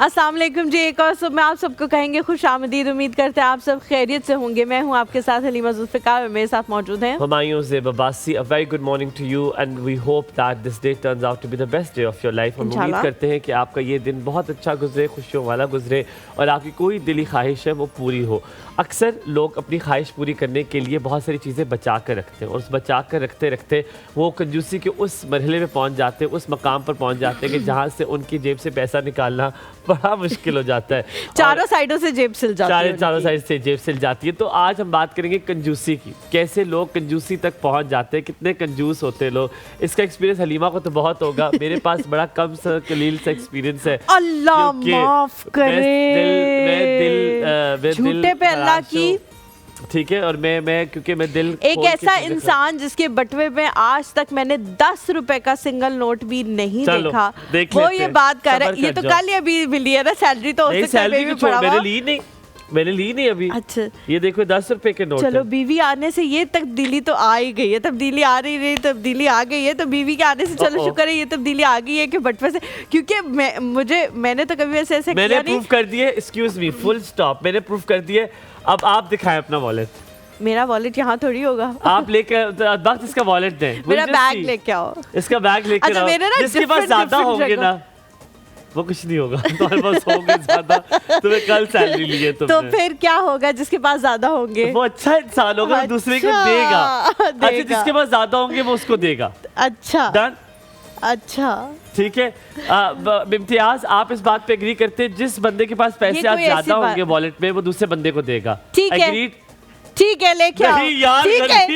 अस्सलाम वालेकुम जी, एक और सुबह आप सबको कहेंगे खुश आमदीद। उम्मीद करते हैं आप सब खैरियत से होंगे। मैं हूं आपके साथ हलीमा जुल्फ़िकार और मेरे साथ मौजूद हैं Humayun Zeb Abbasi. A very good morning to you and we hope that this day turns out to be the best day of your life. हम उम्मीद करते हैं कि आपका ये दिन बहुत अच्छा गुजरे, खुशियों वाला गुजरे और आपकी कोई दिली ख्वाहिश है वो पूरी हो। अक्सर लोग अपनी ख्वाहिश पूरी करने के लिए बहुत सारी चीज़ें बचा कर रखते हैं और उस बचा कर रखते रखते वो कंजूसी के उस मरहले में पहुंच जाते हैं, उस मकाम पर पहुंच जाते हैं कि जहाँ से उनकी जेब से पैसा निकालना बड़ा मुश्किल हो जाता है। चारों साइडों से जेब सिल जाती है, चारों साइड से जेब सिल जाती है। तो आज हम बात करेंगे कंजूसी की, कैसे लोग कंजूसी तक पहुंच जाते हैं, कितने कंजूस होते हैं लोग। इसका एक्सपीरियंस हलीमा को तो बहुत होगा, मेरे पास बड़ा कम सा कलील सा एक्सपीरियंस है। अल्लाह माफ करे, झूठे पे अल्लाह की, ठीक है। और मैं क्योंकि मैं दिल एक ऐसा इंसान जिसके बटवे में आज तक मैंने 10 रुपए का सिंगल नोट भी नहीं देखा, वो ये बात कर रहा है। ये तो कल ही अभी मिली है ना सैलरी, तो हो सकता है मैंने ली नहीं अभी। अच्छा, ये देखो 10 रुपए के नोट। चलो बीवी आने से ये तब्दीली तो आ ही गई है, तब्दीली आ रही तब्दीली आ गई है, तो बीवी के आने से चलो शुक्र है ये तब्दीली आ गई है कि बटवे से, क्योंकि मैंने तो कभी ऐसे किया नहीं। प्रूफ कर दिए, एक्सक्यूज मी, फुल स्टॉप, मैंने प्रूफ कर दिए। अब आप दिखाएं अपना वॉलेट। मेरा वॉलेट यहाँ थोड़ी होगा, आप लेकर वक्त इसका वॉलेट दें। मेरा बैग लेके आओ, इसका बैग लेकर आओ। जिसके पास ज्यादा होंगे ना वो कुछ नहीं होगा, तुम्हारे पास होंगे ज्यादा, तुम्हें कल सैलरी ली है तुमने, तो फिर क्या होगा? जिसके पास ज्यादा होंगे वो अच्छा इंसान होगा, वो दूसरे को देगा। अच्छा, जिसके पास ज्यादा होंगे वो उसको देगा। अच्छा डन, अच्छा ठीक है। इम्तियाज, आप इस बात पे एग्री करते हैं जिस बंदे के पास पैसे आज ज्यादा होंगे वॉलेट में वो दूसरे बंदे को देगा? ठीक है, ठीक है, लेके आओ। ठीक है,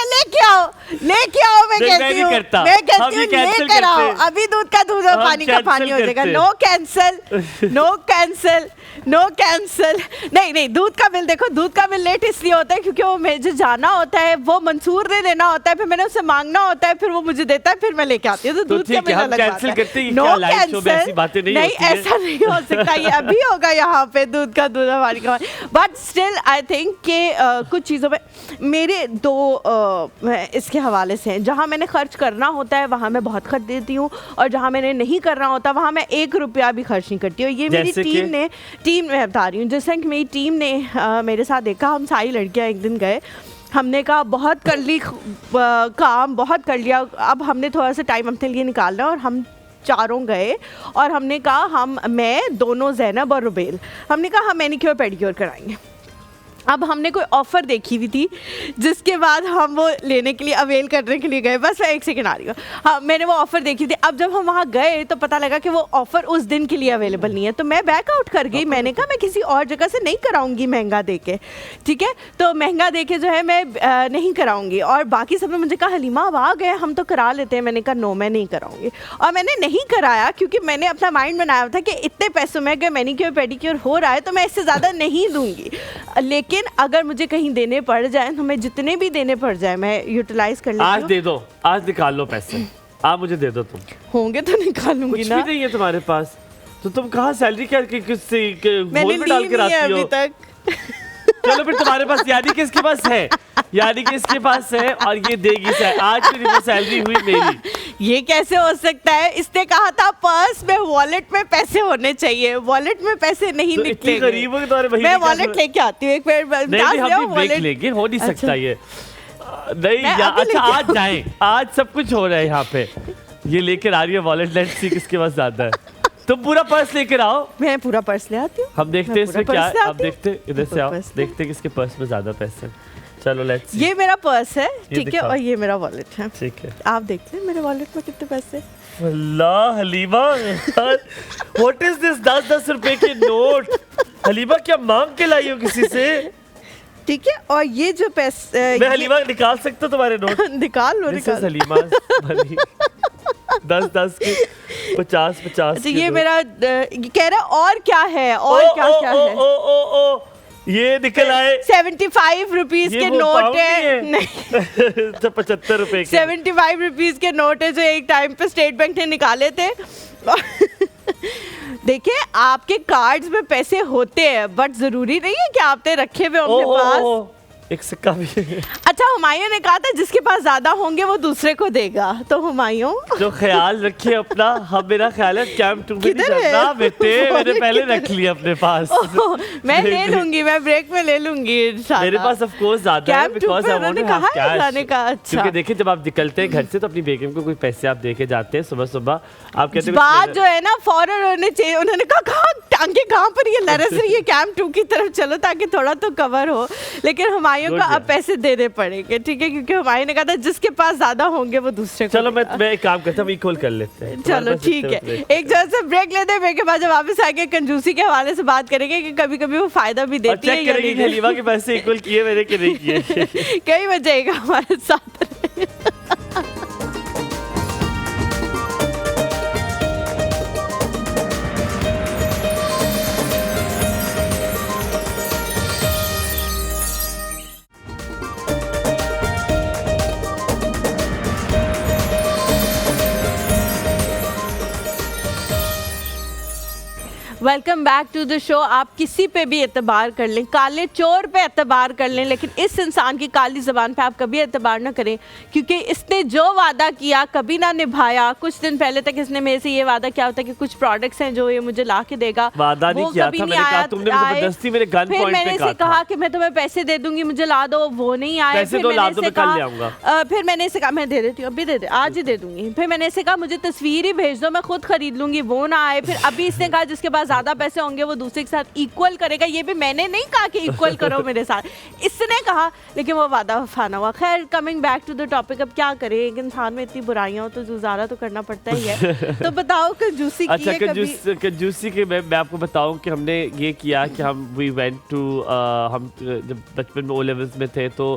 लेके आओ, लेके आओ। मैं कहती हूँ लेकर आओ। अभी दूध का दूध और पानी का पानी हो जाएगा। No cancel, no cancel, no cancel. नहीं, दूध का बिल देखो, दूध का बिल लेट इसलिए होता है क्योंकि वो मुझे जाना होता है, वो मंसूर ने देना होता है, फिर मैंने उससे मांगना होता है, फिर वो मुझे देता है, फिर मैं लेके आती हूँ। तो दूध का बिल अलग बात है। नो कैंसल नहीं, ऐसा नहीं हो सकता। ये अभी होगा यहाँ पे दूध का दूध और पानी का पानी। बट स्टिल आई थिंक के कुछ चीज़ों में मेरे दो इसके हवाले से हैं। जहाँ मैंने खर्च करना होता है वहाँ मैं बहुत खर्च देती हूँ, और जहाँ मैंने नहीं करना होता वहाँ मैं 1 रुपया भी खर्च नहीं करती हूँ। ये मेरी टीम में बता रही हूँ। जैसे कि मेरी टीम ने मेरे साथ देखा, हम सारी लड़कियाँ एक दिन गए, हमने कहा बहुत कर ली काम, बहुत कर लिया, अब हमने थोड़ा सा टाइम अपने लिए निकालना, और हम चारों गए और हमने कहा मैं दोनों, जैनब और रुबेल, हमने कहा हम मैनिक्योर पेडिक्योर कराएंगे। अब हमने कोई ऑफ़र देखी हुई थी जिसके बाद हम वो लेने के लिए, अवेल करने के लिए गए। बस मैं एक सेकंड आ रही हूँ। हाँ, मैंने वो ऑफ़र देखी थी। अब जब हम वहाँ गए तो पता लगा कि वो ऑफ़र उस दिन के लिए अवेलेबल नहीं है, तो मैं बैक आउट कर गई। मैंने कहा मैं किसी और जगह से नहीं कराऊंगी महंगा दे के, ठीक है, तो महंगा दे के जो है मैं नहीं कराऊंगी। और बाकी सब ने मुझे कहा हलीमा अब आ गए, हम तो करा लेते हैं। मैंने कहा नो, मैं नहीं कराऊंगी, और मैंने नहीं कराया क्योंकि मैंने अपना माइंड बनाया था कि इतने पैसों में अगर मैनिक्योर पेडिक्योर हो रहा है तो मैं इससे ज़्यादा नहीं दूंगी। लेकिन अगर मुझे कहीं देने पड़ जाए तो मैं जितने भी देने पड़ जाए मैं यूटिलाइज कर लेती हूँ। आज दे दो, आज निकाल लो पैसे, आप मुझे दे दो। तुम होंगे तो निकालूंगी ना, कुछ भी नहीं है तुम्हारे पास, तो तुम कहाँ सैलरी क्या किससे गोल में डाल के आती हो अभी तक? चलो फिर तुम्हारे पास, यानी कि इसके पास है, यानी कि इसके पास है और ये देगी से। आज मेरी वो सैलरी हुई मेरी। ये कैसे हो सकता है? इसने कहा था पर्स में, वॉलेट में पैसे होने चाहिए, वॉलेट में पैसे नहीं तो निकले। गरीब हो तुम्हारे भाई, मैं वॉलेट लेके आती हूँ एक बार। ब्रेक लेंगे, हो नहीं सकता ये नहीं यार। अच्छा आज जाएं, आज सब कुछ हो रहा है यहाँ पे। ये लेकर आ रही है वॉलेट, लेट्स सी किसके पास ज्यादा है। तुम पूरा पर्स लेकर आओ। मैं पूरा पर्स ले आती हूँ। हम देखते हैं इसमें क्या है। आप देखते, इधर से आओ, देखते किसके पर्स में ज्यादा पैसे हैं। चलो लेट्स सी। ये मेरा पर्स है, ठीक है, और ये मेरा वॉलेट है, ठीक है। आप देख लें मेरे वॉलेट में कितने पैसे। अल्लाह हलीमा, व्हाट इज दिस 10-10 रुपए के नोट? हलीमा क्या मांग के लाई हो किसी से? ठीक है, और ये जो पैसे मैं हलीमा निकाल सकता हूँ तुम्हारे नोट? निकाल लो, निकाल। हलीमा 10-10 के 50-50। अच्छा, ये मेरा कह रहा और क्या है, और क्या क्या है? ओ ये निकल आए 75 रुपीज के नोट है। नहीं 75 रुपए के 75 रुपीज के नोट है जो एक टाइम पे स्टेट बैंक ने निकाले थे। देखिए आपके कार्ड्स में पैसे होते हैं बट जरूरी नहीं है कि आपने रखे हुए अपने पास। एक सिक्का भी। अच्छा, हुमायूं ने कहा था जिसके पास ज्यादा होंगे वो दूसरे को देगा, तो हुमायूं जो ख्याल रखिए अपना। हम, मेरा ख्याल है कैंप 2 में नहीं जाना बेटे, मैंने पहले रख लिया अपने पास। मैं ले लूंगी, मैं ब्रेक में ले लूंगी इंशाल्लाह। मेरे पास ऑफ कोर्स ज्यादा है because I want to have cash. अच्छा, क्योंकि देखिए जब आप निकलते हैं घर से तो अपनी बेगम को कोई पैसे आप दे के जाते हैं सुबह सुबह, आप कहते हैं बात जो है ना फौरन उन्होंने कहा कहाँ टांगे कहाँ पर ये लरस रही है, कैंप 2 की तरफ चलो ताकि थोड़ा तो कवर हो। लेकिन हुमायूं को अब पैसे देने पड़ेंगे, ठीक है, क्योंकि हुमायूं ने कहा था जिसके पास ज्यादा होंगे वो दूसरे को। चलो मैं एक काम करता हूँ, इक्वल कर लेते हैं। चलो ठीक है, एक जगह से ब्रेक लेते हैं, ब्रेक के बाद जब वापस आके कंजूसी के हवाले से बात करेंगे कि कभी कभी वो फायदा भी देती है या नहीं। हलीमा के पैसे इक्वल किए मैंने कि नहीं किए, कई बचेगा हमारे साथ। Welcome back to the show. आप किसी पे भी एतबार कर लें, काले चोर पे एतबार कर लें, लेकिन इस इंसान की काली ज़बान पे आप कभी एतबार ना करें, क्योंकि इसने जो वादा किया कभी ना निभाया। कुछ दिन पहले तक इसने मेरे से ये वादा किया होता कि कुछ प्रोडक्ट्स हैं जो ये मुझे ला के देगा, वादा नहीं किया था, मैंने कहा तुमने जबरदस्ती मेरे गन पॉइंट पे मैंने इसे कहा कि मैं तुम्हें पैसे दे दूंगी, मुझे ला दो, वो नहीं आया। फिर मैंने इसे कहा मैं दे देती हूँ, अभी दे दे, आज ही दे दूंगी। फिर मैंने इसे कहा मुझे तस्वीर ही भेज दो, मैं खुद खरीद लूंगी, वो ना आए। फिर अभी इसने कहा जिसके पास ज्यादा पैसे होंगे वो दूसरे के साथ इक्वल करेगा। ये भी मैंने नहीं कहा कि इक्वल करो मेरे साथ, इसने कहा, लेकिन वो वादा वफाना हुआ। खैर, coming back to the topic, अब क्या करें, एक इंसान में इतनी बुराइयां हो तो गुजारा तो करना पड़ता ही है। तो बताओ कंजूसी की है कभी? कंजूसी के मैं आपको बताऊं कि हमने ये किया कि वी वेंट टू, हम जब बचपन में ओ लेवल्स में थे तो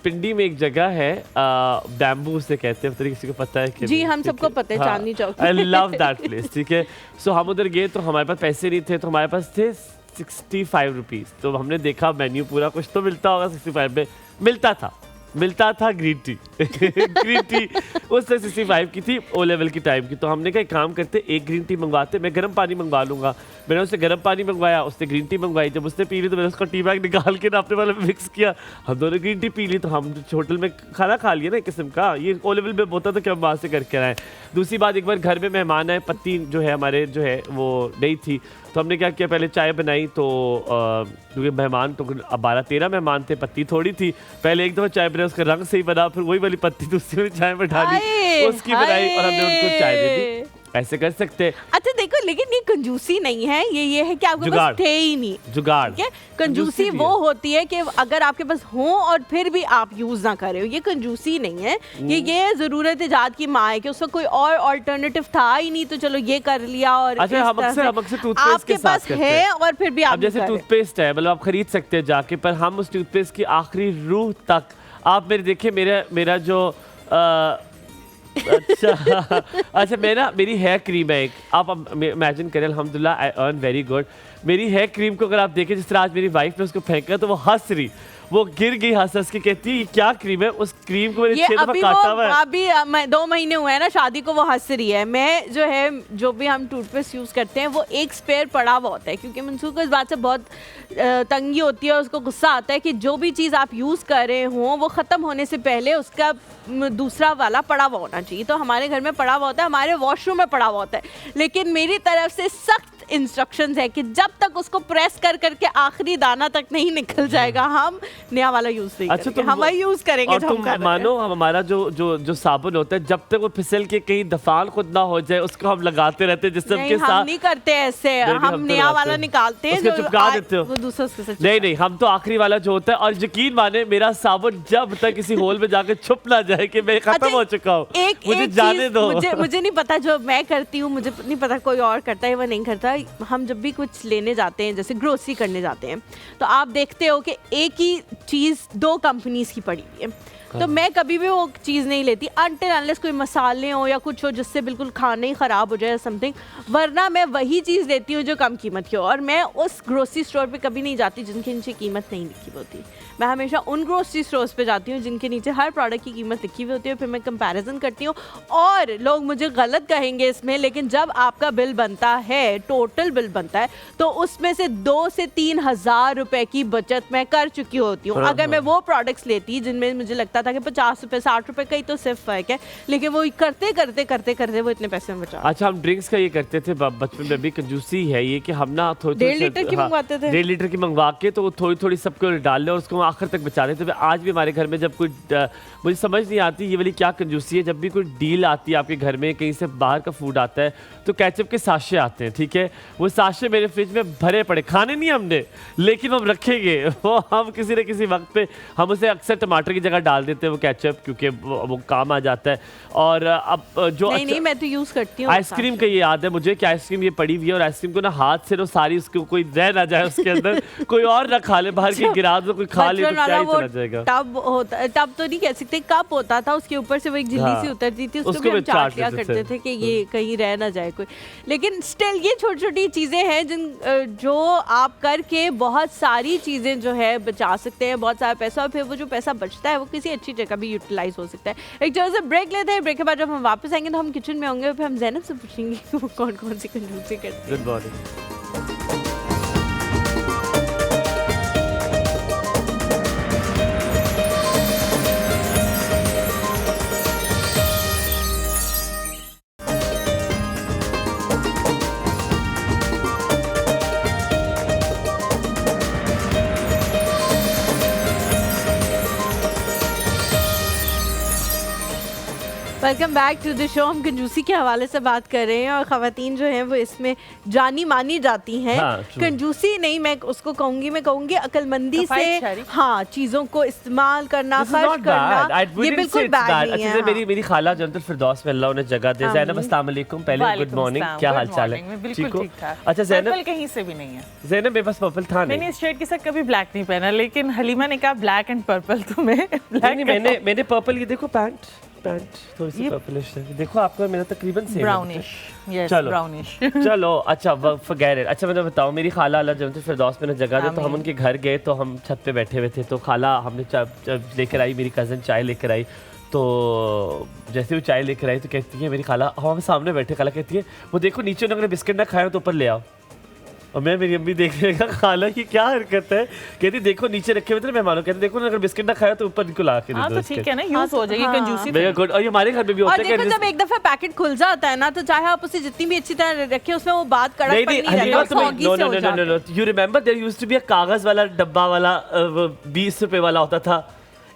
पिंडी में एक जगह है, बैम्बू से कहते हैं, तो किसी को पता है कि जी हम सबको पता है, Chandni Chowk. I love that place, ठीक है। सो हम उधर गए तो हमारे पास पैसे नहीं थे, तो हमारे पास थे 65 रुपीज़। तो हमने देखा मेन्यू पूरा, कुछ तो मिलता होगा 65 में, मिलता था ग्रीन टी। ग्रीन टी उस 65 की थी, ओ लेवल की टाइम की। तो हमने कहा एक काम करते, एक ग्रीन टी मंगवाते, मैं गर्म पानी मंगवा लूंगा। मैंने उससे गर्म पानी मंगवाया, उसने ग्रीन टी मंगवाई। जब उसने पी ली तो मैंने उसका टी बैग निकाल के ना अपने वाले में मिक्स किया, हम दोनों ग्रीन टी पी ली। तो हम होटल में खाना खा लिया ना एक किस्म का, ये ओ लेवल में होता तो क्या हम वहाँ से करके आए। दूसरी बात, एक बार घर में मेहमान आए, पत्ती जो है हमारे जो है वो नहीं थी, तो हमने क्या किया, पहले चाय बनाई। तो क्योंकि मेहमान तो 12-13 मेहमान थे, पत्ती थोड़ी थी, पहले एक दफ़ा चाय बनाई, उसका रंग सही बना, फिर वही वाली पत्ती दूसरी वाली चाय में डाली, उसकी बनाई और हमने उनको चाय दे दी। ऐसे कर सकते हैं। अच्छा देखो, लेकिन ये कंजूसी नहीं है, ये है कि आपके पास थे ही नहीं। जुगाड़। कंजूसी वो होती है कि अगर आपके पास हो और फिर भी आप यूज ना करे, ये कंजूसी नहीं है। ये ज़रूरत इजाद की माँ है कि उसका कोई और अल्टरनेटिव था ही नहीं, तो चलो ये कर लिया। और अच्छा, हम अक्सर टूथपेस्ट आपके पास है और फिर भी आप जैसे टूथपेस्ट है, मतलब आप खरीद सकते हैं जाके, पर हम उस टूथपेस्ट की आखिरी रूह तक, आप मेरे देखिए, मेरा जो अच्छा मेरी हेयर क्रीम है एक, आप इमेजिन करें, अल्हम्दुलिल्लाह आई अर्न वेरी गुड। मेरी हेयर क्रीम को अगर आप देखें, जिस तरह आज मेरी वाइफ ने उसको फेंका तो वो हंस रही, वो गिर गई हंस के, कहती है क्या क्रीम है, उस क्रीम को मैंने 6 दफा काटा हुआ है। अभी 2 महीने हुए हैं ना शादी को, वो हंस रही है। मैं जो है, जो भी हम टूथपेस्ट यूज़ करते हैं वो एक स्पेयर पड़ा हुआ होता है, क्योंकि मंसूर को इस बात से बहुत तंगी होती है, उसको गुस्सा आता है कि जो भी चीज़ आप यूज़ कर रहे हो वो ख़त्म होने से पहले उसका दूसरा वाला पड़ा हुआ होना चाहिए। तो हमारे घर में पड़ा हुआ होता है, हमारे वॉशरूम में पड़ा हुआ होता है, लेकिन मेरी तरफ से सख्त इंस्ट्रक्शंस है कि जब तक उसको प्रेस कर करके आखिरी दाना तक नहीं निकल जाएगा, हम नया वाला यूज नहीं करेंगे, हम वही यूज करेंगे। और तुम मानो, हमारा जो साबुन होता है, जब तक वो फिसल के कहीं दफान खुद ना हो जाए, उसको हम लगाते रहते हैं जिससे नहीं, हम नहीं करते ऐसे, हम नया वाला निकालते हैं, चिपका देते हो। नहीं, हम तो आखिरी वाला जो होता है। और यकीन माने, मेरा साबुन जब तक किसी होल में जाके छुप ना जाए कि मैं खत्म हो चुका हूँ, मुझे जाने दो। मुझे नहीं पता, जो मैं करती हूँ मुझे नहीं पता कोई और करता है वो नहीं करता। हम जब भी कुछ लेने जाते हैं, जैसे ग्रोसरी करने जाते हैं, तो आप देखते हो कि एक ही चीज़ 2 कंपनीज की पड़ी हुई है। तो मैं कभी भी वो चीज़ नहीं लेती अनटिल अनलेस कोई मसाले हो या कुछ हो जिससे बिल्कुल खाना ही ख़राब हो जाए समथिंग, वरना मैं वही चीज़ लेती हूँ जो कम कीमत की हो। और मैं उस ग्रोसरी स्टोर पे कभी नहीं जाती जिनके नीचे कीमत नहीं लिखी होती। मैं हमेशा उन ग्रोसरी स्टोर्स पे जाती हूँ जिनके नीचे हर प्रोडक्ट की कीमत लिखी हुई होती है, फिर मैं कंपैरिजन करती हूँ। और लोग मुझे गलत कहेंगे इसमें, लेकिन जब आपका बिल बनता है, टोटल बिल बनता है, तो उसमें से 2 से 3 हज़ार रुपए की बचत मैं कर चुकी होती हूँ। अगर मैं वो प्रोडक्ट्स लेती जिनमें मुझे लगता था कि 50 रुपए 60 रुपए का ही तो सिर्फ फ़र्क है, लेकिन वो करते करते करते करते वो इतने पैसे में बचा। अच्छा, हम ड्रिंक्स का ये करते थे बचपन में भी, कंजूसी है ये कि हम ना थोड़ी 1.5 लीटर की मंगवाते थे, 1.5 लीटर की मंगवा के तो थोड़ी थोड़ी सबको डाल ले और उसको आखिर तक बचा लेते थे। आज भी हमारे घर में जब कोई मुझे समझ नहीं आती ये वाली क्या कंजूसी है, जब भी कोई डील आती है आपके घर में, कहीं से बाहर का फूड आता है तो केचप के साशे आते हैं, ठीक है, वो साशे मेरे फ्रिज में भरे पड़े, खाने नहीं हमने लेकिन हम रखेंगे वो, हम किसी न किसी वक्त पे हम उसे अक्सर टमाटर की जगह डाल देते हैं वो केचप, क्योंकि वो काम आ जाता है। और अब जो नहीं मैं तो यूज़ करती हूँ आइसक्रीम का ये याद है मुझे कि आइसक्रीम ये पड़ी हुई है और आइसक्रीम को ना हाथ से ना सारी उसको कोई रह ना जाए उसके अंदर कोई और ना खा ले, बाहर की गिरा दो कोई खा ले तो क्या ही चला जाएगा। टब तो नहीं कह सकते, कप होता था, उसके ऊपर से वो एक झिल्ली सी उतरती थी, उसको भी हम चाट लिया करते थे कि ये कहीं रह ना जाए कोई। लेकिन स्टिल ये छोटी छोटी चीज़ें हैं जो आप करके बहुत सारी चीज़ें जो है बचा सकते हैं, बहुत सारा पैसा, और फिर वो जो पैसा बचता है वो किसी अच्छी जगह भी यूटिलाइज हो सकता है। एक जगह से ब्रेक लेते हैं, ब्रेक के बाद जब हम वापस आएंगे तो हम किचन में होंगे, फिर हम ज़ैनब से पूछेंगे कि वो कौन कौन सी कंजूसी करते हैं। Good morning. Welcome back to the show. हम कंजूसी के हवाले से बात कर रहे हैं और ख़वातीन जो हैं वो इसमें जानी मानी जाती हैं। कंजूसी नहीं मैं उसको कहूँगी, मैं कहूँगी अक्लमंदी से हाँ चीज़ों को इस्तेमाल करना, खर्च करना, ये बिल्कुल बैड नहीं है। मेरी खाला जन्नतुल फिरदौस में अल्लाह उन्हें जगह दे। ज़ैनब अस्सलाम वालेकुम, पहले गुड मॉर्निंग, क्या हाल चाल है? ठीक हो? अच्छा ज़ैनब कहीं से भी नहीं है। ज़ैनब मेरे पास पर्पल था नहीं, मैंने इस शेड के साथ कभी ब्लैक नहीं पहना, लेकिन हलीमा ने कहा ब्लैक एंड पर्पल, तुम्हें नहीं मैंने पर्पल, ये देखो पैंट थोड़ी सी पर्पलिश है, देखो आपका मेरा तकरीबन सेम ब्राउनिश, यस ब्राउनिश। चलो अच्छा फॉरगेट इट। अच्छा मैं बताऊं, मेरी खाला अल्लाह जन्नतुल फिरदौस में जगह दे, तो हम उनके घर गए तो हम छत पे बैठे हुए थे, तो खाला हमने लेकर आई, मेरी कज़न चाय लेकर आई, तो जैसे वो चाय लेकर आई तो कहती है मेरी खाला, हम सामने बैठे, खाला कहती है वो देखो नीचे उन्होंने बिस्किट ना खाया तो ऊपर ले आओ। और मैं मेरी अम्मी देखने का, खाला की क्या हरकत है, कहती देखो नीचे रखे हुए थे मेहमानों, कहते देखो अगर बिस्किट ना खाया तो ऊपर इनको ला के दे दो। तो ठीक है ना, यूज हो जाएगी कंजूसी। Very good. और ये हमारे घर में भी होता है कि जब एक दफा पैकेट खुल जाता है ना, तो चाहे आप उसे जितनी भी अच्छी तरह रखे उसमें वो बात कड़क नहीं रहता। You remember there used to be a कागज वाला डब्बा वाला 20 रुपए वाला होता था,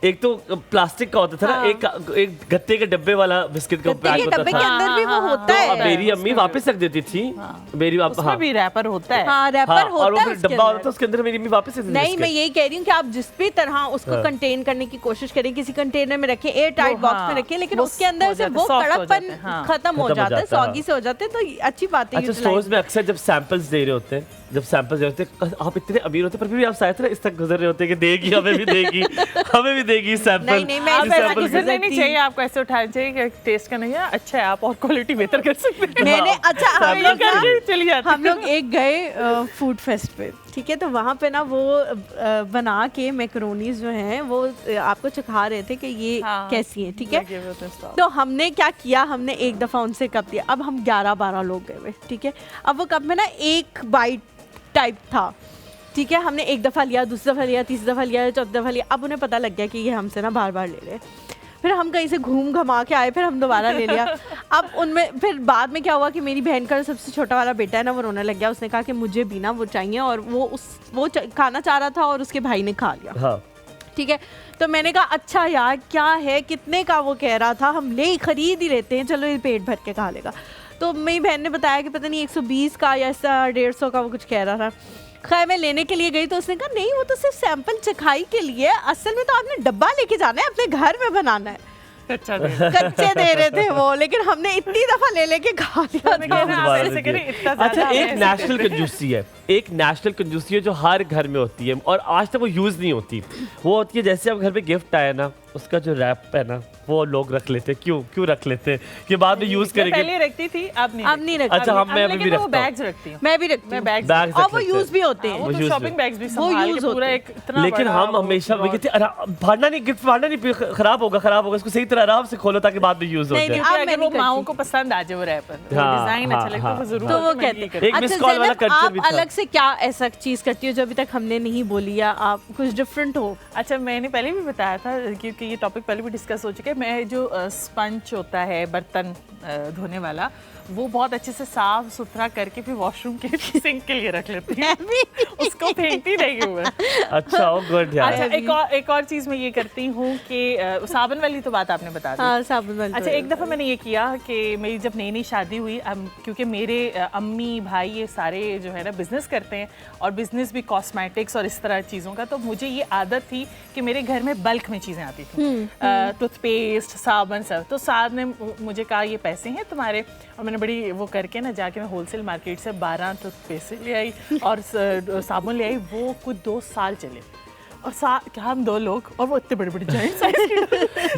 एक तो प्लास्टिक का होता था ना, एक गत्ते के डब्बे वाला बिस्किट का पैक होता था, के अंदर भी वो होता है। मेरी अम्मी वापस रख देती थी, मेरी उसमें भी रैपर होता है, रैपर होता है, और वो फिर डब्बा होता था उसके अंदर मेरी अम्मी वापस रख देती थी। नहीं मैं यही कह रही हूँ कि आप जिस भी तरह उसको कंटेन करने की कोशिश करें, किसी कंटेनर में रखें, एयर टाइट बॉक्स में रखें, लेकिन उसके अंदर से वो कड़कपन खत्म हो जाता है, सॉगी से हो जाते हैं, तो अच्छी बात है। अच्छा स्टोर्स में अक्सर जब सैंपल्स दे रहे होते हैं, जब सैंपल्स दे रहे होते हैं, आप इतने अमीर होते पर फिर भी आप शायद इस तक गुजर रहे होते कि देगी हमें भी देगी हमें भी देगी सैंपल। नहीं ऐसा गुजरना नहीं चाहिए, आपको ऐसे उठाना चाहिए कि टेस्ट करना है अच्छा है, आप और क्वालिटी बेहतर कर सकते हैं। मैंने अच्छा हम लोग एक गए फूड फेस्ट पे, ठीक है, तो वहाँ पे ना वो बना के मैकरोनीज जो हैं वो आपको चखा रहे थे कि ये कैसी है, ठीक है। तो हमने क्या किया, हमने एक दफ़ा उनसे कप दिया, अब हम 11-12 लोग गए हुए, ठीक है। अब वो कप में ना एक बाइट टाइप था, ठीक है, हमने एक दफ़ा लिया, दूसरी दफ़ा लिया, तीसरी दफ़ा लिया, चौथी दफ़ा लिया, अब उन्हें पता लग गया कि ये हमसे ना बार बार ले रहे हैं। फिर हम कहीं से घूम घमा के आए, फिर हम दोबारा ले लिया। अब उनमें फिर बाद में क्या हुआ कि मेरी बहन का सबसे छोटा वाला बेटा है ना, वो रोने लग गया, उसने कहा कि मुझे भी ना वो चाहिए, और वो खाना चाह रहा था और उसके भाई ने खा लिया। हाँ। ठीक है, तो मैंने कहा अच्छा यार क्या है, कितने का वो कह रहा था, हम ले खरीद ही लेते हैं, चलो ये पेट भर के खा लेगा। तो मेरी बहन ने बताया कि पता नहीं 120 का या 150 का वो कुछ कह रहा था। खैर मैं लेने के लिए गई तो उसने कहा नहीं वो तो सिर्फ सैंपल चखाई के लिए, असल में तो आपने डब्बा लेके जाना है, अपने घर में बनाना है। कच्चे दे रहे थे वो, लेकिन हमने इतनी दफा ले लेके खा लिया था। अच्छा एक नेशनल कंजूसी है, एक नेशनल कंजूसी है जो हर घर में होती है और आज तक वो यूज नहीं होती। वो होती है जैसे अब घर पे गिफ्ट आया ना, उसका जो रैप है ना वो लोग रख लेते, क्यों रख लेते कि बाद में यूज करेंगे। पहले रखती थी, अब नहीं रखती। अच्छा, हम मैं अभी भी रखता हूँ, बैग्स रखती हूँ, मैं भी रखती हूँ बैग्स, और वो यूज भी होते हैं, वो शॉपिंग बैग्स भी संभाल के पूरा एक इतना। लेकिन हम हमेशा फाड़ना नहीं, गिफ्ट फाड़ना नहीं, खराब होगा, इसको सही तरह आराम से खोलो ताकि बाद में यूज हो जाए। अगर वो माओ को पसंद आ जाए वो रैपर, डिजाइन अच्छा लगता है, वो जरूर तो वो कहते हैं। अच्छा ज़ैनब, आप अलग से क्या ऐसा चीज करती हो जो अभी तक हमने नहीं बोली या आप कुछ डिफरेंट हो? अच्छा, मैंने पहले भी बताया था क्योंकि ये टॉपिक पहले भी डिस्कस हो चुका है, मैं जो स्पंज होता है बर्तन धोने वाला, वो बहुत अच्छे से साफ सुथरा करके फिर वॉशरूम के सिंक के लिए रख लेती हूँ, उसको फेंकती नहीं हूँ मैं। अच्छा, गुड यार। अच्छा, एक और चीज़ मैं ये करती हूँ कि साबुन वाली तो बात आपने बता दी। हाँ, साबुन वाली। अच्छा, एक दफ़ा मैंने ये किया कि मेरी जब नई शादी हुई, क्योंकि मेरे अम्मी भाई ये सारे जो है ना बिजनेस करते हैं और बिजनेस भी कॉस्मेटिक्स और इस तरह चीज़ों का, तो मुझे ये आदत थी कि मेरे घर में बल्क में चीज़ें आती थी, टूथपेस्ट, साबुन, सब। तो साहब ने मुझे कहा ये पैसे हैं तुम्हारे, और मैंने बड़ी वो करके ना जाके मैं होलसेल मार्केट से 12 टूथपेस्ट ले आई और साबुन ले आई। वो कुछ 2 साल चले और क्या हम 2 लोग और वो इतने बड़े जाइंट साइज के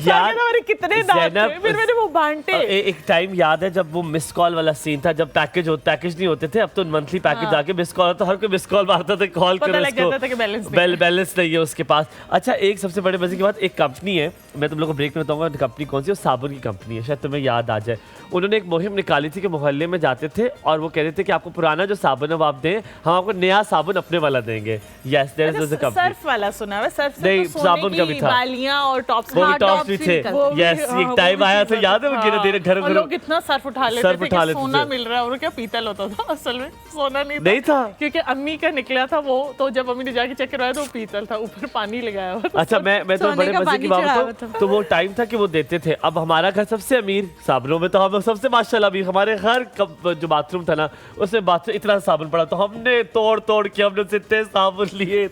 यार, हमारे कितने दांत थे, फिर मैंने वो बांटे। एक टाइम याद है जब वो मिस कॉल वाला सीन था, जब पैकेज नहीं होते थे, अब तो मंथली पैकेज आके मिस कॉल, तो हर कोई मिस कॉल मारता था, कॉल करो उसको, बैलेंस नहीं है उसके पास। अच्छा, एक सबसे बड़े मजे की बात, एक कंपनी है, मैं तुम लोग को ब्रेक में बताऊंगा कंपनी कौन सी, वो साबुन की कंपनी है, शायद तुम्हें याद आ जाए। उन्होंने एक मुहिम निकाली थी कि मोहल्ले में जाते थे और वो कह रहे थे कि आपको पुराना जो साबुन है वो आप दें, हम आपको नया साबुन अपने वाला देंगे। Yes, there is a company. Surf वाला सुना है, सर्फ से नहीं, तो साबुन का भी था, बालियां और टॉप्स, वो भी टॉप्स भी थे। यस, एक टाइम आया था, याद है वो गिरे धीरे घर लोग कितना सर्फ उठा लेते थे कि सोना मिल रहा है, और क्या पीतल होता था, असल में सोना नहीं था क्योंकि अम्मी का निकला था वो, तो जब अम्मी ने जाके चेक करवाया तो वो पीतल था, ऊपर पानी लगाया हुआ था। अच्छा, मैं तो बड़े मजे की बात बताऊं, तो वो टाइम था कि वो देते थे। अब हमारा घर सबसे अमीर, साबुनों में तो हम सबसे माशाल्लाह भी, हमारे हर जो बाथरूम था ना उसमें बाथरूम इतना साबुन पड़ा, तो हमने तोड़ के हमने इतने साबुन लिए,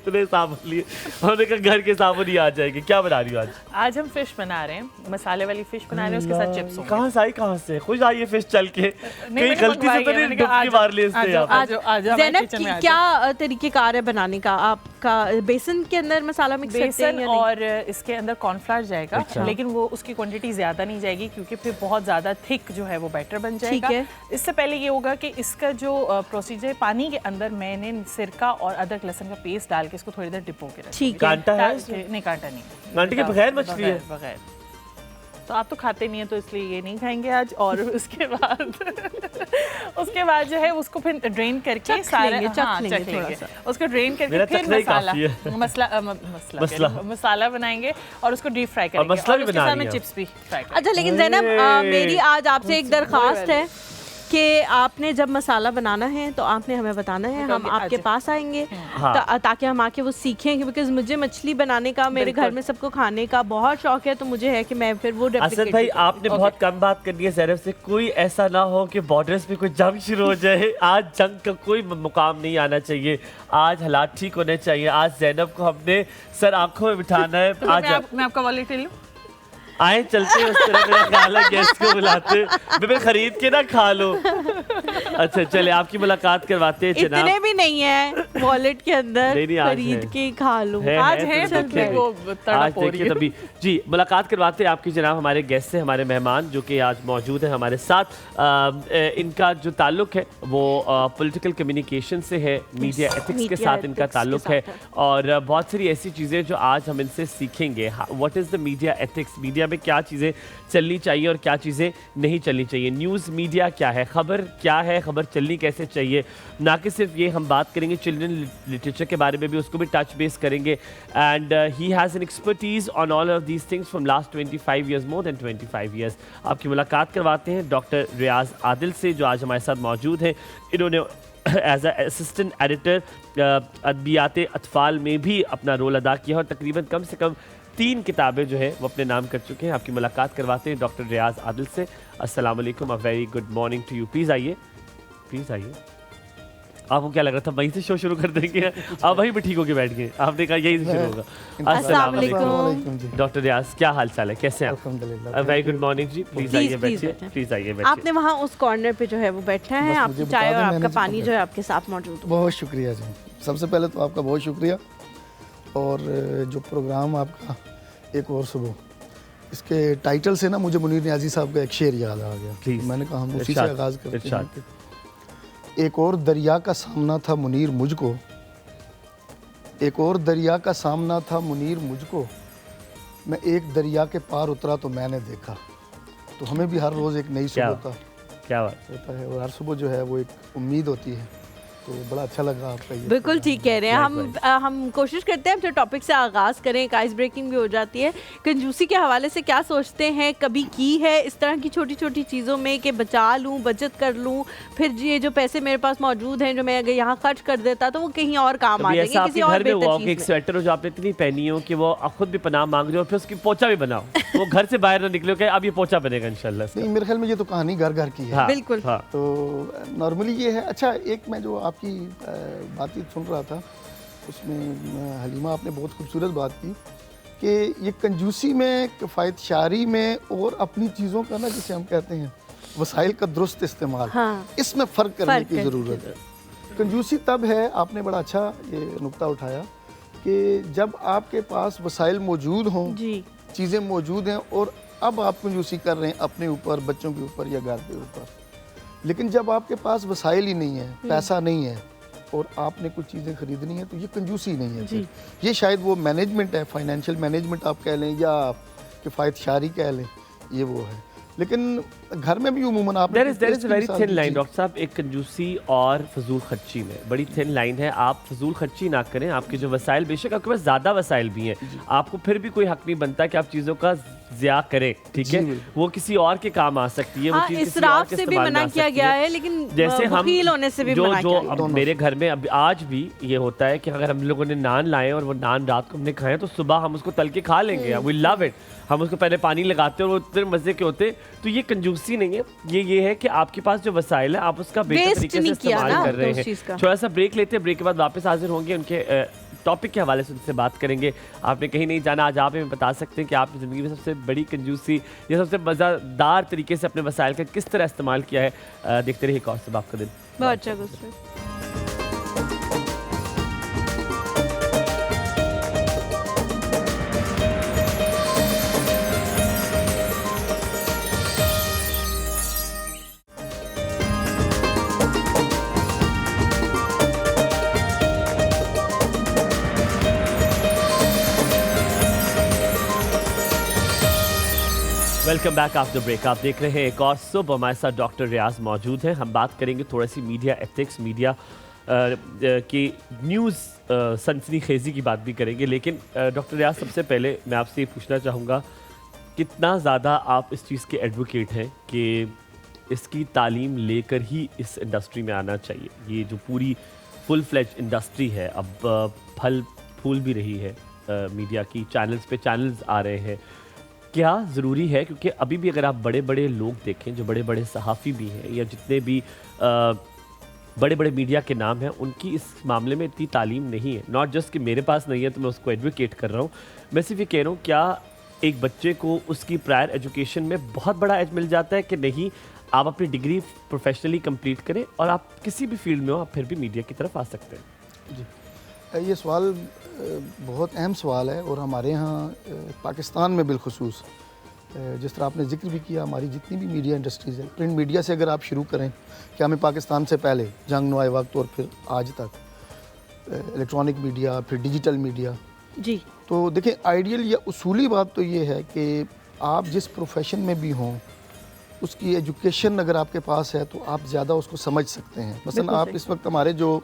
हमने कहा घर के साबुन ही आ जाएंगे। क्या बना रही हो आज हम फिश बना रहे हैं, मसाले वाली फिश बना रहे हैं, उसके साथ चिप्स। कहाँ से खुश आई ये फिश चल के, कहीं गलती से तो नहीं डुबकी मार ली इसने? ज़ैनब, क्या तरीकेकार है बनाने का आपका? बेसन के अंदर मसाला मिक्स करते हैं और इसके अंदर कॉर्नफ्लावर जाएगा। अच्छा। लेकिन वो उसकी क्वांटिटी ज्यादा नहीं जाएगी क्योंकि फिर बहुत ज्यादा थिक जो है वो बैटर बन जाएगा। इससे पहले ये होगा कि इसका जो प्रोसीजर है, पानी के अंदर मैंने सिरका और अदरक लहसुन का पेस्ट डाल के इसको थोड़ी देर डिपो के रखें। कांटा है? नहीं, कांटा नहीं, कांटे के बगैर मछली है, बगैर। तो आप तो खाते नहीं है तो इसलिए ये नहीं खाएंगे आज। और उसके बाद जो है उसको फिर ड्रेन करके सारे उसको ड्रेन करके फिर मसाला बनाएंगे और उसको डीप फ्राई करेंगे और उसके साथ में चिप्स भी फ्राई करेंगे। अच्छा, लेकिन ज़ैनब, मेरी आज आपसे एक दरख्वास्त है कि आपने जब मसाला बनाना है तो आपने हमें बताना है, हम आपके पास आएंगे ताकि हम आके वो सीखें, बिकॉज मुझे मछली बनाने का, मेरे घर में सबको खाने का बहुत शौक है, तो मुझे है कि मैं फिर वो असद भाई, आपने बहुत कम बात करनी है ज़ैनब से, कोई ऐसा ना हो कि बॉर्डर्स पे कोई जंग शुरू हो जाए। आज जंग का कोई मुकाम नहीं आना चाहिए, आज हालात ठीक होने चाहिए। आज ज़ैनब को हमने सर आंखों में बिठाना है। आज मैं आपका वॉलेट ले लूं? आए चलते उस तरह, मेरा ख्याल है गेस्ट को बुलाते, मैं खरीद के ना खा लो। अच्छा, चले आपकी मुलाकात करवाते हैं जनाब। इतने भी नहीं है वॉलेट के अंदर, खरीद के खा लो। आज है वो तड़प हो रही है तभी। जी, मुलाकात करवाते हैं आपकी जनाब हमारे गेस्ट से, हमारे मेहमान जो कि आज मौजूद है हमारे साथ। इनका जो ताल्लुक है वो पॉलिटिकल कम्युनिकेशन से है, मीडिया एथिक्स के साथ इनका ताल्लुक है, और बहुत सारी ऐसी चीज़ें जो आज हम इनसे सीखेंगे। What is the media ethics, media में क्या चीज़ें चलनी चाहिए और क्या चीज़ें नहीं चलनी चाहिए, न्यूज़ मीडिया क्या है, खबर क्या है, खबर चलनी कैसे चाहिए। ना कि सिर्फ ये हम बात करेंगे चिल्ड्रन लिटरेचर के बारे में भी, उसको भी टच बेस करेंगे। And he has an expertise on all of these things from last 25 years, more than 25 years. आपकी मुलाकात करवाते हैं डॉक्टर रियाज आदिल से, जो आज हमारे साथ मौजूद हैं। इन्होंने एज असिस्टेंट एडिटर अदबियात अतफाल में भी अपना रोल अदा किया और तकरीबन कम से कम 3 किताबें जो है वो अपने नाम कर चुके हैं। आपकी मुलाकात करवाते हैं डॉक्टर रियाज आदिल से। अस्सलाम वालेकुम, a very good morning to you. Please आइए, प्लीज़ आइए। आपको क्या लग रहा था वहीं से शो शुरू कर देंगे? आप वहीं पे ठीक होके बैठ गए, आपने कहा यही से शुरू होगा। अस्सलाम वालेकुम डॉक्टर रियाज, क्या हाल चाल है, कैसे हैं आप? वेरी गुड मॉर्निंग जी, प्लीज़ आइए बैठिए, प्लीज़ आइए बैठिए। आपने वहाँ उस कॉर्नर पे जो है वो बैठना है, आपकी चाय और आपका पानी जो है आपके साथ मौजूद है। बहुत शुक्रिया जी, सबसे पहले तो आपका बहुत शुक्रिया, और जो प्रोग्राम आपका एक और सुबह इसके टाइटल से ना मुझे मुनीर नियाज़ी साहब का एक शेर याद आ गया। मैंने कहा हम उसी से आगाज़ करते हैं कि एक और दरिया का सामना था मुनीर मुझको, एक और दरिया का सामना था मुनीर मुझको, मैं एक दरिया के पार उतरा तो मैंने देखा। तो हमें भी हर रोज़ एक नई सुबह क्या बात होता है, और हर सुबह जो है वो एक उम्मीद होती है। तो बड़ा अच्छा लगा आपका ये। बिल्कुल ठीक कह रहे हैं। हम कोशिश करते हैं अपने टॉपिक से आगाज़ करें, एक आइस ब्रेकिंग भी हो जाती है। कंजूसी के हवाले से क्या सोचते हैं, कभी की है इस तरह की छोटी छोटी चीज़ों में कि बचा लूँ, बचत कर लूँ, फिर ये जो पैसे मेरे पास मौजूद हैं जो मैं अगर यहाँ खर्च कर देता तो वो कहीं और काम आ जाएंगे, किसी और बेहतर चीज़ में। एक स्वेटर जो आपने इतनी पहनी हो कि वो खुद भी पनाह मांग रहे हो, फिर उसकी पोछा भी बनाओ, वो घर से बाहर ना निकलो कि अब ये पोछा बनेगा इंशाल्लाह। नहीं, मेरे ख्याल में ये तो कहानी घर घर की है। बिल्कुल। तो नॉर्मली ये है। अच्छा, एक मैं जो आपकी बातचीत सुन रहा था उसमें हलीमा आपने बहुत खूबसूरत बात की कि ये कंजूसी में, किफ़ायतशारी में और अपनी चीज़ों का ना जिसे हम कहते हैं वसाइल का दुरुस्त इस्तेमाल, इसमें फ़र्क करने की ज़रूरत है। कंजूसी तब है, आपने बड़ा अच्छा ये नुक्ता उठाया कि जब आपके पास वसाइल मौजूद हों, चीज़ें मौजूद हैं और अब आप कंजूसी कर रहे हैं अपने ऊपर, बच्चों के ऊपर या घर के ऊपर। लेकिन जब आपके पास वसाइल ही नहीं है, पैसा नहीं है और आपने कुछ चीज़ें खरीदनी है तो ये कंजूसी नहीं है। ये शायद वो मैनेजमेंट है, फाइनेंशियल मैनेजमेंट आप कह लें या किफ़ायतशारी कह लें, ये वो है। लेकिन घर में भी उमूमन आप there is very thin line doctor साहब, एक कंजूसी और फजूल खर्ची में बड़ी थिन लाइन है। आप फजूल खर्ची ना करें, आपके जो वसाइल, बेशक आपके पास ज़्यादा वसाइल भी हैं, आपको फिर भी कोई हक नहीं बनता कि आप चीज़ों का ज़िया करें, ठीक है? वो किसी और के काम आ सकती है, वो चीज़ किसी और के से भी मना किया गया है, लेकिन जैसे हम होने से भी मना किया गया। मेरे घर में अब आज भी ये होता है कि अगर हम लोगों ने नान लाए और वो नान रात को हमने खाए तो सुबह हम उसको तल के खा लेंगे, वी लव इट। हम उसको पहले पानी लगाते हैं और वो इतने मजे के होते। तो ये कंजूसी नहीं है, ये है कि आपके पास जो वसाइल है आप उसका बेहतर तरीके से इस्तेमाल कर रहे हैं। थोड़ा सा ब्रेक लेते हैं, ब्रेक के बाद वापस हाजिर होंगे, उनके टॉपिक के हवाले से उनसे बात करेंगे। आपने कहीं नहीं जाना, आज आप हमें बता सकते हैं कि आपने ज़िंदगी में सबसे बड़ी कंजूसी या सबसे मज़ेदार तरीके से अपने वसाइल का किस तरह इस्तेमाल किया है। देखते रहिए कौन सा आपका दिन बहुत अच्छा गुजरे। Welcome back after break. आप देख रहे हैं एक और सुबह, हमारे साथ डॉक्टर रियाज मौजूद हैं। हम बात करेंगे थोड़ी सी मीडिया एथिक्स, मीडिया की न्यूज़ सनसनीखेज़ी की बात भी करेंगे। लेकिन डॉक्टर रियाज, सबसे पहले मैं आपसे ये पूछना चाहूँगा, कितना ज़्यादा आप इस चीज़ के एडवोकेट हैं कि इसकी तालीम लेकर ही इस इंडस्ट्री में आना चाहिए? ये जो पूरी फुल फ्लेज इंडस्ट्री है, अब फल फूल भी रही है मीडिया की, चैनल्स पे चैनल्स आ रहे हैं, क्या ज़रूरी है? क्योंकि अभी भी अगर आप बड़े बड़े लोग देखें, जो बड़े बड़े सहाफ़ी भी हैं या जितने भी बड़े बड़े मीडिया के नाम हैं, उनकी इस मामले में इतनी तालीम नहीं है। नॉट जस्ट कि मेरे पास नहीं है तो मैं उसको एडवोकेट कर रहा हूँ, मैं सिर्फ ये कह रहा हूँ, क्या एक बच्चे को उसकी प्रायर एजुकेशन में बहुत बड़ा एज मिल जाता है कि नहीं, आप अपनी डिग्री प्रोफेशनली कंप्लीट करें और आप किसी भी फील्ड में हो, आप फिर भी मीडिया की तरफ आ सकते हैं? जी, ये सवाल बहुत अहम सवाल है और हमारे यहाँ पाकिस्तान में बिलखुसूस, जिस तरह आपने जिक्र भी किया, हमारी जितनी भी मीडिया इंडस्ट्रीज़ है, प्रिंट मीडिया से अगर आप शुरू करें कि हमें पाकिस्तान से पहले जंग नुआए वक्त और फिर आज तक इलेक्ट्रॉनिक मीडिया, फिर डिजिटल मीडिया जी, तो देखें, आइडियल या उसूली बात तो ये है कि आप जिस प्रोफेशन में भी हों, उसकी एजुकेशन अगर आपके पास है तो आप ज़्यादा उसको समझ सकते हैं। मसलन आप इस वक्त हमारे जो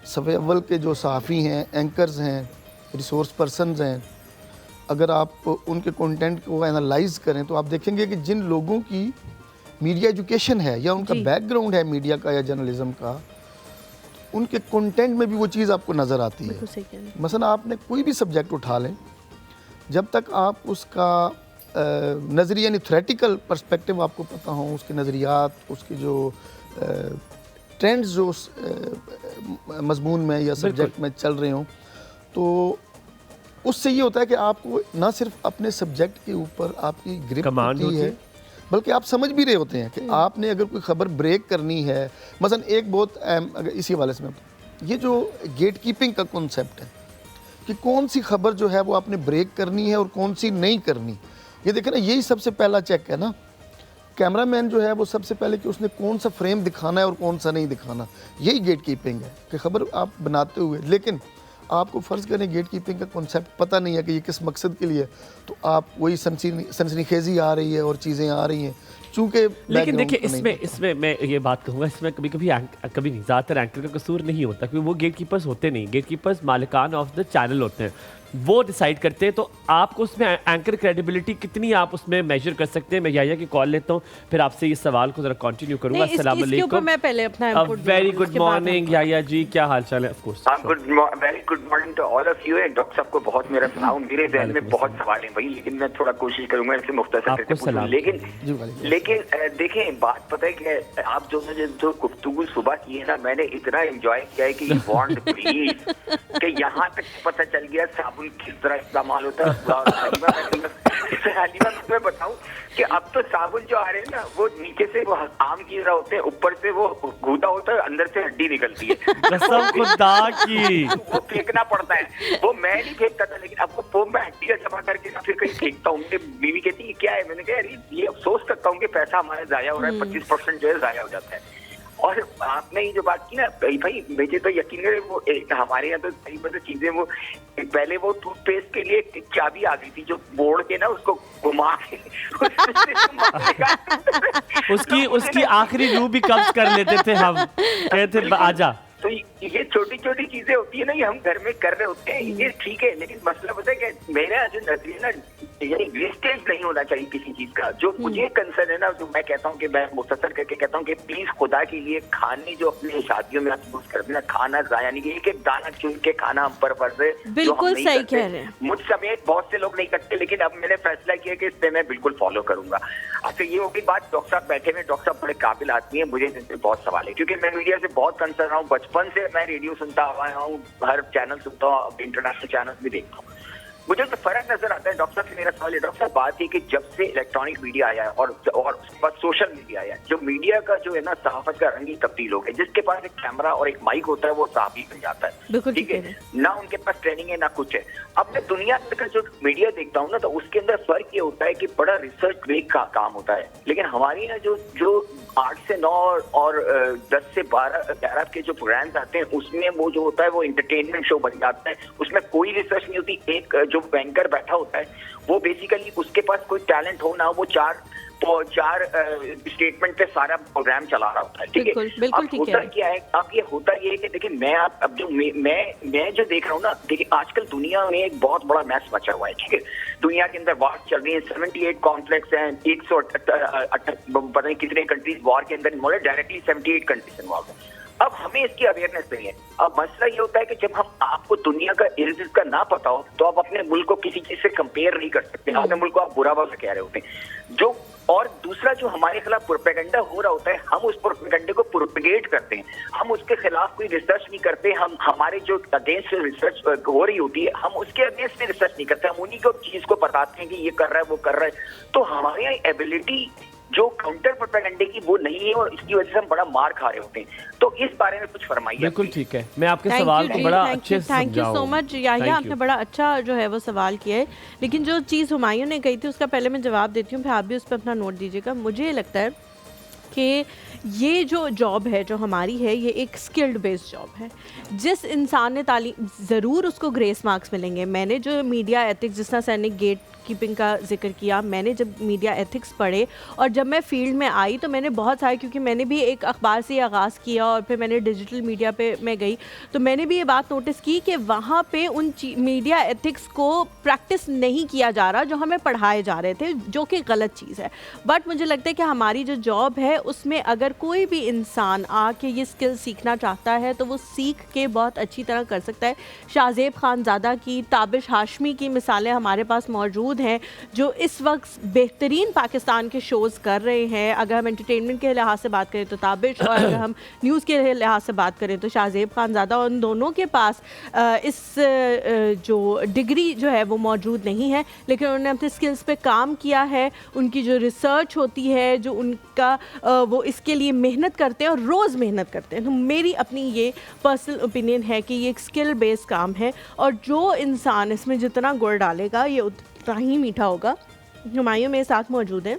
सफ़े अव्वल के जो सहाफ़ी हैं, एंकर्स हैं, रिसोर्स पर्सनस हैं, अगर आप उनके कंटेंट को एनालाइज करें तो आप देखेंगे कि जिन लोगों की मीडिया एजुकेशन है या उनका बैकग्राउंड है मीडिया का या जर्नलिज्म का, उनके कंटेंट में भी वो चीज़ आपको नज़र आती है। मसलन आपने कोई भी सब्जेक्ट उठा लें, जब तक आप उसका नज़रिया यानी थ्रेटिकल पर्सपेक्टिव आपको पता हो, उसके नज़रियात, उसके जो ट्रेंड्स जो मजमून में या सब्जेक्ट में चल रहे हों, तो उससे ये होता है कि आपको ना सिर्फ अपने सब्जेक्ट के ऊपर आपकी ग्रिप होती है, बल्कि आप समझ भी रहे होते हैं कि आपने अगर कोई ख़बर ब्रेक करनी है। मसलन एक बहुत अगर इसी हवाले से ये जो गेट कीपिंग का कॉन्सेप्ट है कि कौन सी खबर जो है वो आपने ब्रेक करनी है और कौन सी नहीं करनी, ये देखें ना, यही सबसे पहला चेक है ना, कैमरामैन जो है वो सबसे पहले कि उसने कौन सा फ्रेम दिखाना है और कौन सा नहीं दिखाना, यही गेट कीपिंग है कि खबर आप बनाते हुए, लेकिन आपको फ़र्ज़ करें गेट कीपिंग का कॉन्सेप्ट पता नहीं है कि ये किस मकसद के लिए, तो आप वही सनसनीखेज़ी आ रही है और चीज़ें आ रही हैं चूँकि। लेकिन देखिए इसमें मैं ये बात कहूँगा, इसमें कभी नहीं, ज़्यादातर एंकर का कसूर नहीं होता, क्योंकि वो गेट कीपर्स होते नहीं, गेट कीपर्स मालिकान ऑफ द चैनल होते हैं, वो डिसाइड करते हैं। तो आपको उसमें एंकर क्रेडिबिलिटी कितनी आप उसमें मेजर कर सकते हैं। मैं याया की कॉल लेता हूँ, फिर आपसे इस सवाल को जरा कंटिन्यू करूंगा। अस्सलाम वालेकुम। मैं पहले अपना very good morning Yahya ji, क्या हाल चाल है? Of course very good morning to all of you. Doctor साहब को बहुत मेरा सलाम। मेरे ज़हन में बहुत सवाल हैं भाई, लेकिन मैं थोड़ा कोशिश करूंगा इसे मुख्तसर करके पूछूं। लेकिन देखें, बात पता है कि आप जो गुफ्तगू सुबह की है ना, मैंने इतना एंजॉय किया है कि वांट प्लीज कि यहाँ तक पता चल गया साबुन किस तरह इस्तेमाल होता है। हालिमा मैं बताऊं कि अब तो साबुन जो आ रहे हैं ना, वो नीचे से वो आम की तरह होते हैं, ऊपर से वो घूटा होता है, अंदर से हड्डी निकलती है। कसम खुदा की वो फेंकना पड़ता है। वो मैं नहीं फेंकता था, लेकिन अब वो मैं हड्डी का जमा करके ना फिर कहीं फेंकता हूँ। मेरी बीवी कहती है क्या है, मैंने कहा ये अफसोस करता हूँ कि पैसा हमारा जाया हो रहा है, 25% जो है जाया हो जाता है। और आपने ये जो बात की ना भाई, मुझे तो यकीन है वो हमारे यहाँ तो कई मतलब चीजें, वो पहले वो टूथपेस्ट के लिए एक चाबी आ गई थी जो मोड़ के ना उसको घुमा के उसकी आखिरी रूह भी कब्ज कर लेते थे हम, कहते आजा। तो ये छोटी छोटी चीजें होती है ना, ये हम घर में कर रहे होते हैं, ये ठीक है। लेकिन मसला पता है कि मेरा जो नजरिया ना, यानी वेस्टेज नहीं होना चाहिए किसी चीज का। जो मुझे कंसर्न है ना, जो मैं कहता हूँ कि मैं मुख्तसर करके कहता हूँ कि प्लीज खुदा के लिए खाने जो अपने शादियों में आप यूज करते हैं, खाना जाया नहीं, एक एक दाना चुन के खाना हम पर फर्ज है। बिल्कुल सही कह रहे हैं। मुझ समेत बहुत से लोग नहीं करते, लेकिन अब मैंने फैसला किया कि इस पे मैं बिल्कुल फॉलो करूंगा। अच्छा, ये होगी बात। डॉक्टर साहब बैठे हुए, डॉक्टर साहब बड़े काबिल आदमी है, मुझे इनसे बहुत सवाल है, क्योंकि मैं मीडिया से बहुत कंसर्न रहा हूँ। बचपन से मैं रेडियो सुनता आया हूँ, हर चैनल सुनता हूँ, इंटरनेशनल चैनल भी देखता हूँ। मुझे तो फर्क नजर आता है। डॉक्टर साहब से मेरा सवाल है, डॉक्टर साहब बात है कि जब से इलेक्ट्रॉनिक मीडिया आया है और सोशल मीडिया आया है, जो मीडिया का जो है ना सहाफत का रंग ही तब्दील हो गया। जिसके पास एक कैमरा और एक माइक होता है वो सहाफी बन जाता है, ठीक है ना, उनके पास ट्रेनिंग है ना कुछ है। अब मैं दुनिया का जो मीडिया देखता हूँ ना, तो उसके अंदर फर्क ये होता है कि बड़ा रिसर्च बेस्ड का काम होता है। लेकिन हमारे यहाँ जो 8 से 9 और 10 से 12 के जो प्रोग्राम्स आते हैं, उसमें वो जो होता है वो इंटरटेनमेंट शो बन जाता है। उसमें कोई रिसर्च नहीं होती। एक जो बैंकर बैठा होता है, वो बेसिकली उसके पास कोई टैलेंट हो ना हो, वो चार स्टेटमेंट पे सारा प्रोग्राम चला रहा होता है, ठीक है। अब होता क्या है, अब ये होता ये है कि देखिए, मैं अब जो मैं जो देख रहा हूँ ना, देखिए आजकल दुनिया में एक बहुत बड़ा मैस मचा हुआ है, ठीक है। दुनिया के अंदर वॉर चल रही है, 78 कॉन्फ्लिक्ट्स हैं, 108 पता नहीं कितने कंट्रीज वॉर के अंदर इन्वॉल्व है, डायरेक्टली 78 कंट्रीज इन्वॉल्व है। अब हमें इसकी अवेयरनेस नहीं है। अब मसला ये होता है कि जब हम आपको दुनिया का इर्द गिर्द का ना पता हो, तो आप अपने मुल्क को किसी चीज से कंपेयर नहीं कर सकते। अपने मुल्क को आप बुरा भला कह रहे होते हैं। जो और दूसरा जो हमारे खिलाफ प्रोपेगेंडा हो रहा होता है, हम उस प्रोपेगेंडे को प्रोपेगेट करते हैं। हम उसके खिलाफ कोई रिसर्च नहीं करते। हम हमारे जो अगेंस्ट रिसर्च हो रही होती है, हम उसके अगेंस्ट में रिसर्च नहीं करते। हम उन्हीं को चीज को बताते हैं कि ये कर रहा है, वो कर रहा है। तो हमारे यहाँ एबिलिटी जो काउंटर प्रोपेगेंडे की वो नहीं है, और इसकी वजह से हम बड़ा मार खा रहे होते हैं। तो इस बारे में कुछ फरमाइए। बिल्कुल ठीक है, मैं आपके सवाल को बड़ा अच्छे से thank you so much Yahya, आपने बड़ा अच्छा जो है वो सवाल किया है। लेकिन जो चीज़ हुमायूं ने कही थी उसका पहले मैं जवाब देती हूँ, फिर आप भी उस पर अपना नोट दीजिएगा। मुझे लगता है कि ये जो जॉब है जो हमारी है, ये एक स्किल्ड बेस्ड जॉब है। जिस इंसान ने तालीम, ज़रूर उसको ग्रेस मार्क्स मिलेंगे। मैंने जो मीडिया एथिक्स, जिस तरह सर ने गेट कीपिंग का जिक्र किया, मैंने जब मीडिया एथिक्स पढ़े और जब मैं फील्ड में आई, तो मैंने बहुत सारे, क्योंकि मैंने भी एक अखबार से आगाज़ किया और फिर मैंने डिजिटल मीडिया पे मैं गई, तो मैंने भी ये बात नोटिस की कि वहाँ पे उन मीडिया एथिक्स को प्रैक्टिस नहीं किया जा रहा जो हमें पढ़ाए जा रहे थे, जो कि गलत चीज़ है। बट मुझे लगता है कि हमारी जो जॉब है उसमें अगर कोई भी इंसान आके ये स्किल सीखना चाहता है तो वो सीख के बहुत अच्छी तरह कर सकता है। शाहजेब खानज़ादा की, ताबिश हाशमी की मिसालें हमारे पास मौजूद हैं, जो इस वक्त बेहतरीन पाकिस्तान के शोज़ कर रहे हैं। अगर हम एंटरटेनमेंट के लिहाज से बात करें तो ताबिश, और अगर हम न्यूज़ के लिहाज से बात करें तो शाहजेब खानज़ादा। उन दोनों के पास इस जो डिग्री जो है वो मौजूद नहीं है, लेकिन उन्होंने अपने स्किल्स पे काम किया है। उनकी जो रिसर्च होती है, जो उनका वो इसके लिए मेहनत करते हैं और रोज़ मेहनत करते हैं। तो मेरी अपनी ये पर्सनल ओपिनियन है कि ये एक स्किल बेस्ड काम है, और जो इंसान इसमें जितना गुड़ डालेगा ये उतना ही मीठा होगा। हुमायूं मेरे साथ मौजूद हैं,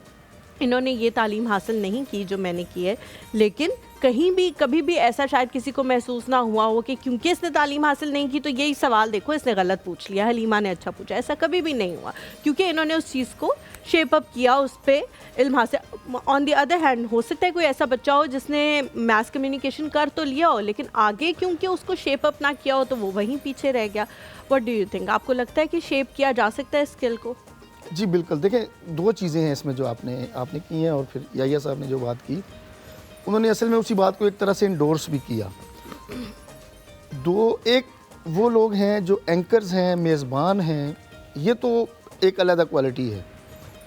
इन्होंने ये तालीम हासिल नहीं की जो मैंने की है, लेकिन कहीं भी कभी भी ऐसा शायद किसी को महसूस ना हुआ हो कि क्योंकि इसने तालीम हासिल नहीं की तो यही सवाल देखो इसने गलत पूछ लिया, हलीमा ने अच्छा पूछा, ऐसा कभी भी नहीं हुआ, क्योंकि इन्होंने उस चीज़ को शेप अप किया, उस पर इल्म हासिल। ऑन द अदर हैंड हो सकता है कोई ऐसा बच्चा हो जिसने मैथ्स कम्युनिकेशन कर तो लिया हो, लेकिन आगे क्योंकि उसको शेप अप ना किया हो तो वो वहीं पीछे रह गया। व्हाट डू यू थिंक, आपको लगता है कि शेप किया जा सकता है स्किल को? जी बिल्कुल, देखें 2 चीज़ें हैं इसमें जो आपने की हैं, और फिर याहिया साहब ने जो बात की उन्होंने असल में उसी बात को एक तरह से इंडोर्स भी किया। एक वो लोग हैं जो एंकर्स हैं, मेज़बान हैं, ये तो एक अलग क्वालिटी है।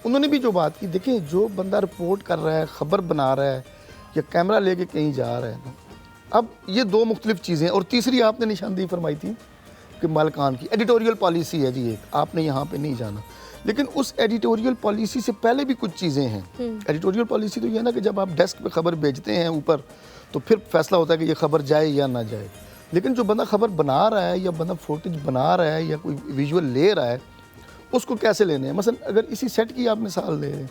उन्होंने भी जो बात की, देखें जो बंदा रिपोर्ट कर रहा है, ख़बर बना रहा है या कैमरा लेके कहीं जा रहा है ना, अब ये 2 मुख्तलिफ चीज़ें। और तीसरी आपने निशानदेही फरमाई थी कि मालिकान की एडिटोरियल पॉलिसी है जी, एक आपने यहाँ पे नहीं जाना, लेकिन उस एडिटोरियल पॉलिसी से पहले भी कुछ चीज़ें हैं। एडिटोरियल पॉलिसी तो ये है ना कि जब आप डेस्क पे खबर भेजते हैं ऊपर तो फिर फैसला होता है कि ये खबर जाए या ना जाए, लेकिन जो बंदा खबर बना रहा है या बंदा फुटेज बना रहा है या कोई विजुअल ले रहा है उसको कैसे लेने हैं। मसलन अगर इसी सेट की आप मिसाल ले लें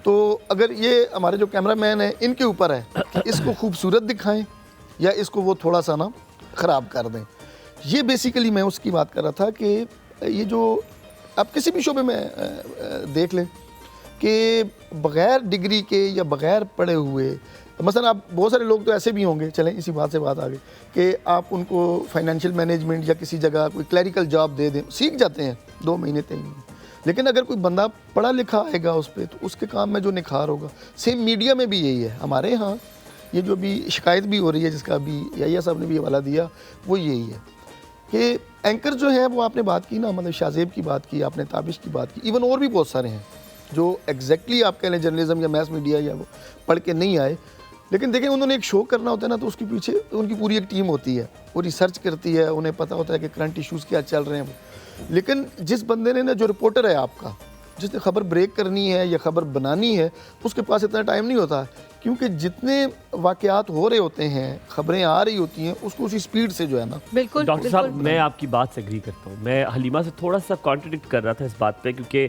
तो अगर ये हमारे जो कैमरामैन हैं इनके ऊपर है कि इसको खूबसूरत दिखाएं या इसको वो थोड़ा सा ना ख़राब कर दें। ये बेसिकली मैं उसकी बात कर रहा था कि ये जो आप किसी भी शोबे में देख लें कि बग़ैर डिग्री के या बग़ैर पढ़े हुए, मसलन आप बहुत सारे लोग तो ऐसे भी होंगे, चलें इसी बात से बात आ गई कि आप उनको फाइनेंशियल मैनेजमेंट या किसी जगह कोई क्लैरिकल जॉब दे दें, सीख जाते हैं 2 महीने 3 महीने, लेकिन अगर कोई बंदा पढ़ा लिखा आएगा उस पर तो उसके काम में जो निखार होगा। सेम मीडिया में भी यही है। हमारे यहाँ ये जो भी शिकायत भी हो रही है जिसका अभी याहिया साहब ने भी हवाला दिया वो यही है कि एंकर जो है वो आपने बात की ना, मतलब शाहजेब की बात की, आपने ताबिश की बात की, इवन और भी बहुत सारे हैं जो एग्जैक्टली आप कह लें जर्नलिज्म या मैस मीडिया या वो पढ़ के नहीं आए, लेकिन देखें उन्होंने एक शो करना होता है ना तो उसके पीछे उनकी पूरी एक टीम होती है, वो रिसर्च करती है, उन्हें पता होता है कि करंट इश्यूज़ क्या चल रहे हैं वो। लेकिन जिस बंदे ने ना, जो रिपोर्टर है आपका, जिसने खबर ब्रेक करनी है या खबर बनानी है, उसके पास इतना टाइम नहीं होता, क्योंकि जितने वाक़यात हो रहे होते हैं, खबरें आ रही होती हैं, उसको उसी स्पीड से जो है ना। बिल्कुल डॉक्टर साहब, मैं आपकी बात से एग्री करता हूँ। मैं हलीमा से थोड़ा सा कॉन्ट्रडिक्ट कर रहा था इस बात पे, क्योंकि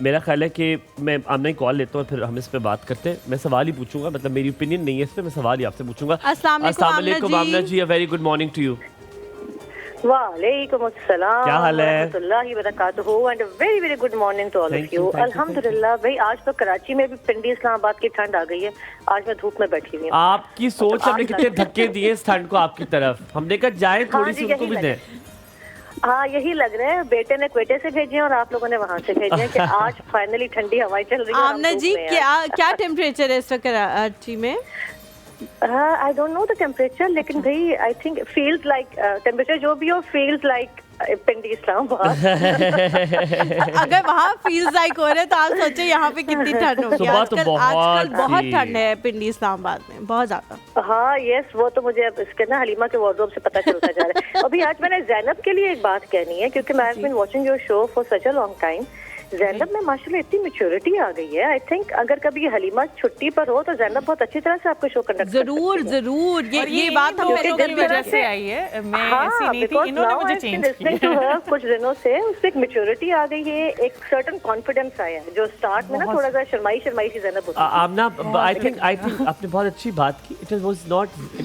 मेरा ख्याल है कि मैं आमना ही कॉल लेता हूँ, फिर हम इस पे बात करते हैं। मैं सवाल ही पूछूंगा, मतलब मेरी ओपिनियन नहीं है इस पर, मैं सवाल ही आपसे पूछूंगा। अस्सलाम वालेकुम Amna ji, a very good morning to you. वालेकुम अस्सलाम, क्या हाल है? रहमतुल्लाहि व बरकातुहू and very very good morning to all of you. अल्हम्दुलिल्लाह भाई, आज तो कराची में भी पिंडी इस्लामाबाद की ठंड आ गई है। आज मैं धूप में बैठी हुई हूँ। आपकी सोच हमने कितने धक्के दिए इस ठंड को आपकी तरफ, हमने कहा जाए थोड़ी सी उनको भी दें। हाँ, यही लग रहा है, बेटे ने क्वेटे से भेजे और आप लोगों ने वहाँ से भेजे हैं कि आज फाइनली ठंडी हवाएं चल रही है। आमना जी, क्या टेम्परेचर है इस वक्त कराची में? I don't know the temperature, लेकिन भाई I think feels like temperature जो भी हो फील्स लाइक पिंडी इस्लामाबाद। अगर वहाँ फील्स लाइक हो रहे हैं तो आप सोचो यहाँ पे कितनी ठंड होगी। आजकल बहुत ठंड है पिंडी इस्लामाबाद में, बहुत ज्यादा। हाँ यस, वो तो मुझे अब इसके ना हलीमा के वार्डरोब से पता चलता जा रहा है। अभी आज मैंने ज़ैनब के लिए एक बात कहनी है, क्योंकि मैं have been watching your show for such a long time. Zainab में माशाल्लाह इतनी मैच्योरिटी आ गई है। आई थिंक अगर कभी हलीमा छुट्टी पर हो तो ज़ैनब बहुत अच्छी तरह से आपको शो कंडक्ट जरूर जरूर ये बात हम लोगों की वजह से आई है। मैं ऐसी नहीं थी, इन्होंने मुझे चेंज किया। कुछ दिनों से उससे एक मैच्योरिटी आ गई है, एक सर्टेन कॉन्फिडेंस आया है, जो स्टार्ट में ना थोड़ा सा शर्माई सी ज़ैनब होती है। आमना, आई थिंक आपने बहुत अच्छी बात की। इट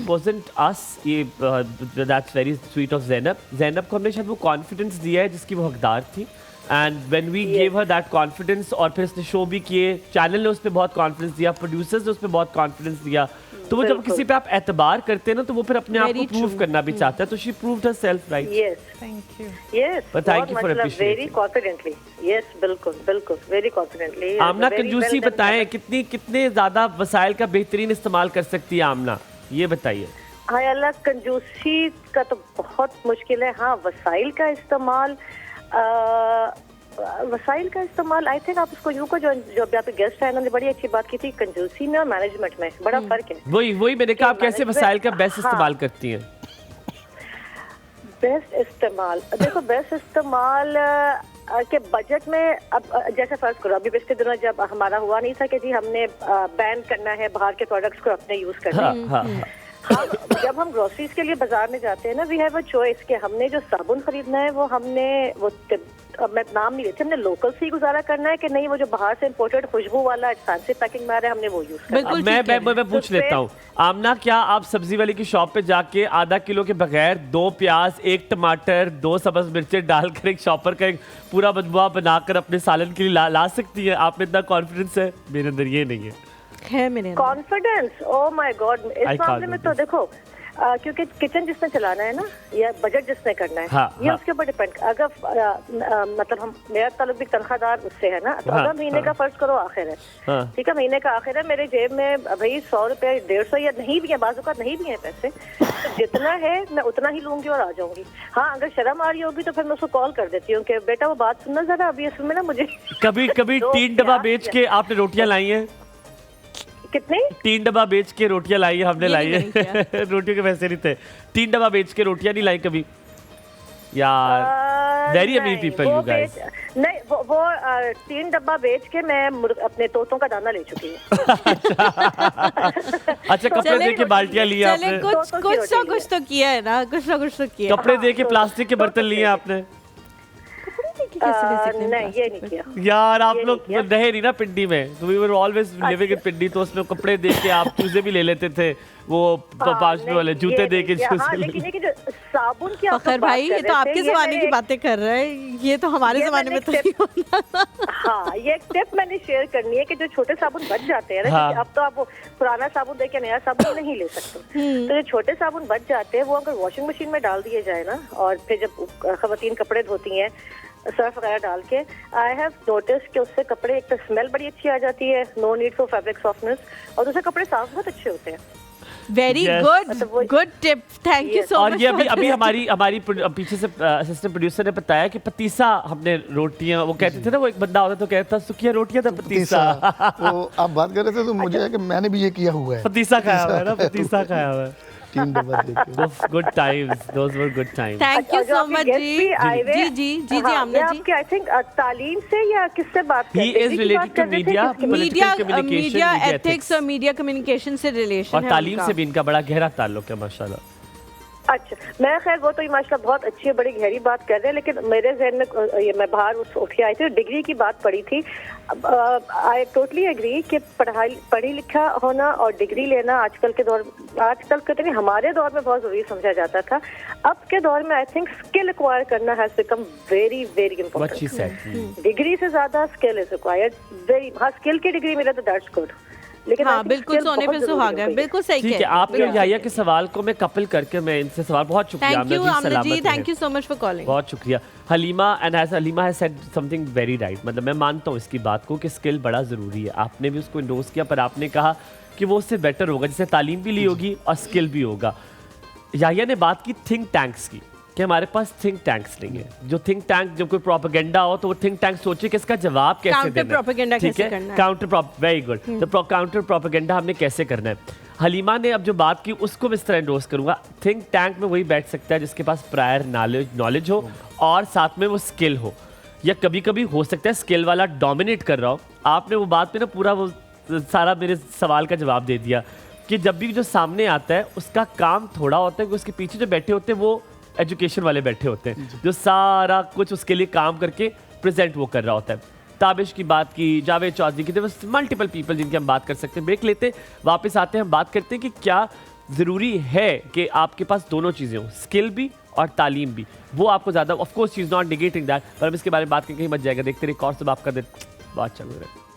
वाजंट अस, ये that's very sweet of Zainab को हमने शायद वो कॉन्फिडेंस दिया है जिसकी वो हकदार थी। And when we gave her that confidence, और फिर उसने शो भी किए, चैनल ने उस पर बहुत कॉन्फिडेंस दिया, प्रोड्यूसर्स ने उस पर बहुत कॉन्फिडेंस दिया, तो वो जब किसी पे आप एतबार करते हैं ना तो वो फिर अपने आप को प्रूव करना भी चाहता है। तो she proved herself, right? Yes, thank you. Yes, but thank you for appreciating very confidently. Yes, बिल्कुल बिल्कुल, वेरी कॉन्फिडेंटली। आमना, कंजूसी बताएं, कितने ज्यादा वसाइल का बेहतरीन इस्तेमाल कर सकती है आमना, ये बताइए। हाय अल्लाह, कंजूसी का तो बहुत मुश्किल है। हाँ, वसाइल का इस्तेमाल, आई थिंक आप उसको यूं को, जो अभी आपके गेस्ट है उन्होंने बड़ी अच्छी बात की थी, कंजूसी में और मैनेजमेंट में बड़ा फर्क है। वही मैंने कहा, आप कैसे वसाइल का बेस्ट इस्तेमाल करती हैं? बेस्ट इस्तेमाल, देखो बेस्ट इस्तेमाल के बजट में, अब जैसे फर्ज करो अभी पिछले दिनों जब हमारा हुआ नहीं था कि जी हमने बैन करना है बाहर के प्रोडक्ट्स को अपने यूज करना है। हाँ, जब हम ग्रोसरीज के लिए बाजार में जाते हैं ना, वी हैव अ चॉइस कि हमने जो साबुन खरीदना है वो हमने वो मैं नाम नहीं लेती, हमने लोकल से ही गुजारा करना है कि नहीं वो जो बाहर से इम्पोर्टेड खुशबू वाला फैंसी पैकिंग में आ रहा है हमने वो यूज करना है। मैं पूछ लेता हूँ आमना, क्या आप सब्जी वाले की शॉप पे जाके आधा किलो के बगैर 2 प्याज 1 टमाटर 2 सब्ज मिर्चें डालकर एक शॉपर का एक पूरा मजमुआ बनाकर अपने सालन के लिए ला सकती है? आप में इतना कॉन्फिडेंस है, मेरे अंदर ये नहीं है मेरे कॉन्फिडेंस। ओह माय गॉड, इस मामले में तो देखो क्योंकि किचन जिसने चलाना है ना या बजट जिसने करना है ये उसके ऊपर डिपेंड। अगर मतलब हम मेरा ताल्लुक भी तनख्वाहदार उससे है ना, तो अगर महीने का फर्ज करो आखिर है, ठीक है, महीने का आखिर है, मेरे जेब में भाई 100 रुपए 150 या नहीं भी है, बाजू का नहीं भी है पैसे, तो जितना है मैं उतना ही लूंगी और आ जाऊंगी। हाँ, अगर शर्म आ रही होगी तो फिर मैं उसको कॉल कर देती हूँ कि बेटा वो बात सुनना जरा, अभी असल में ना मुझे कभी 3 डब्बा बेच के आपने रोटियां लाई हैं? कितने? 3 डब्बा बेच के रोटियां लाई है, हमने लाई है रोटियों के पैसे नहीं थे, 3 डब्बा बेच के रोटियां नहीं लाई कभी यार? वेरी अमीर पीपल यू गाइस। नहीं वो 3 डब्बा बेच के मैं अपने तोतों का दाना ले चुकी हूँ। अच्छा, कपड़े दे के बाल्टियां ली आपने? कुछ तो किया है ना, कुछ ना कुछ तो किया। कपड़े दे के प्लास्टिक के बर्तन लिए आपने? नहीं, ये नहीं किया यार। आप लोग रहे नहीं ना पिंडी में, तो we were always living in Pindi, तो उसमें कपड़े दे के आप चूजे भी ले लेते थे, वो 5 रुपए वाले जूते दे के चूजे। लेकिन जो साबुन की फखर भाई ये तो आपके जमाने की बातें कर रहे हैं, ये तो हमारे जमाने में तो नहीं होता। हाँ, ये एक टिप मैंने शेयर करनी है कि जो छोटे साबुन बच जाते हैं ना, अब तो आप वो पुराना साबुन दे के नया साबुन नहीं ले सकते, तो जो छोटे साबुन बच जाते हैं वो अगर वॉशिंग मशीन में डाल दिए जाए ना, और फिर जब खवातीन कपड़े धोती हैं सर्फ वगैरह डाल के, आई हैव नोटिस कि उससे कपड़े एक तो स्मेल बड़ी अच्छी आ जाती है, no need for fabric softness, और दूसरे कपड़े साफ बहुत अच्छे होते हैं। Very good tip, thank you so much. और ये अभी हमारी पीछे से असिस्टेंट प्रोड्यूसर ने बताया कि पतीसा हमने रोटियां, वो कहते थे ना, वो एक बंदा होता तो कहता था सुखिया रोटियां था पतीसा। तो आप बात कर रहे थे तो मुझे है कि मैंने भी ये किया हुआ है, पतीसा खाया हुआ है ना, पतीसा खाया हुआ है। 3 डब्बा देके। Good times, those were good times. Thank you so much जी जी आमना जी। आई थिंक तालीम से या किससे बात कर रहे थे? He is related to media ethics और मीडिया कम्युनिकेशन से रिलेशन है, और तालीम से भी इनका बड़ा गहरा ताल्लुक है माशाल्लाह। अच्छा, मैं खैर वो तो माशाल्लाह बहुत अच्छी बड़ी गहरी बात कर रहे हैं, लेकिन मेरे जहन में ये मैं बाहर उठ के आई थी, डिग्री की बात पड़ी थी। आई टोटली एग्री कि पढ़ी लिखा होना और डिग्री लेना आजकल के नहीं, हमारे दौर में बहुत जरूरी समझा जाता था। अब के दौर में आई थिंक स्किल एक्वायर करना has become very very important. Degree से ज्यादा स्किल इज रिक्वायर्ड। हाँ, स्किल की डिग्री मिले तो दैट्स गुड, लेकिन हाँ, बिल्कुल सोने पे सुहागा है, बिल्कुल सही ठीक है। आपने याया के सवाल को मैं कपल करके मैं इनसे सवाल, बहुत शुक्रिया Amna ji, thank you so much for calling, बहुत शुक्रिया। Halima has said something very right, मतलब मैं मानता हूँ इसकी बात को कि स्किल बड़ा ज़रूरी है, आपने भी उसको इंडोर्स किया, पर आपने कहा कि वो उससे बेटर होगा जिससे तालीम भी ली होगी और स्किल भी होगा। याया ने बात की थिंक टैंक्स की, कि हमारे पास थिंक टैंक्स नहीं है। जो थिंक टैंक, जब कोई प्रोपेगेंडा हो तो वो थिंक टैंक सोचे कि इसका जवाब कैसे देना है, ठीक है, वेरी गुड, तो काउंटर प्रोपेगेंडा हमने कैसे करना है। हलीमा ने अब जो बात की उसको मैं इस तरह एंडोर्स करूंगा, थिंक टैंक में वही बैठ सकता है जिसके पास प्रायर नॉलेज हो और साथ में वो स्किल हो, या कभी कभी हो सकता है स्किल वाला डोमिनेट कर रहा हो। आपने वो बात में ना पूरा वो सारा मेरे सवाल का जवाब दे दिया कि जब भी जो सामने आता है उसका काम थोड़ा होता है कि उसके पीछे जो बैठे होते हैं वो एजुकेशन वाले बैठे होते हैं, जो सारा कुछ उसके लिए काम करके प्रेजेंट वो कर रहा होता है। ताबिश की बात की, जावेद चौधरी की, बस मल्टीपल पीपल जिनके हम बात कर सकते हैं। ब्रेक लेते, वापस आते हैं, हम बात करते हैं कि क्या ज़रूरी है कि आपके पास दोनों चीज़ें हों, स्किल भी और तालीम भी। वो आपको ज़्यादा, of course she is not negating that, पर हम इसके बारे में बात करके ही मच जाएगा। देखते रहिए कौर सब आपका दिन बात चल रहा है।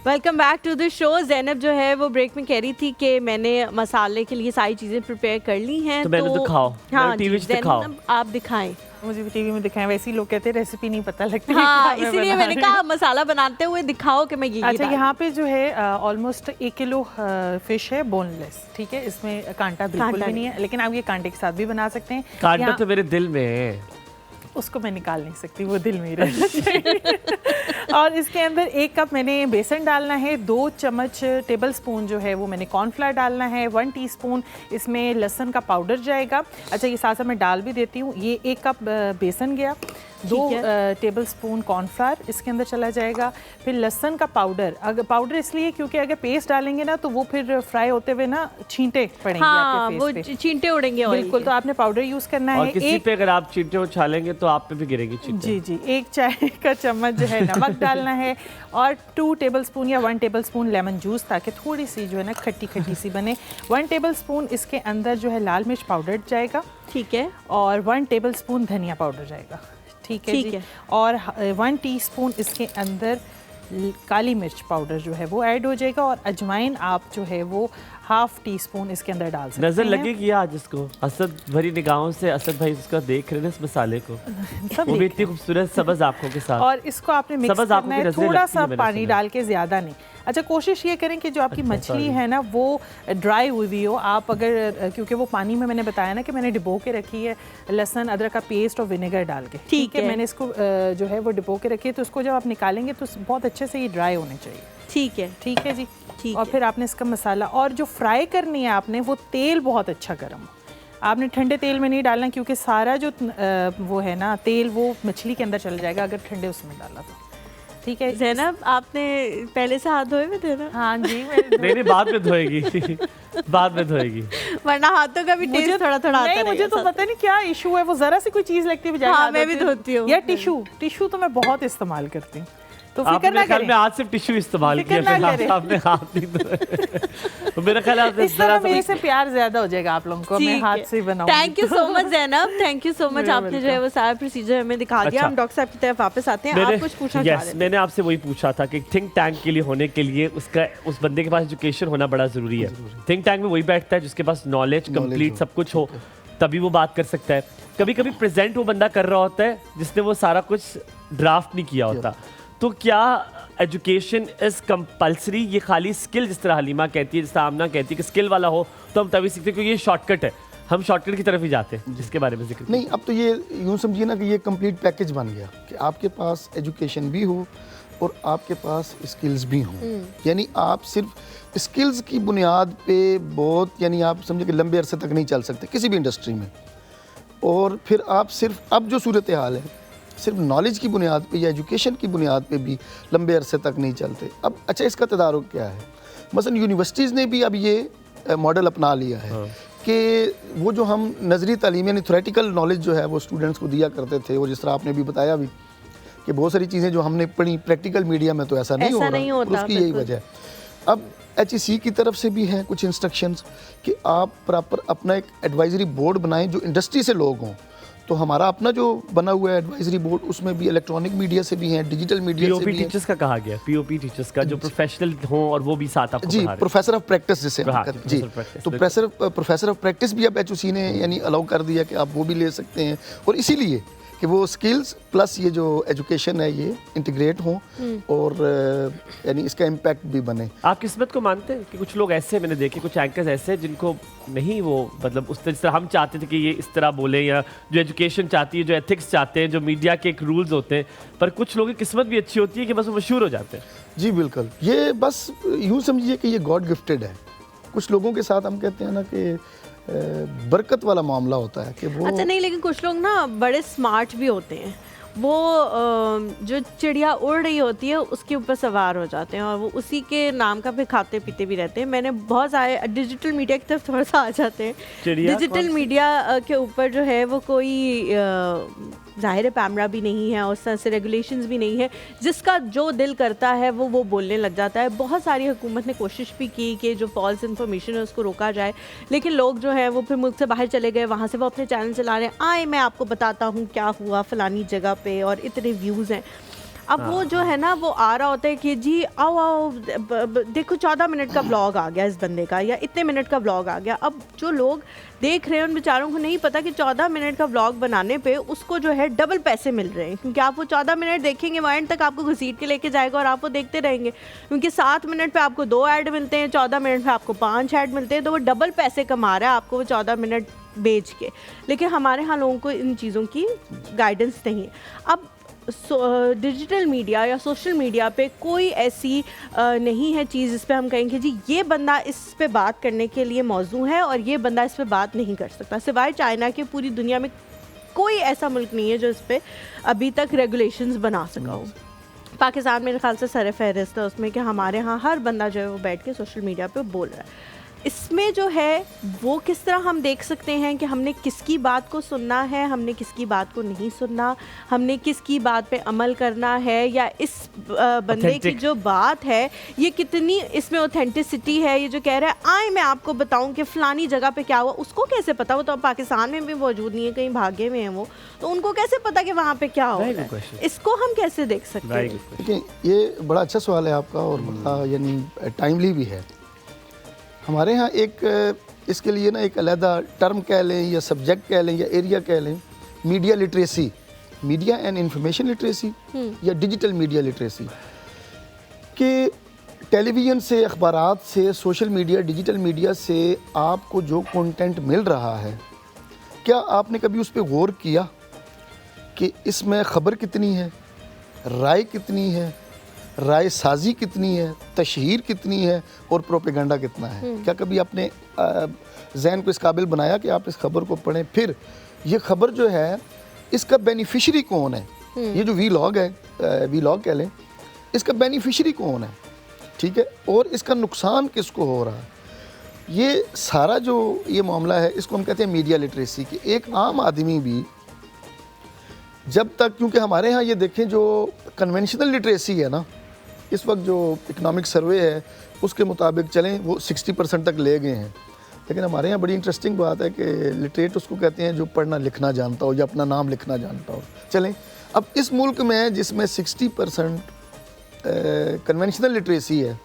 Welcome back to the show. Zainab जो है वो ब्रेक में कह रही थी कि मैंने मसाले के लिए सारी चीज़ें प्रिपेयर कर ली हैं, तो मैंने दिखाओ, हाँ टीवी पे दिखाओ, आप दिखाएं। मुझे भी टीवी में दिखाएं, वैसे ही लोग कहते हैं रेसिपी नहीं पता लगती। हाँ, इसीलिए मैंने कहा मसाला बनाते हुए दिखाओ कि मैं ये। अच्छा, यहाँ पे जो है ऑलमोस्ट 1 किलो फिश है, बोनलेस, ठीक है, इसमें कांटा बिल्कुल भी नहीं है, लेकिन आप ये कांटे के साथ भी बना सकते हैं। कांटा तो मेरे दिल में है, उसको मैं निकाल नहीं सकती, वो दिल में ही रहना चाहिए। और इसके अंदर 1 कप मैंने बेसन डालना है, 2 चम्मच टेबल स्पून जो है वो मैंने कॉर्नफ्लावर डालना है, 1 टीस्पून इसमें लहसुन का पाउडर जाएगा। अच्छा, ये साथ साथ मैं डाल भी देती हूँ। ये 1 कप बेसन गया, 2 टेबल स्पून कॉर्नफ्लावर इसके अंदर चला जाएगा। फिर लहसुन का पाउडर, अगर पाउडर इसलिए क्योंकि अगर पेस्ट डालेंगे ना तो वो फिर फ्राई होते हुए ना छींटे पड़ेंगे आपके फेस पे, छींटे उड़ेंगे। बिल्कुल, तो आपने पाउडर यूज करना है। किसी पे अगर आप छींटे उछालेंगे तो आप पे भी गिरेगी छींटे। जी जी, 1 चाय का चम्मच जो है नमक डालना है और 2 टेबल स्पून या 1 टेबल स्पून लेमन जूस, ताकि थोड़ी सी जो है ना खट्टी खट्टी सी बने। 1 टेबल स्पून इसके अंदर जो है लाल मिर्च पाउडर जाएगा, ठीक है, और 1 टेबल स्पून धनिया पाउडर जाएगा, ठीक है जी। और 1 टीस्पून इसके अंदर काली मिर्च पाउडर जो है वो ऐड हो जाएगा, और अजवाइन आप जो है वो 1/2 टीस्पून इसके अंदर डाल सकते हैं। नजर लगेगी आज इसको, असद भरी निगाहों से असद भाई इसका देख रहे हैं इस मसाले को, वो भी इतनी खूबसूरत सब्ज आंखों के साथ, और इसको आपने मिक्स करना है, थोड़ा सा पानी डाल के, ज्यादा नहीं। अच्छा, कोशिश ये करें कि जो आपकी मछली है ना वो ड्राई हुई हो। आप अगर, क्योंकि वो पानी में मैंने बताया ना कि मैंने डिबो के रखी है लहसुन अदरक का पेस्ट और विनेगर डाल के, ठीक है, मैंने इसको जो है वो डिबो के रखी है, तो उसको जब आप निकालेंगे तो बहुत अच्छे से ये ड्राई होने चाहिए। ठीक है, ठीक है जी। और फिर आपने इसका मसाला, और जो फ्राई करनी है आपने वो तेल बहुत अच्छा गर्म, आपने ठंडे तेल में नहीं डालना, क्योंकि सारा जो वो है ना तेल वो मछली के अंदर चल जाएगा अगर ठंडे उसमें डाला तो। ठीक है ज़ैनब, आपने पहले से हाथ धोए हुए थे ना? हाँ जी, नहीं बाद में धोएगी बाद में धोएगी, वरना हाथों का भी टेस्ट थोड़ा थोड़ा आता है। मुझे तो पता नहीं क्या इशू है, वो जरा सी कोई चीज लगती है। हाँ, मैं भी धोती हूँ। या टिशू तो मैं बहुत इस्तेमाल करती हूँ, तो फिक्र ना करें। मैं आज सिर्फ टिश्यू इस्तेमाल किया, आपने हाथ नहीं धोए। तो मेरा ख्याल है इस तरह मेरे से प्यार ज्यादा हो जाएगा आप लोगों को, मैं हाथ से बनाऊंगी। Thank you so much Zainab, thank you so much, आपने जो है वो सारा प्रोसीजर हमें दिखा दिया। हम डॉक्टर साहब की तरफ वापस आते हैं। आप कुछ पूछना चाह रहे थे? मैंने आपसे वही पूछा था कि थिंक टैंक के लिए होने के लिए उसका उस बंदे के पास एजुकेशन होना बड़ा जरूरी है। थिंक टैंक में वही बैठता है जिसके पास नॉलेज कंप्लीट सब कुछ हो, तभी वो बात कर सकता है। कभी कभी प्रेजेंट वो बंदा कर रहा होता है जिसने वो सारा कुछ ड्राफ्ट नहीं किया होता। तो क्या एजुकेशन इज कंपल्सरी? ये खाली स्किल, जिस तरह हलीमा कहती है, जिस तरह आमना कहती है कि स्किल वाला हो तो हम तभी सीखते हैं, क्योंकि ये शॉर्टकट है, हम शॉर्टकट की तरफ ही जाते हैं। इसके बारे में जिक्र नहीं, अब तो ये यूँ समझिए ना कि ये कंप्लीट पैकेज बन गया कि आपके पास एजुकेशन भी हो और आपके पास स्किल्स भी हों। यानी आप सिर्फ स्किल्स की बुनियाद पे बहुत, यानी आप समझे कि लंबे अरसे तक नहीं चल सकते किसी भी इंडस्ट्री में, और फिर आप सिर्फ अब जो सूरत हाल है सिर्फ नॉलेज की बुनियाद पे या एजुकेशन की बुनियाद पे भी लंबे अरसे तक नहीं चलते। अब अच्छा, इसका तदारुक क्या है? मसलन यूनिवर्सिटीज़ ने भी अब ये मॉडल अपना लिया है कि वो जो हम नजरी तालीम यानी थ्योरेटिकल नॉलेज जो है वो स्टूडेंट्स को दिया करते थे, और जिस तरह आपने भी बताया भी कि बहुत सारी चीज़ें जो हमने पढ़ी प्रैक्टिकल मीडिया में तो ऐसा नहीं हो रहा, उसकी यही वजह है। अब HEC की तरफ से भी हैं कुछ इंस्ट्रक्शंस कि आप प्रॉपर अपना एक एडवाइजरी बोर्ड बनाएं जो इंडस्ट्री से लोग हों। तो हमारा अपना जो बना हुआ है एडवाइजरी बोर्ड, उसमें भी इलेक्ट्रॉनिक मीडिया से भी हैं, डिजिटल मीडिया से भी हैं। टीचर्स का कहा गया, POP टीचर्स का जो प्रोफेशनल हों और वो भी साथ आपको जी, प्रोफेसर ऑफ प्रैक्टिस जिसे जी, तो प्रोफेसर ऑफ प्रैक्टिस भी अब HEC ने यानी अलाउ कर दिया कि आप वो भी ले सकते हैं, और इसीलिए कि वो स्किल्स प्लस ये जो एजुकेशन है ये इंटीग्रेट हों और यानी इसका इम्पैक्ट भी बने। आप किस्मत को मानते हैं कि कुछ लोग ऐसे मैंने देखे, कुछ एंकर्स ऐसे जिनको नहीं वो मतलब उस तरह हम चाहते थे कि ये इस तरह बोले, या जो एजुकेशन चाहती है, जो एथिक्स चाहते हैं, जो मीडिया के एक रूल्स होते हैं, पर कुछ लोगों की किस्मत भी अच्छी होती है कि बस वो मशहूर हो जाते हैं। जी बिल्कुल, ये बस यूँ समझिए कि ये गॉड गिफ्टेड है। कुछ लोगों के साथ हम कहते हैं ना कि बरकत वाला मामला होता है कि वो अच्छा नहीं, लेकिन कुछ लोग ना बड़े स्मार्ट भी होते हैं, वो जो चिड़िया उड़ रही होती है उसके ऊपर सवार हो जाते हैं और वो उसी के नाम का फिर खाते पीते भी रहते हैं। मैंने बहुत सारे डिजिटल मीडिया की तरफ थोड़ा सा आ जाते हैं। डिजिटल मीडिया के ऊपर जो है वो कोई ज़ाहिर है पैमरा भी नहीं है और उस तरह से रेगुलेशंस भी नहीं है, जिसका जो दिल करता है वो बोलने लग जाता है। बहुत सारी हुकूमत ने कोशिश भी की कि जो फॉल्स इन्फॉर्मेशन है उसको रोका जाए, लेकिन लोग जो है वो फिर मुल्क से बाहर चले गए, वहाँ से वो अपने चैनल चला रहे हैं, आए मैं आपको बताता हूँ क्या हुआ फ़लानी जगह पे और इतने व्यूज़ हैं। अब वो जो है ना वो आ रहा होता है कि जी आओ आओ देखो 14 मिनट का ब्लॉग आ गया इस बंदे का, या इतने मिनट का ब्लॉग आ गया। अब जो लोग देख रहे हैं उन बेचारों को नहीं पता कि 14 मिनट का ब्लॉग बनाने पे उसको जो है डबल पैसे मिल रहे हैं, क्योंकि आप वो 14 मिनट देखेंगे, वो एंड तक आपको घसीट के लेके जाएगा और आप वो देखते रहेंगे, क्योंकि 7 मिनट पे आपको 2 ऐड मिलते हैं, 14 मिनट पे आपको 5 ऐड मिलते हैं, तो वो डबल पैसे कमा रहा है आपको वो 14 मिनट बेच के। लेकिन हमारे यहाँ लोगों को इन चीज़ों की गाइडेंस नहीं है। अब डिजिटल मीडिया या सोशल मीडिया पे कोई ऐसी नहीं है चीज़ जिस पे हम कहेंगे जी ये बंदा इस पे बात करने के लिए मौजू है और ये बंदा इस पे बात नहीं कर सकता। सिवाय चाइना के पूरी दुनिया में कोई ऐसा मुल्क नहीं है जो इस पे अभी तक रेगुलेशंस बना सका हो। पाकिस्तान मेरे ख्याल से सर फहरिस्त है उसमें कि हमारे यहाँ हर बंदा जो है वो बैठ के सोशल मीडिया पे बोल रहा है। इसमें जो है वो किस तरह हम देख सकते हैं कि हमने किसकी बात को सुनना है, हमने किसकी बात को नहीं सुनना, हमने किसकी बात पे अमल करना है, या इस बंदे की जो बात है ये कितनी इसमें ऑथेंटिसिटी है। ये जो कह रहा है आए मैं आपको बताऊं कि फ़लानी जगह पे क्या हुआ, उसको कैसे पता? वो तो अब पाकिस्तान में भी मौजूद नहीं है, कहीं भागे में है वो, तो उनको कैसे पता कि वहाँ पे क्या हो रहा है? इसको हम कैसे देख सकते हैं? देखिए ये बड़ा अच्छा सवाल है आपका और बड़ा यानी टाइमली भी है। हमारे यहाँ एक इसके लिए ना एक अलहदा टर्म कह लें या सब्जेक्ट कह लें या एरिया कह लें, media literacy, media and information literacy या डिजिटल मीडिया लिटरेसी, कि टेलीविज़न से, अखबारात से, सोशल मीडिया, डिजिटल मीडिया से आपको जो कंटेंट मिल रहा है, क्या आपने कभी उस पर गौर किया कि इसमें ख़बर कितनी है, राय कितनी है, राय साजी कितनी है, तशहीर कितनी है और प्रोपेगेंडा कितना है? क्या कभी आपने जहन को इस काबिल बनाया कि आप इस खबर को पढ़ें, फिर ये खबर जो है इसका बेनिफिशरी कौन है? ये जो वीलॉग है, वीलॉग कह लें, इसका बेनिफिशरी कौन है, ठीक है, और इसका नुकसान किसको हो रहा है? ये सारा जो ये मामला है इसको हम कहते हैं मीडिया लिटरेसी की। एक आम आदमी भी जब तक, क्योंकि हमारे यहाँ ये देखें जो कन्वेंशनल लिटरेसी है ना, इस वक्त जो इकनॉमिक सर्वे है उसके मुताबिक चलें वो 60% तक ले गए हैं, लेकिन हमारे यहाँ बड़ी इंटरेस्टिंग बात है कि लिटरेट उसको कहते हैं जो पढ़ना लिखना जानता हो या अपना नाम लिखना जानता हो। चलें, अब इस मुल्क में जिसमें 60% कन्वेंशनल लिटरेसी है,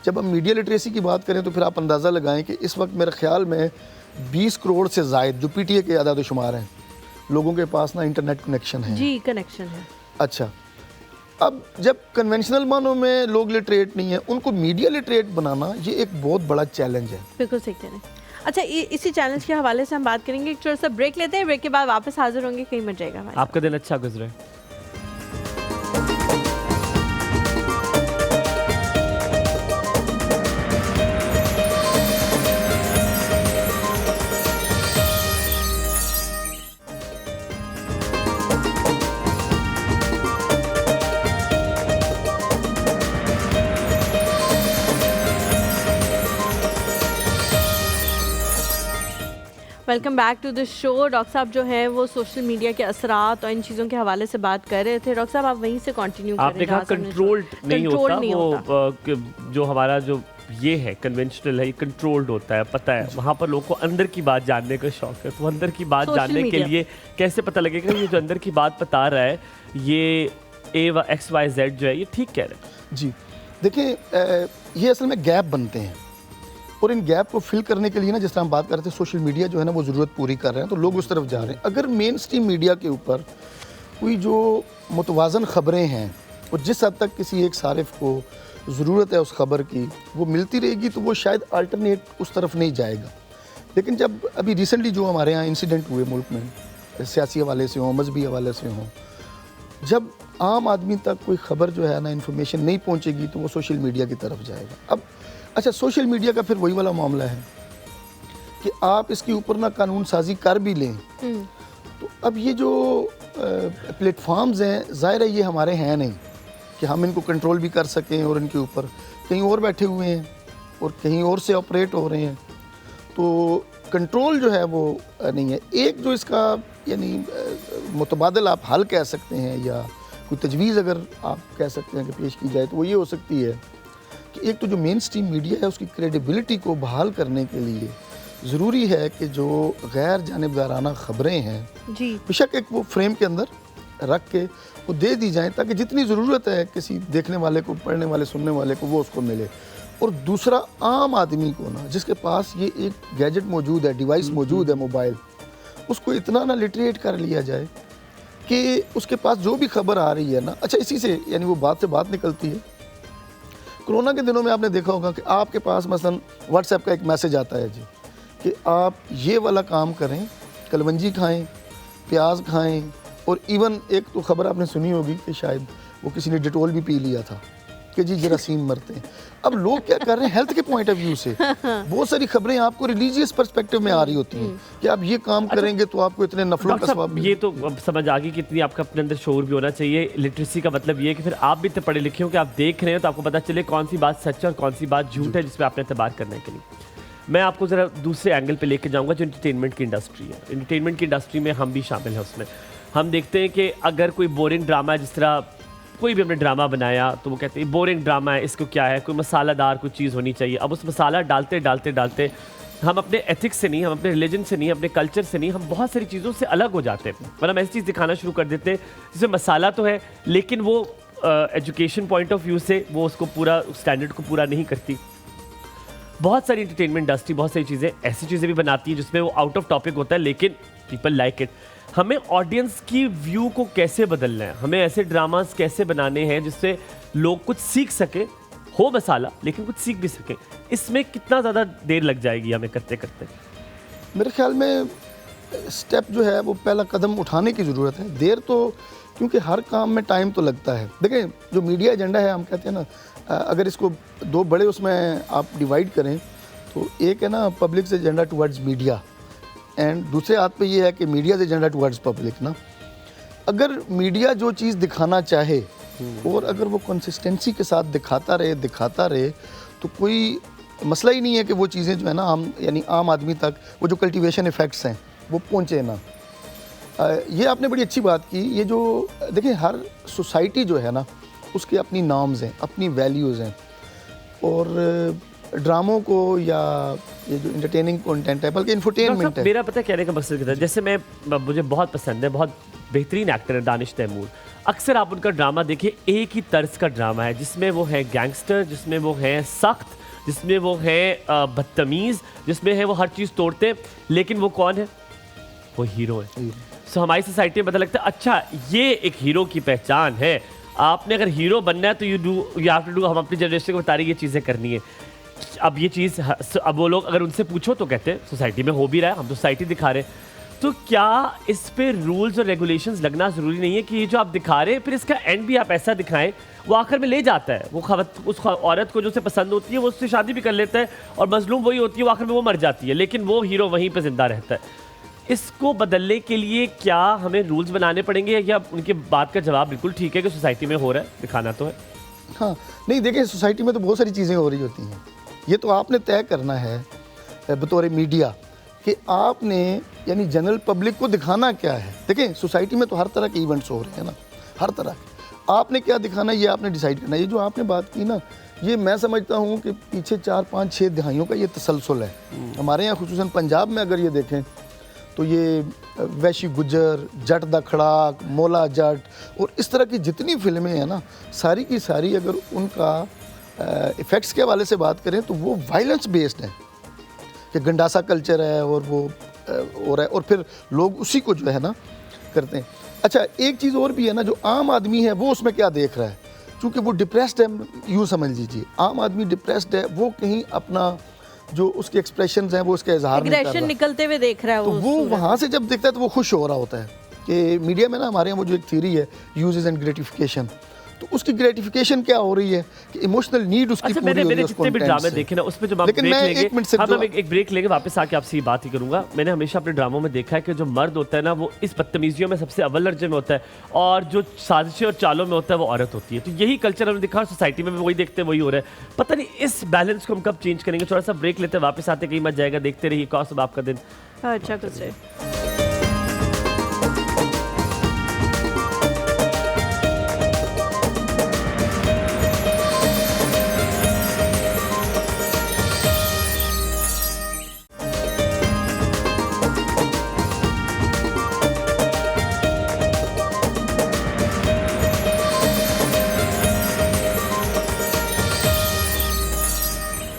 जब हम मीडिया लिटरेसी की बात करें तो फिर आप अंदाज़ा लगाएं कि इस वक्त मेरे ख्याल में 20 करोड़ से ज़ायद जो PTA के आदाद शुमार हैं लोगों के पास ना इंटरनेट कनेक्शन है। जी, कनेक्शन है। अच्छा, अब जब कन्वेंशनल मानों में लोग लिटरेट नहीं है, उनको मीडिया लिटरेट बनाना ये एक बहुत बड़ा चैलेंज है। बिल्कुल सही कह रहे हैं। अच्छा, इसी चैलेंज के हवाले से हम बात करेंगे, एक छोटा सा ब्रेक लेते हैं, ब्रेक के बाद वापस हाजिर होंगे, कहीं मत जाएगा। आपका दिन अच्छा गुजरे। Welcome back to the show. Doctor साहब जो है वो सोशल मीडिया के असरात और इन चीज़ों के हवाले से बात कर रहे थे। डॉक्टर साहब आप वहीं से कंटिन्यू करें। आपने कहा कंट्रोल्ड नहीं होता, वो जो हमारा जो ये है कन्वेंशनल है, ये कंट्रोल्ड होता है, पता है, वहाँ पर लोगों को अंदर की बात जानने का शौक है, तो अंदर की बात जानने के लिए कैसे पता लगेगा ये जो अंदर की बात बता रहा है ये XYZ जो है ये ठीक कह रहे हैं? जी देखिए, ये असल में गैप बनते हैं और इन गैप को फिल करने के लिए ना, जिस तरह हम बात कर रहे थे, सोशल मीडिया जो है ना वो ज़रूरत पूरी कर रहे हैं, तो लोग उस तरफ जा रहे हैं। अगर मेन स्ट्रीम मीडिया के ऊपर कोई जो मुतवाज़न ख़बरें हैं और जिस हद तक किसी एक सारिफ को ज़रूरत है उस खबर की वो मिलती रहेगी तो वो शायद अल्टरनेट उस तरफ नहीं जाएगा। लेकिन जब अभी रिसेंटली जो हमारे यहाँ इंसिडेंट हुए मुल्क में, सियासी हवाले से हों, मजहबी हवाले से हों, जब आम आदमी तक कोई ख़बर जो है ना इन्फॉर्मेशन नहीं पहुँचेगी तो वो सोशल मीडिया की तरफ जाएगा। अब अच्छा, सोशल मीडिया का फिर वही वाला मामला है कि आप इसके ऊपर ना कानून साजी कर भी लें तो अब ये जो प्लेटफॉर्म्स हैं, ज़ाहिर है ये हमारे हैं नहीं कि हम इनको कंट्रोल भी कर सकें, और इनके ऊपर कहीं और बैठे हुए हैं और कहीं और से ऑपरेट हो रहे हैं, तो कंट्रोल जो है वो नहीं है। एक जो इसका यानी मुतबादल आप हल कह सकते हैं या कोई तजवीज़ अगर आप कह सकते हैं कि पेश की जाए तो वो ये हो सकती है कि एक तो जो मेन स्ट्रीम मीडिया है उसकी क्रेडिबिलिटी को बहाल करने के लिए ज़रूरी है कि जो गैर जानिबदाराना ख़बरें हैं जी बेशक एक वो फ्रेम के अंदर रख के वो दे दी जाएं ताकि जितनी ज़रूरत है किसी देखने वाले को, पढ़ने वाले, सुनने वाले को, वो उसको मिले। और दूसरा, आम आदमी को ना, जिसके पास ये एक गैजेट मौजूद है, डिवाइस मौजूद है, मोबाइल, उसको इतना ना लिटरेट कर लिया जाए कि उसके पास जो भी खबर आ रही है ना, अच्छा इसी से यानी वो बात से बात निकलती है। कोरोना के दिनों में आपने देखा होगा कि आपके पास मसलन व्हाट्सएप का एक मैसेज आता है जी कि आप ये वाला काम करें, कलवंजी खाएं, प्याज खाएं और इवन एक तो खबर आपने सुनी होगी कि शायद वो किसी ने डिटोल भी पी लिया था कि जी जरासीम मरते हैं। अब लोग क्या कर रहे हैं हेल्थ के पॉइंट ऑफ व्यू से, बहुत सारी खबरें आपको रिलीजियस पर्सपेक्टिव में आ रही होती हैं कि आप ये काम करेंगे तो आपको इतने नफलों का सवाब। ये तो अब समझ आ गई कि इतनी आपका अपने अंदर शोर भी होना चाहिए। लिटरेसी का मतलब ये है कि फिर आप भी इतने पढ़े लिखे हो कि आप देख रहे हो तो आपको पता चले कौन सी बात सच है और कौन सी बात झूठ है जिसपे आपने एतबार करने के लिए। मैं आपको ज़रा दूसरे एंगल पे लेके जाऊंगा जो एंटरटेनमेंट की इंडस्ट्री है। एंटरटेनमेंट की इंडस्ट्री में हम भी शामिल हैं उसमें। हम देखते हैं कि अगर कोई बोरिंग ड्रामा है, जिस तरह कोई भी हमने ड्रामा बनाया तो वो कहते हैं बोरिंग ड्रामा है, इसको क्या है, कोई मसालादार कोई चीज़ होनी चाहिए। अब उस मसाला डालते डालते डालते हम अपने एथिक्स से नहीं, हम अपने रिलीजन से नहीं, अपने कल्चर से नहीं, हम बहुत सारी चीज़ों से अलग हो जाते हैं और हम ऐसी चीज़ दिखाना शुरू कर देते हैं जिसमें मसाला तो है लेकिन वो एजुकेशन पॉइंट ऑफ व्यू से वो उसको पूरा स्टैंडर्ड को पूरा नहीं करती। बहुत सारी एंटरटेनमेंट इंडस्ट्री बहुत सारी चीज़ें ऐसी चीज़ें भी बनाती है जिसमें वो आउट ऑफ टॉपिक होता है लेकिन पीपल लाइक इट। हमें ऑडियंस की व्यू को कैसे बदलना है, हमें ऐसे ड्रामास कैसे बनाने हैं जिससे लोग कुछ सीख सके, हो मसाला लेकिन कुछ सीख भी सके। इसमें कितना ज़्यादा देर लग जाएगी हमें करते करते? मेरे ख्याल में स्टेप जो है वो पहला कदम उठाने की ज़रूरत है। देर तो क्योंकि हर काम में टाइम तो लगता है। देखें जो मीडिया एजेंडा है, हम कहते हैं ना, अगर इसको दो बड़े उसमें आप डिवाइड करें तो एक है ना public agenda towards media and दूसरे हाथ पे ये है कि मीडिया एजेंडा टुवर्ड्स पब्लिक ना। अगर मीडिया जो चीज़ दिखाना चाहे और अगर वो कंसिस्टेंसी के साथ दिखाता रहे तो कोई मसला ही नहीं है कि वो चीज़ें जो है ना आम आदमी तक वो जो कल्टीवेशन इफ़ेक्ट्स हैं वो पहुँचे ना। ये आपने बड़ी अच्छी बात की। ये जो देखिए हर सोसाइटी जो है ना उसकी अपनी नॉर्म्स हैं, अपनी वैल्यूज़ हैं और ड्रामों को या ये जो एंटरटेनिंग कंटेंट है बल्कि इंफोटेनमेंट है। मेरा पता कहने का मकसद क्या था, जैसे मुझे बहुत पसंद है, बहुत बेहतरीन एक्टर है दानिश तैमूर। अक्सर आप उनका ड्रामा देखिए, एक ही तर्ज का ड्रामा है जिसमें वो है गैंगस्टर, जिसमें वो है सख्त, जिसमें वो है बदतमीज़, जिसमें है वो हर चीज़ तोड़ते, लेकिन वो कौन है? वो हीरो है। सो हमारी सोसाइटी में पता लगता है अच्छा ये एक हीरो की पहचान है। आपने अगर हीरो बनना है तो यू हैव टू डू। हम अपनी जनरेशन को बता रही ये चीज़ें करनी है। अब ये चीज़ अब वो लोग अगर उनसे पूछो तो कहते हैं सोसाइटी में हो भी रहा है, हम तो सोसाइटी दिखा रहे हैं। तो क्या इस पे रूल्स और रेगुलेशंस लगना ज़रूरी नहीं है कि ये जो आप दिखा रहे हैं फिर इसका एंड भी आप ऐसा दिखाएं वो आखिर में ले जाता है, वो उस औरत को जो उसे पसंद होती है वो उससे शादी भी कर लेता है और मजलूम वही होती है, वो आखिर में वो मर जाती है लेकिन वो हीरो वहीं पर जिंदा रहता है। इसको बदलने के लिए क्या हमें रूल्स बनाने पड़ेंगे या उनकी बात का जवाब बिल्कुल ठीक है कि सोसाइटी में हो रहा है, दिखाना तो है? हाँ नहीं, देखिए सोसाइटी में तो बहुत सारी चीज़ें हो रही होती हैं। ये तो आपने तय करना है बतौर मीडिया कि आपने यानी जनरल पब्लिक को दिखाना क्या है। देखें सोसाइटी में तो हर तरह के इवेंट्स हो रहे हैं ना, हर तरह के। आपने क्या दिखाना है ये आपने डिसाइड करना है। ये जो आपने बात की ना, ये मैं समझता हूँ कि पीछे 4, 5, 6 दहाइयों का ये तसलसल है। हमारे यहाँ खुसूसन पंजाब में अगर ये देखें तो ये वैशी गुजर, जट दा खड़ाक, मौला जट और इस तरह की जितनी फिल्में हैं ना, सारी की सारी अगर उनका इफ़ेक्ट्स के हवाले से बात करें तो वो वायलेंस बेस्ड है कि गंडासा कल्चर है और वो हो रहा है और फिर लोग उसी को जो है ना करते हैं। अच्छा एक चीज़ और भी है ना, जो आम आदमी है वो उसमें क्या देख रहा है, क्योंकि वो डिप्रेस्ड है, यूँ समझ लीजिए आम आदमी डिप्रेस्ड है, वो कहीं अपना जो उसके एक्सप्रेशंस हैं वो उसका इजहार नहीं कर रहा, निकलते हुए देख रहा है तो वो वहाँ से जब देखता है तो वो खुश हो रहा होता है। कि मीडिया में ना हमारे यहाँ वो जो एक थ्योरी है यूजेस एंड ग्रेटिफिकेशन, तो उसकी ग्रेटिफिकेशन क्या हो रही है कि इमोशनल नीड उसकी पूरी हो रही है। जितने भी ड्रामे देखे ना उसमें जो हम ब्रेक लेंगे, एक ब्रेक लेंगे, वापस आके आपसे ये बात ही करूंगा। मैंने हमेशा अपने ड्रामों में देखा है कि जो मर्द होता है ना वो इस बदतमीजियों में सबसे अव्वल दर्जे में होता है और जो साजिशें और चालों में होता है वो औरत होती है। तो यही कल्चर हमने दिखा, सोसाइटी में वही देखते हैं, वही हो रहा है। पता नहीं इस बैलेंस को हम कब चेंज करेंगे। थोड़ा सा ब्रेक लेते हैं, वापस आते कहीं मत जाएगा, देखते रहिए कौसब आपका दिन अच्छा गुजरे।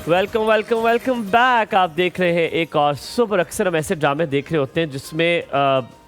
Welcome welcome welcome back. आप देख रहे हैं एक और सुपर। अक्सर हम ऐसे ड्रामे देख रहे होते हैं जिसमें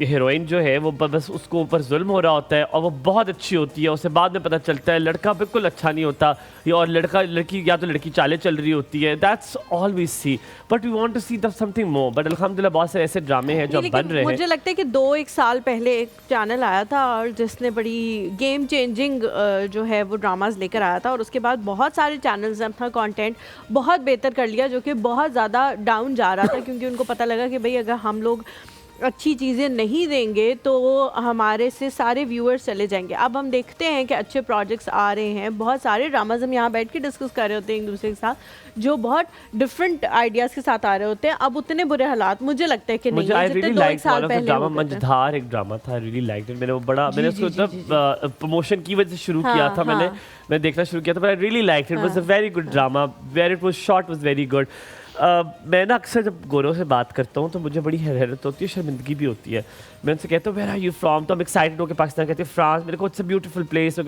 हीरोइन जो है वो बस उसको ऊपर जुल्म हो रहा होता है और वो बहुत अच्छी होती है, उसे बाद में पता चलता है लड़का बिल्कुल अच्छा नहीं होता, या और लड़की या तो लड़की चाले चल रही होती है। That's all we see, but we want to see something more. But अल्हम्दुलिल्लाह बहुत से ऐसे ड्रामे हैं जो बन रहे हैं। मुझे लगता है कि 2-1 साल पहले एक चैनल आया था और जिसने बड़ी गेम चेंजिंग जो है वो ड्रामाज लेकर आया था, और उसके बाद बहुत सारे चैनल्स ने अपना कंटेंट बहुत बेहतर कर लिया, जो कि बहुत ज़्यादा डाउन जा रहा था, क्योंकि उनको पता लगा कि भाई अगर हम लोग अच्छी चीज़ें नहीं देंगे तो हमारे से सारे व्यूअर्स चले जाएंगे। अब हम देखते हैं कि अच्छे प्रोजेक्ट्स आ रहे हैं, बहुत सारे ड्रामाज हम यहाँ बैठ के डिस्कस कर रहे होते हैं एक दूसरे के साथ, जो बहुत डिफरेंट आइडियाज़ के साथ आ रहे होते हैं। अब उतने बुरे हालात मुझे लगता है कि नहीं है जितने 2-1 साल पहले ड्रामा मंझधार एक ड्रामा था। Really liked it. मैंने वो बड़ा मैंने उसको जब प्रमोशन की वजह से शुरू किया था, मैंने देखना शुरू किया था, but I really liked it. It was a very good drama, where it was shot was very good. मैं ना अक्सर जब गोरों से बात करता हूँ तो मुझे बड़ी हैरत होती है, शर्मिंदगी भी होती है। मैं उनसे कहता हूँ वेयर आर यू फ्रॉम, तो हम एक्साइटेड होकर पाकिस्तान कहते हैं, फ्रांस। मेरे को इट्स अ ब्यूटीफुल प्लेस।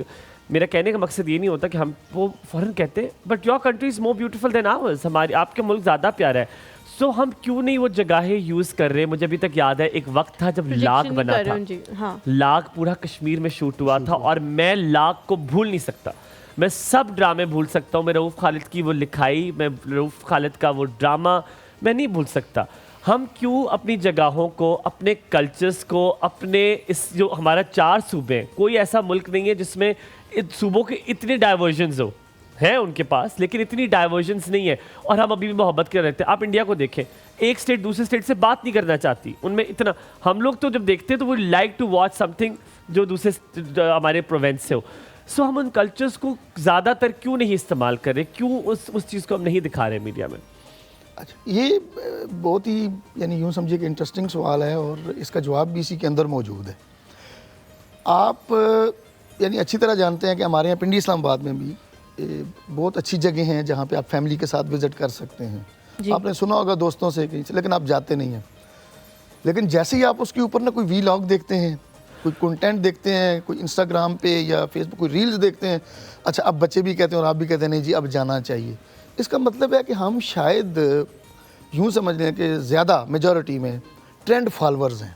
मेरा कहने का मकसद ये नहीं होता कि हम वो फ़ौरन कहते हैं but your country is more beautiful then hours, हमारी आपके मुल्क ज़्यादा प्यारा है। सो हम क्यों नहीं वो जगहें यूज़ कर रहे? मुझे अभी तक याद है एक वक्त था जब लाग बना था, हाँ। लाग पूरा कश्मीर में शूट हुआ था और मैं लाग को भूल नहीं सकता। मैं सब ड्रामे भूल सकता हूँ, मैं रऊफ़ खालिद की वो लिखाई, मैं रऊफ़ खालिद का वो ड्रामा मैं नहीं भूल सकता। हम क्यों अपनी जगहों को, अपने कल्चर्स को, अपने इस जो हमारा 4 सूबे हैं, कोई ऐसा मुल्क नहीं है जिसमें सूबों के इतने डाइवर्जन्स हो, हैं उनके पास लेकिन इतनी डाइवर्जन्स नहीं है, और हम अभी भी मोहब्बत कर रहे थे। आप इंडिया को देखें, एक स्टेट दूसरे स्टेट से बात नहीं करना चाहती, उनमें इतना। हम लोग तो जब देखते हैं तो वो लाइक टू वॉच समथिंग जो दूसरे हमारे प्रोवेंस से हो। सो हम उन कल्चर्स को ज़्यादातर क्यों नहीं इस्तेमाल कर रहे, क्यों उस चीज़ को हम नहीं दिखा रहे मीडिया में? अच्छा, ये बहुत ही यानी यूँ समझिए कि इंटरेस्टिंग सवाल है और इसका जवाब भी इसी के अंदर मौजूद है। आप यानी अच्छी तरह जानते हैं कि हमारे यहाँ पिंडी इस्लामाबाद में भी बहुत अच्छी जगह हैं जहाँ पे आप फैमिली के साथ विज़िट कर सकते हैं। आपने सुना होगा दोस्तों से कहीं से, लेकिन आप जाते नहीं हैं। लेकिन जैसे ही आप उसके ऊपर ना कोई वीलॉग देखते हैं, कोई कंटेंट देखते हैं, कोई इंस्टाग्राम पे या फेसबुक कोई रील्स देखते हैं, अच्छा अब बच्चे भी कहते हैं और आप भी कहते हैं नहीं जी अब जाना चाहिए। इसका मतलब है कि हम शायद यूँ समझ लें कि ज़्यादा मेजॉरिटी में ट्रेंड फॉलोअर्स हैं,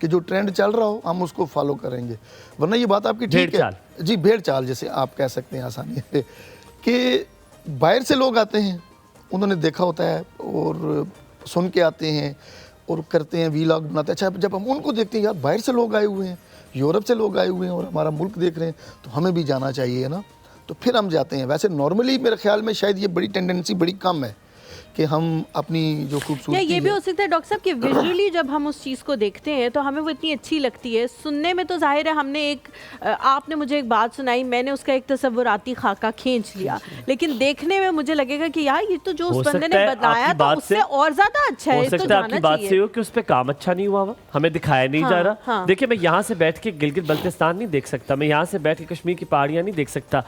कि जो ट्रेंड चल रहा हो हम उसको फॉलो करेंगे। वरना ये बात आपकी ठीक है जी, भेड़ चाल जैसे आप कह सकते हैं आसानी से, कि बाहर से लोग आते हैं, उन्होंने देखा होता है और सुन के आते हैं और करते हैं, वीलॉग बनाते हैं। अच्छा जब हम उनको देखते हैं यार बाहर से लोग आए हुए हैं, यूरोप से लोग आए हुए हैं और हमारा मुल्क देख रहे हैं, तो हमें भी जाना चाहिए ना, तो फिर हम जाते हैं। वैसे नॉर्मली मेरे ख्याल में शायद ये बड़ी टेंडेंसी बड़ी कम है कि हम अपनी जो खूबसूरती ये भी हो सकता है डॉक्टर साहब कि विजुअली जब हम उस चीज़ को देखते हैं तो हमें वो इतनी अच्छी लगती है। सुनने में तो जाहिर है हमने आपने मुझे एक बात सुनाई, मैंने उसका एक तसव्वुराती खाका खींच लिया, लेकिन देखने में मुझे लगेगा कि यार ये तो जो उस बंदे ने बताया तो उससे और ज़्यादा अच्छा है। हो सकता है आपकी बात से हो कि उस पर काम अच्छा नहीं हुआ, हमें दिखाया नहीं जा रहा। देखिए मैं यहाँ से बैठ के गिलगित बल्तिस्तान नहीं देख सकता, मैं यहाँ से बैठ के कश्मीर की पहाड़ियाँ नहीं देख सकता।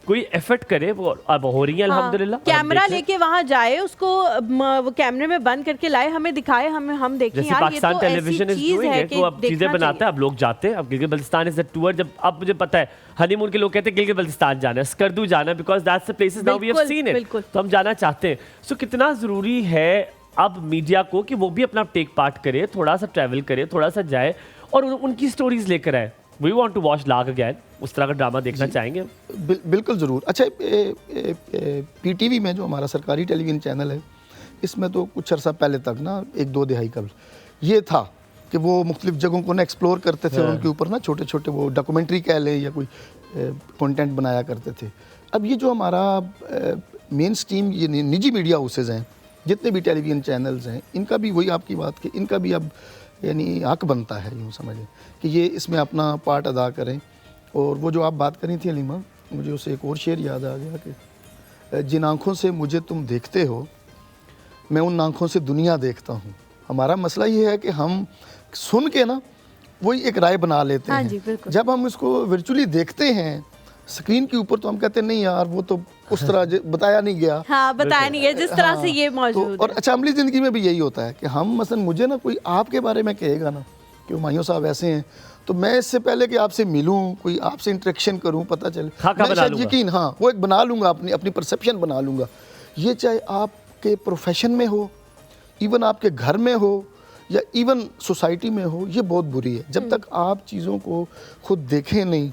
कोई एफर्ट करे, वो अब हो रही है अल्हम्दुलिल्लाह। कैमरा लेके वहाँ जाए, उसको वो कैमरे में बंद करके लाए, हमें दिखाए, हम देखें यार पाकिस्तान ये तो टेलीविजन इज डूइंग है कि अब चीजें बनाता है, अब लोग जाते हैं। अब Gilgit Baltistan is the tour. जब अब मुझे पता है हनीमून के लोग कहते हैं गिलगित बल्तिस्तान जाना है, स्कर्दू जाना है, because that's the places now we have seen it, तो हम जाना चाहते हैं। सो कितना ज़रूरी है अब मीडिया को कि वो भी अपना टेक पार्ट करे, थोड़ा सा ट्रैवल करे, थोड़ा सा जाए और उनकी स्टोरीज लेकर आए। वी वांट टू वॉच लाग अगेन, उस तरह का ड्रामा देखना चाहेंगे। बिल्कुल ज़रूर। अच्छा पीटीवी में जो हमारा सरकारी टेलीविज़न चैनल है, इसमें तो कुछ अर्सा पहले तक ना 1-2 दहाई कबल ये था कि वो मुख्तलिफ जगहों को ना एक्सप्लोर करते थे और उनके ऊपर ना छोटे छोटे वो डॉक्यूमेंट्री कह लें या कोई कंटेंट बनाया करते थे। अब ये जो हमारा मेन स्ट्रीम ये निजी मीडिया हाउसेज हैं, जितने भी टेलीविज़न चैनल्स हैं, इनका भी वही आपकी बात कि इनका भी अब यानी हक बनता है, यूँ समझें कि ये इसमें अपना पार्ट अदा करें। और वो जो आप बात करी थी हलीमा, मुझे उसे एक और शेर याद आ गया कि जिन आँखों से मुझे तुम देखते हो मैं उन आँखों से दुनिया देखता हूँ। हमारा मसला ये है कि हम सुन के ना वही एक राय बना लेते हैं। जब हम इसको वर्चुअली देखते हैं स्क्रीन के ऊपर तो हम कहते हैं नहीं यार वो तो उस तरह बताया नहीं गया, हाँ बताया नहीं गया जिस तरह से ये मौजूद तो, और अच्छा अमली ज़िंदगी में भी यही होता है कि हम मसलन मुझे ना कोई आपके बारे में कहेगा ना कि हुमायूं साहब ऐसे हैं, तो मैं इससे पहले कि आपसे मिलूं, कोई आपसे इंटरेक्शन करूं, पता चले मैं शायद यकीन वो एक बना लूँगा, अपनी परसेप्शन बना लूँगा ये चाहे आपके प्रोफेशन में हो, इवन आपके घर में हो, या इवन सोसाइटी में हो, ये बहुत बुरी है। जब तक आप चीज़ों को खुद देखें नहीं,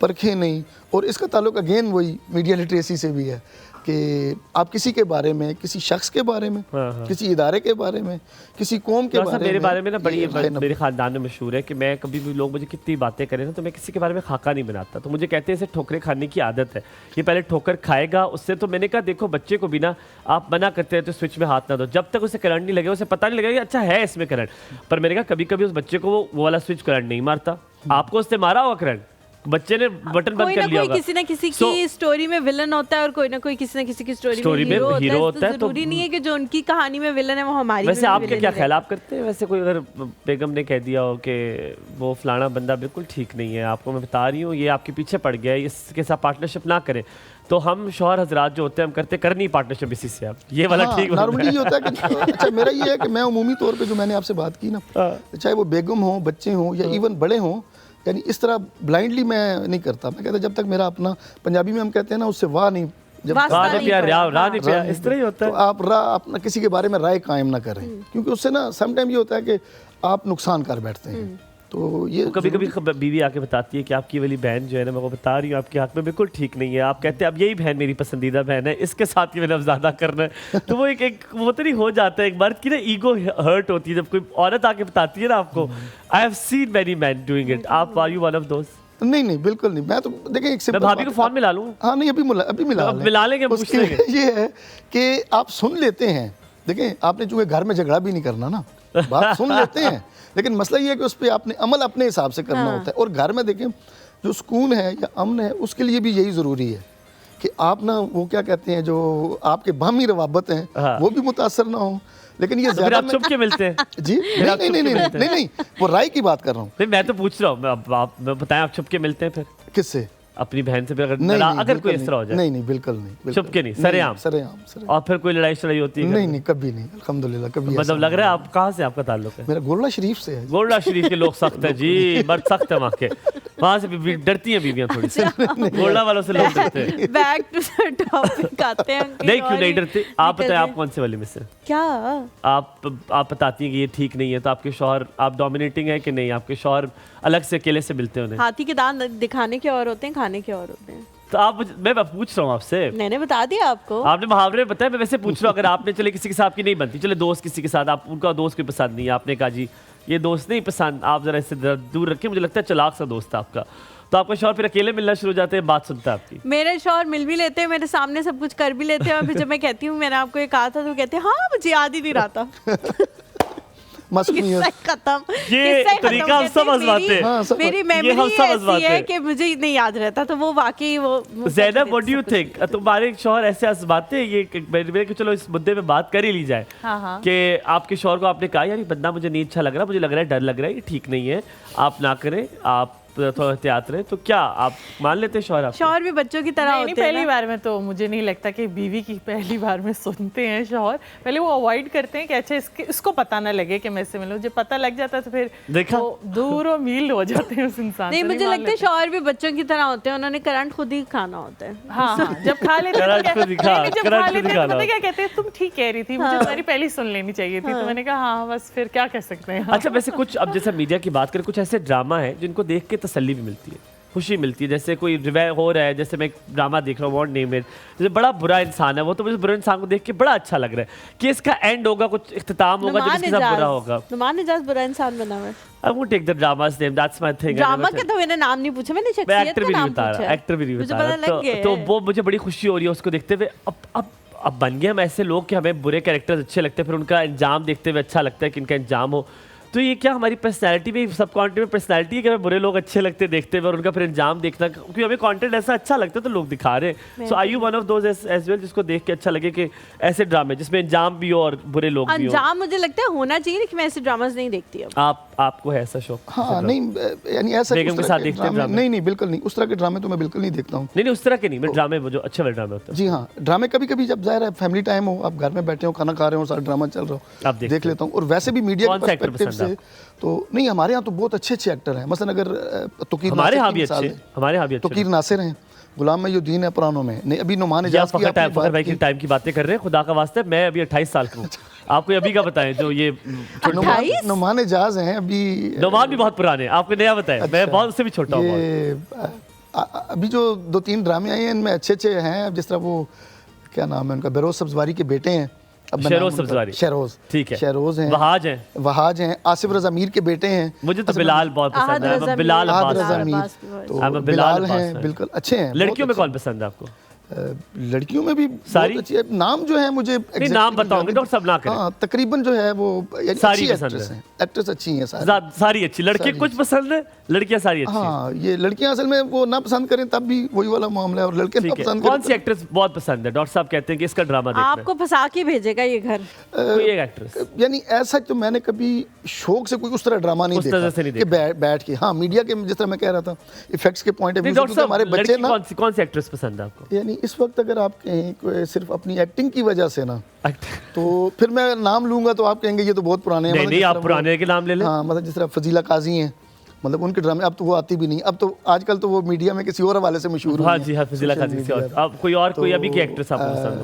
परखें नहीं, और इसका ताल्लुक अगेन वही मीडिया लिटरेसी से भी है कि आप किसी के बारे में, किसी शख्स के बारे में, किसी इदारे के बारे में, किसी कौम के बारे में, मेरे बारे में ना बड़ी मेरे खानदान में मशहूर है कि मैं कभी भी लोग मुझे कितनी बातें करें ना तो मैं किसी के बारे में खाका नहीं बनाता। तो मुझे कहते हैं इसे ठोकरें खाने की आदत है, ये पहले ठोकर खाएगा उससे। तो मैंने कहा देखो बच्चे को भी ना आप मना करते हैं तो स्विच में हाथ ना दो, जब तक उसे करंट नहीं लगेगा उसे पता नहीं लगेगा कि अच्छा है इसमें करंट। पर मैंने कहा कभी कभी उस बच्चे को वो वाला स्विच करंट नहीं मारता, आपको उससे मारा होगा करंट, बच्चे ने बटन बंद कर लिया होगा। किसी ना किसी की स्टोरी में विलन होता है और कोई ना कोई किसी ना किसी की स्टोरी में हीरो होता है। जरूरी नहीं है कि जो उनकी कहानी में विलन है वो हमारी। वैसे आपके क्या ख्याल आप करते हैं? वैसे कोई अगर बेगम ने कह दिया हो कि वो फलाना बंदा बिल्कुल ठीक नहीं है, आपको मैं बता रही हूँ ये आपके पीछे पड़ गया है, इसके साथ पार्टनरशिप ना करें, तो हम शौहर हजरात जो होते हैं हम करते करनी पार्टनरशिप इसी से। आप ये वाला ठीक नॉर्मली ये होता है कि अच्छा मेरा ये है कि मैं उमूमी तौर पे जो मैंने आपसे बात की ना, चाहे वो बेगम हो, बच्चे हों या इवन बड़े हों, यानी इस तरह ब्लाइंडली मैं नहीं करता। मैं कहता जब तक मेरा अपना, पंजाबी में हम कहते हैं ना, उससे वाह नहीं, जब इस तरह ही होता है, तो आप अपना किसी के बारे में राय कायम ना करें, क्योंकि उससे ना समटाइम ये होता है कि आप नुकसान कर बैठते हैं। तो ये कभी कभी बीवी आके बताती है कि आपकी वाली बहन जो है ना, मैं वो बता रही हूँ आपके हक में बिल्कुल ठीक नहीं है, आप कहते हैं अब यही बहन मेरी पसंदीदा बहन है, इसके साथ ही मैंने अब ज्यादा करना है। तो वो एक वो तो नहीं हो जाता है, एक मर्द की ना ईगो हर्ट होती है जब कोई औरत आके बताती है ना आपको। I have seen many man doing it, आप are you one of those? नहीं बिल्कुल नहीं। मैं तो देखिए एक मैं भाभी को फोन मिला लूँ। हाँ नहीं अभी मिला लेंगे। ये है कि आप सुन लेते हैं, देखें आपने चूंकि घर में झगड़ा भी नहीं करना ना, बात सुन लेते हैं, लेकिन मसला ये है कि उस पर आपने अमल अपने हिसाब से करना होता है। और घर में देखें जो सुकून है या अमन है उसके लिए भी यही ज़रूरी है कि आप ना वो क्या कहते हैं जो आपके बाहमी रवाबत हैं वो भी मुतासर ना हो। लेकिन ये ज़्यादा आप चुप के मिलते हैं जी नहीं वो राय की बात कर रहा हूँ। नहीं मैं तो पूछ रहा हूँ, आप बताएं आप चुप के मिलते हैं फिर किससे? अपनी बहन से भी अगर कोई इस तरह हो जाए? नहीं बिल्कुल नहीं, चुप के नहीं, सरेआम। और फिर कोई लड़ाई शड़ाई होती है? नहीं कभी नहीं, अल्हम्दुलिल्लाह कभी। मतलब लग रहा है आप कहाँ से आपका ताल्लुक है? मेरा गोल्डा शरीफ से है। गोल्डा शरीफ के लोग सख्त है जी, मर्द सख्त है वहाँ के, वहाँ से भी डरती हैं बीवियाँ थोड़ी सी, गोल्डा वालों से लोग डरते हैं। बैक टू द टॉपिक आते हैं। नहीं क्यों नहीं डरते? आप बताएं आप कौन से वाले में से? क्या आप बताती हैं कि ये ठीक नहीं है, तो आपके शौहर, आप डोमिनेटिंग है कि नहीं? आपके शौहर अलग से अकेले से मिलते हैं उन्हें? हाथी के दांत दिखाने के और होते हैं, खाने के और होते हैं। तो आप मैं पूछ रहा हूँ आपसे, मैंने बता दिया आपको, आपने मुहावरे में बताया, मैं वैसे पूछ रहा हूँ अगर आपने चले किसी के साथ की नहीं बनती, चले दोस्त किसी के साथ, आप उनका दोस्त कोई पसंद नहीं है, आपने कहा जी ये दोस्त नहीं पसंद, आप जरा इससे दूर रखिए, मुझे लगता है चालाक सा दोस्त है आपका, तो आपका शौहर फिर अकेले मिलना शुरू हो जाते हैं, बात सुनता है आपकी? मेरे शौहर मिल भी लेते हैं, मेरे सामने सब कुछ कर भी लेते हैं, और फिर जब मैं कहती हूँ मैंने आपको ये कहा था तो कहते हैं हाँ मुझे याद ही नहीं रहा था। खत्म। ये तरीका हम सब आजमाते हैं। मेरी मेमोरी ऐसी है कि मुझे नहीं याद रहता, तो वो वाकई वो। Zainab what do you think, तुम्हारे शौहर ऐसे आजमाते हैं ये? मेरे चलो इस मुद्दे पे बात कर ही ली जाए कि आपके शौहर को आपने कहा यार ये बंदा मुझे नहीं अच्छा लग रहा, मुझे लग रहा है डर लग रहा है, ये ठीक नहीं है, आप ना करें, आप थोड़ा एहतियात रहे, तो क्या आप मान लेते हैं शौहर? शौहर भी बच्चों की तरह होते हैं। पहली बार में तो मुझे नहीं लगता कि बीवी की पहली बार में सुनते हैं शौहर, पहले वो अवॉइड करते हैं कि अच्छा इसको पता ना लगे कि मैं इससे मिलूं, जब पता लग जाता है तो फिर देखा दूर और मील हो जाते हैं उस इंसान से। नहीं मुझे लगता है शौहर भी बच्चों की तरह होते हैं, उन्होंने करंट खुद ही खाना होता है। हाँ जब खा लेते हैं पता क्या कहते हैं, तुम ठीक कह रही थी, मुझे तुम्हारी पहले सुन लेनी चाहिए थी, तो मैंने कहा हाँ बस फिर क्या कह सकते हैं। अच्छा वैसे कुछ अब जैसे मीडिया की बात करें, कुछ ऐसे ड्रामा है जिनको देख के तसल्ली भी मिलती है, खुशी मिलती है, जैसे कोई रिवाय हो रहा है, जैसे मैं एक ड्रामा देख रहा हूँ वॉन्ट नेम इट, जैसे बड़ा बुरा इंसान है वो, तो मुझे बुरा इंसान को देख के बड़ा अच्छा लग रहा है कि इसका एंड होगा, कुछ इख्तिताम होगा जब इसके साथ बुरा होगा। नुमान इजाज बुरा इंसान बना हुआ है। I won't take the drama's name, that's my thing। Drama के तो मैंने नाम नहीं पूछा, मैंने शख्सियत का नाम पूछा। एक्टर भी नहीं बता रहा, तो वो मुझे बड़ी खुशी हो रही है उसको देखते हुए। अब बन गए हम ऐसे लोग कि हमें बुरे कैरेक्टर्स अच्छे लगते हैं, फिर उनका अंजाम देखते हुए अच्छा लगता है कि इनका अंजाम हो। तो ये क्या हमारी पर्सनैलिटी में, सब कंटेंट में पर्सनैलिटी है कि हमें बुरे लोग अच्छे लगते हैं देखते हुए और उनका फिर अंजाम देखना, क्योंकि हमें कंटेंट ऐसा अच्छा लगता है तो लोग दिखा रहे हैं। So are you one of those as well जिसको देख के अच्छा लगे कि ऐसे ड्रामे जिसमें अंजाम भी हो और बुरे लोग भी हो? अंजाम मुझे लगता है होना चाहिए, लेकिन मैं ऐसे ड्रामास नहीं देखती अब। आपको है ऐसा शौक? हाँ नहीं यानी ऐसा बेगम के साथ देखते हैं ड्रामे? नहीं बिल्कुल नहीं, उस तरह के ड्रामे तो मैं बिल्कुल नहीं देखता हूँ। नहीं उस तरह के नहीं, मैं ड्रामे वो जो अच्छे वाले ड्रामे होते हैं। जी हाँ, ड्रामे कभी कभी जब जाहिर है फैमिली टाइम हो, आप घर में बैठे हो, खाना खा रहे हो, सारा ड्रामा चल रहा हो, आप देख लेता हूँ। और वैसे भी मीडिया के पर्सपेक्टिव से तो नहीं, हमारे यहाँ तो बहुत अच्छे एक्टर हैं। मसलन अगर तोकीर हमारे यहाँ भी अच्छे, तोकीर नासिर हैं, गुलाम मईनुद्दीन है पुरानों में। नहीं अभी नुमान या इजाज की आपने फखर भाई की टाइम की बातें कर रहे हैं, खुदा का वास्ते मैं अभी 28 साल का हूँ, आपको अभी का बताएं जो ये नुमान इजाज हैं अभी। नुमान भी बहुत पुराने, आपको नया बताएं। अच्छा, मैं बहुत उससे भी छोटा हूँ। अभी जो 2-3 ड्रामे आए हैं इनमें अच्छे हैं, जिस तरह वो क्या नाम है उनका, बेरोज सब्जवारी के बेटे हैं, शहरोज सब्जवारी, शहरोज, ठीक है, शहरोज हैं, वहाज हैं, आसिफ रजा मीर के बेटे हैं। मुझे तो बिलाल बहुत पसंद है, बिलाल तो बिलाल हैं, बिल्कुल अच्छे हैं। लड़कियों में कौन पसंद है आपको? लड़कियों में भी सारी अच्छी है। नाम जो है मुझे नाम बताओगे डॉक्टर साहब ना करें। हाँ, तकरीबन जो है वो सारी एक्ट्रेस हैं, एक्ट्रेस अच्छी हैं सारी अच्छी। लड़के कुछ पसंद है, लड़कियां सारी अच्छी। हाँ, ये लड़कियां असल में वो ना पसंद करें तब भी वही वाला मामला है, और लड़के ना पसंद करें। कौन सी एक्ट्रेस बहुत पसंद है? डॉक्टर साहब कहते हैं कि इसका ड्रामा देखना है। आपको फंसा के भेजेगा ये घर कोई एक एक्ट्रेस, यानी ऐसा तो मैंने कभी शौक से कोई उस तरह ड्रामा नहीं देखा कि बैठ के। हाँ, मीडिया के जिस तरह मैं कह रहा था इफेक्ट्स के पॉइंट ऑफ व्यू से हमारे बच्चे ना। कौन सी एक्ट्रेस पसंद है आपको? यानी इस वक्त अगर आप कहें सिर्फ अपनी एक्टिंग की वजह से ना, तो फिर मैं नाम लूंगा तो आप कहेंगे ये तो बहुत पुराने हैं। नहीं, आप पुराने के नाम ले लें। हाँ, मतलब जिस तरह फजीला काजी हैं, मतलब उनके ड्रामे अब तो वो आती भी नहीं, अब तो आजकल तो वो मीडिया में किसी और हवाले से मशहूर हुई। हाँ जी, हाँ, फजीला काजी से। और अब कोई और कोई अभी की एक्ट्रेस आपको पसंद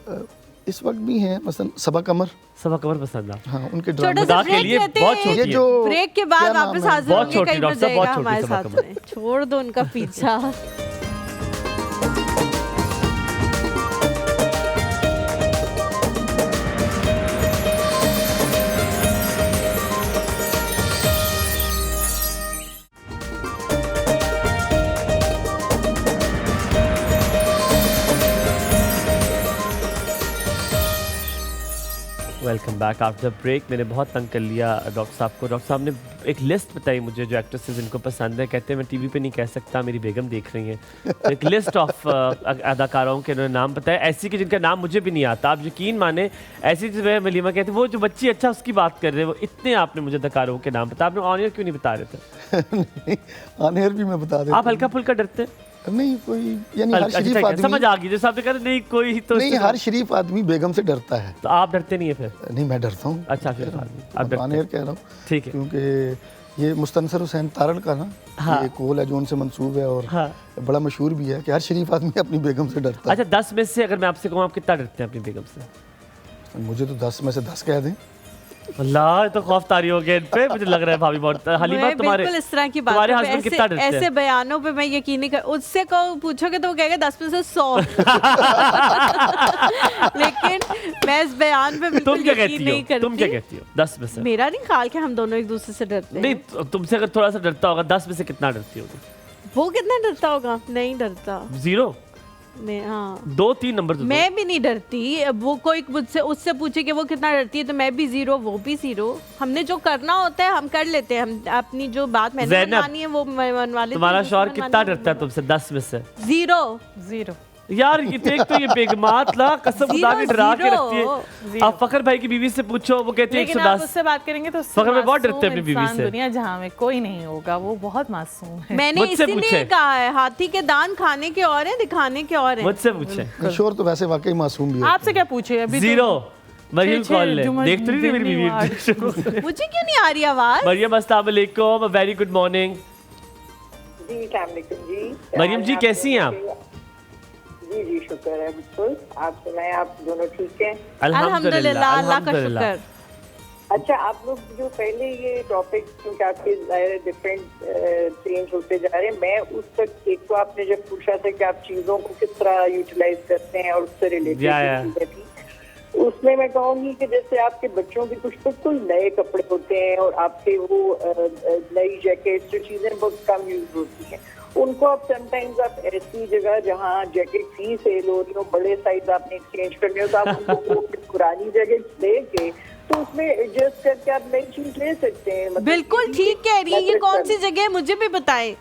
है? इस वक्त भी हैं मसलन सबा कमर पसंद है। हाँ, उनके ड्रामे के लिए बहुत छोटी है। जो ब्रेक के बाद वापस हाजिर होंगे, कहीं बहुत छोटी हमारे साथ में। छोड़ दो उनका पीछा। Welcome back after break. मैंने बहुत तंग कर लिया डॉक्टर साहब को। डॉक्टर साहब ने एक लिस्ट बताई मुझे जो एक्ट्रेसेस इनको पसंद है। कहते हैं मैं टीवी पे नहीं कह सकता, मेरी बेगम देख रही हैं। तो एक लिस्ट ऑफ अदाकाराओं के उन्होंने नाम बताया, ऐसी कि जिनका नाम मुझे भी नहीं आता। आप यकीन माने, ऐसी चीज़ मैं मलीमा कहती वो जो बच्ची अच्छा उसकी बात कर रहे हैं, वो इतने आपने मुझे अदाकारों के नाम बताया। आपने ऑन एयर क्यों नहीं बता रहे थे? ऑन एयर भी मैं बता देता। आप हल्का फुल्का डरते हैं? नहीं, कोई यानी हर शरीफ आदमी समझ आ गई, जैसे आपने कहा नहीं कोई तो नहीं, हर शरीफ आदमी बेगम से डरता है। तो आप डरते नहीं है फिर? नहीं, मैं डरता हूँ। अच्छा, फिर आप ऑन एयर कह रहा हूँ, ठीक है, क्योंकि ये मुस्तनसर हुसैन तारड़ का ना, हाँ, ये कोल है जो उनसे मंसूब है, और हाँ, बड़ा मशहूर भी है कि हर शरीफ आदमी अपनी बेगम से डरता है। अच्छा, 10 में से अगर मैं आपसे कहूँ आप कितना डरते हैं अपनी बेगम से? मुझे तो 10 में से 10 कह दें। अल्लाह, तो खौफ तारी हो गया इन पे। मुझे लग रहा है भाभी बहुत। हलीमा, तुम्हारे इस तरह की तुम्हारे हस्बैंड कितना डरते हैं? ऐसे बयानों पे मैं यकीन नहीं कर, उससे को पूछोगे तो वो कहेगा 10 में से 100। लेकिन मैं इस बयान पे बिल्कुल यकीन नहीं करती। तुम क्या कहती हो? 10 में से? मेरा नहीं ख्याल कि हम दोनों एक दूसरे से डरते हैं। नहीं, तुमसे अगर थोड़ा सा डरता होगा, 10 में से कितना डरती होगी? वो कितना डरता होगा? नहीं डरता। 0? मैं, हाँ, 2-3 नंबर तो मैं भी नहीं डरती। वो कोई मुझसे उससे पूछे कि वो कितना डरती है तो मैं भी 0, वो भी 0। हमने जो करना होता है हम कर लेते हैं। हम अपनी जो बात मैंने मनवानी है वो मनवा लेते। तुम्हारा शौहर कितना डरता है तुमसे 10 में से? 0 यार, ये देख तो ये बेगमात ला कसम खुदा की डरा के रखती है। आप फखर भाई की बीवी से पूछो, वो कहती है 110। उससे बात करेंगे तो फखर भाई बहुत डरते हैं अपनी बीवी से। दुनिया जहाँ में कोई नहीं होगा, वो बहुत मासूम है। मैंने इसीलिए कहा है, हाथी के दांत खाने के और हैं, दिखाने के और हैं। मुझसे पूछे। किशोर तो वैसे वाकई मासूम भी है। आपसे क्या पूछे? अभी 0। मरियम कॉल ले, देख तो नहीं मेरी बीवी। मुझे क्यों नहीं आ रही आवाज? मरियम, अस्सलाम वालेकुम, वेरी गुड मॉर्निंग। जी, अस्सलाम वालेकुम जी। मरियम जी, कैसी हैं आप? जी जी, शुक्र है, बिल्कुल। आप सुनाएं, आप दोनों ठीक हैं? अल्हम्दुलिल्लाह, अल्लाह का शुक्र। अच्छा, आप लोग जो पहले ये टॉपिक क्योंकि आपके डिफरेंट चेंज होते जा रहे हैं, मैं उस तक एक तो आपने जब पूछा था कि आप चीज़ों को किस तरह यूटिलाइज करते हैं और उससे रिलेटेड चीज़ें थी, उसमें मैं कहूँगी कि जैसे आपके बच्चों के कुछ बिल्कुल नए कपड़े होते हैं और आपके वो नई जैकेट जो चीज़ें बहुत कम यूज होती हैं, उनको आप समटाइम्स आप ऐसी जगह जहाँ जैकेट ही सेल हो रही हो, बड़े साइज आपने एक्सचेंज करने हो, तो आप उनको पुरानी जैकेट लेके तो उसमें एडजस्ट करके आप नई चीज ले सकते हैं। मतलब बिल्कुल ठीक कह रही है। ये कौन सी जगह है मुझे भी बताएं।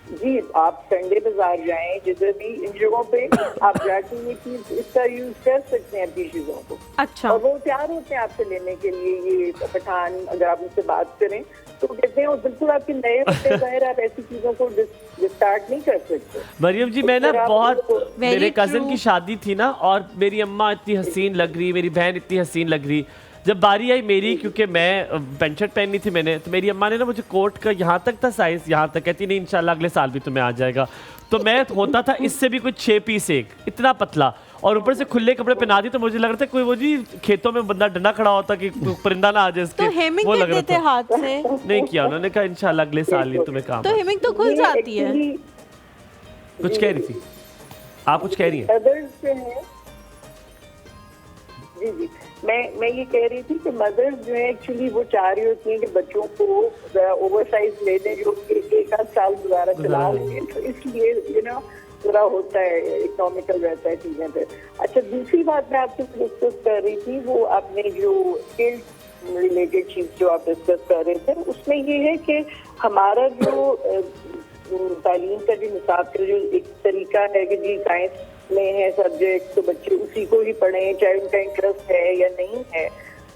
जी, आप संडे बाजार जाएं, जिधर भी इन जगहों पे आप जाके ये चीज इसका यूज कर सकते हैं अपनी चीजों को। अच्छा। और वो तैयार होते हैं आपसे लेने के लिए। ये पठान, अगर आप उनसे बात करें तो कहते हैं वो बिल्कुल आपके नए होते हैं, बाहर आप ऐसी चीजों को डिस्टार्ट नहीं कर सकते। मरियम जी, मैं ना बहुत, मेरे कजन की शादी थी ना, और मेरी अम्मा इतनी हसीन लग रही, मेरी बहन इतनी हसीन लग रही, जब बारी आई मेरी, क्योंकि मैं पैंट शर्ट पहननी थी मैंने, तो मेरी अम्मा ने ना मुझे कोट का यहाँ तक था साइज, यहाँ तक, कहती नहीं इंशाल्लाह अगले साल भी तुम्हें आ जाएगा। तो मैं होता था इससे भी कुछ 6 पीस एक, इतना पतला, और ऊपर से खुले कपड़े पहना दी, तो मुझे लग रहा था कोई वो जी खेतों में बंदा डंडा खड़ा होता कि परिंदा ना आ जाए इसके, तो हेमिंग वो लग रहा था। हाथ से नहीं किया, उन्होंने कहा इंशाल्लाह अगले साल ही तुम्हें काम। तो हेमिंग तो खुल जाती है। कुछ कह रही थी आप, कुछ कह रही हैं? मदर्स जो है, जी जी, मैं ये कह रही थी कि मदर्स जो है एक्चुअली वो चाह रही होती हैं कि बच्चों को ओवरसाइज ले दें जो एक आध साल दोबारा चला लेंगे, तो इसलिए थोड़ा होता है, इकोनॉमिकल रहता है चीजें पे। अच्छा, दूसरी बात मैं आपसे डिस्कस कर रही थी, वो आपने जो स्किल रिलेटेड चीज जो आप डिस्कस कर रहे थे, उसमें ये है कि हमारा जो तालीम का जो निसाब का जो एक तरीका है कि जी साइंस में है सब्जेक्ट तो बच्चे उसी को ही पढ़ें चाहे उनका इंटरेस्ट है या नहीं है।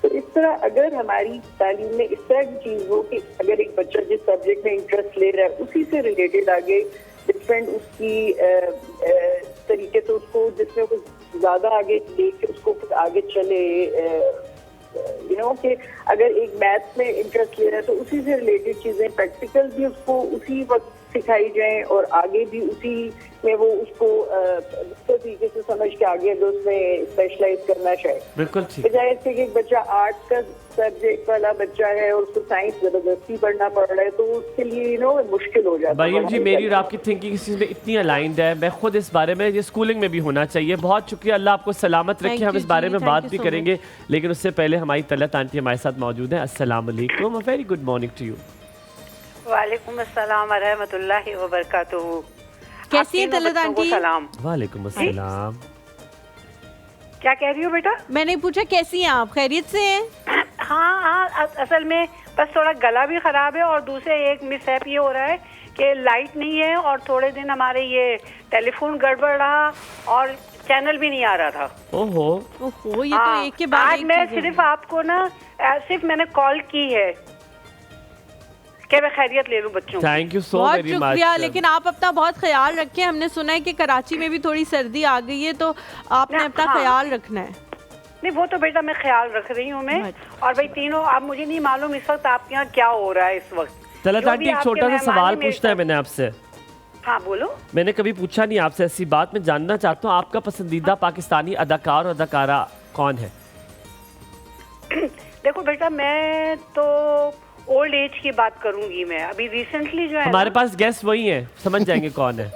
तो इस तरह अगर हमारी तालीम में इस तरह की चीज हो कि अगर एक बच्चा जिस सब्जेक्ट में इंटरेस्ट ले रहा है उसी से रिलेटेड आगे डिफरेंट उसकी तरीके से उसको जिसमें कुछ ज्यादा आगे लेके उसको कुछ आगे चले, कि अगर एक मैथ्स में इंटरेस्ट ले रहा है तो उसी से रिलेटेड चीजें प्रैक्टिकल भी उसको उसी वक्त सिखाई जाए और आगे भी उसी में वो उसको तरीके से समझ के आगे अगर उसमें स्पेशलाइज करना चाहिए। बिल्कुल ठीक। बजाय इसके कि एक बच्चा आर्ट्स का सब्जेक्ट वाला बच्चा है और उसको साइंस जबरदस्ती पढ़ना पड़ रहा है तो उसके लिए मुश्किल हो जाता है। मरियम जी, मेरी और आपकी थिंकिंग इस चीज़ में इतनी अलाइंड है, मैं खुद इस बारे में, ये स्कूलिंग में भी होना चाहिए। बहुत शुक्रिया, अल्लाह आपको सलामत रखे। हम इस बारे में बात भी करेंगे, लेकिन उससे पहले हमारी तलत आंटी हमारे साथ मौजूद है। अस्सलाम वालेकुम, a very good morning to you. वालेकुम अस्सलाम व रहमतुल्लाहि व बरकातुहू। कैसी है तलत आंटी? सलाम। वालेकुम अस्सलाम। क्या कह रही हो बेटा? मैंने पूछा कैसी हैं आप, खैरियत से हैं? हाँ, असल में बस थोड़ा गला भी खराब है और दूसरे एक मिसहैप ये हो रहा है कि लाइट नहीं है और थोड़े दिन हमारे ये टेलीफोन गड़बड़ रहा और चैनल भी नहीं आ रहा था। ओहो, ये तो एक के बाद आज मैं सिर्फ आपको सिर्फ मैंने कॉल की है कि मैं खैरियत ले लूं बच्चों। थैंक यू सो बहुत वेरी मच। शुक्रिया, लेकिन आप अपना बहुत ख्याल रखें। हमने सुना है कि कराची में भी थोड़ी सर्दी आ गई है, तो आपने अपना ख्याल रखना है। नहीं, वो तो बेटा मैं ख्याल रख रही हूँ मैं। और भाई तीनों, आप मुझे नहीं मालूम इस वक्त आपके यहाँ क्या हो रहा है इस वक्त। तलत आंटी, एक छोटा सा सवाल पूछना है मैंने आपसे। हाँ बोलो। मैंने कभी पूछा नहीं आपसे ऐसी बात, मैं जानना चाहता हूँ आपका पसंदीदा पाकिस्तानी अदाकार और अदाकारा कौन है? देखो बेटा, मैं तो ओल्ड एज की बात करूंगी। मैं अभी रिसेंटली जो है हमारे पास गेस्ट वही हैं, समझ जाएंगे कौन है।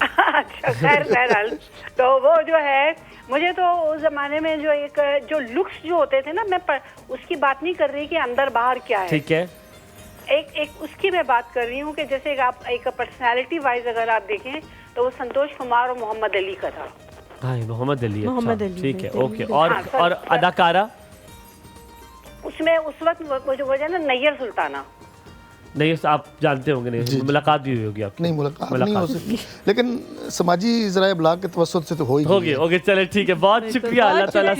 अच्छा, खैर तो वो जो है, मुझे तो उस जमाने में जो लुक्स जो होते थे ना, मैं उसकी बात नहीं कर रही कि अंदर बाहर क्या है। ठीक है। एक उसकी मैं बात कर रही हूँ कि जैसे आप एक पर्सनालिटी वाइज अगर आप देखें तो वो संतोष कुमार और मोहम्मद अली का था। हाँ, मोहम्मद अली। मोहम्मद अली, ठीक है, ओके। और अदाकारा उसमें उस वक्त वो है ना नैयर सुल्ताना। नहीं, आप जानते होंगे, नहीं मुलाकात भी हुई होगी आपकी? नहीं, मुलाकात नहीं हो सकती, लेकिन समाजी ज़राए इब्लाग के तवस्सुत से तो हो ही होगी। ओके, चले ठीक है, बहुत शुक्रिया। अल्लाह ताला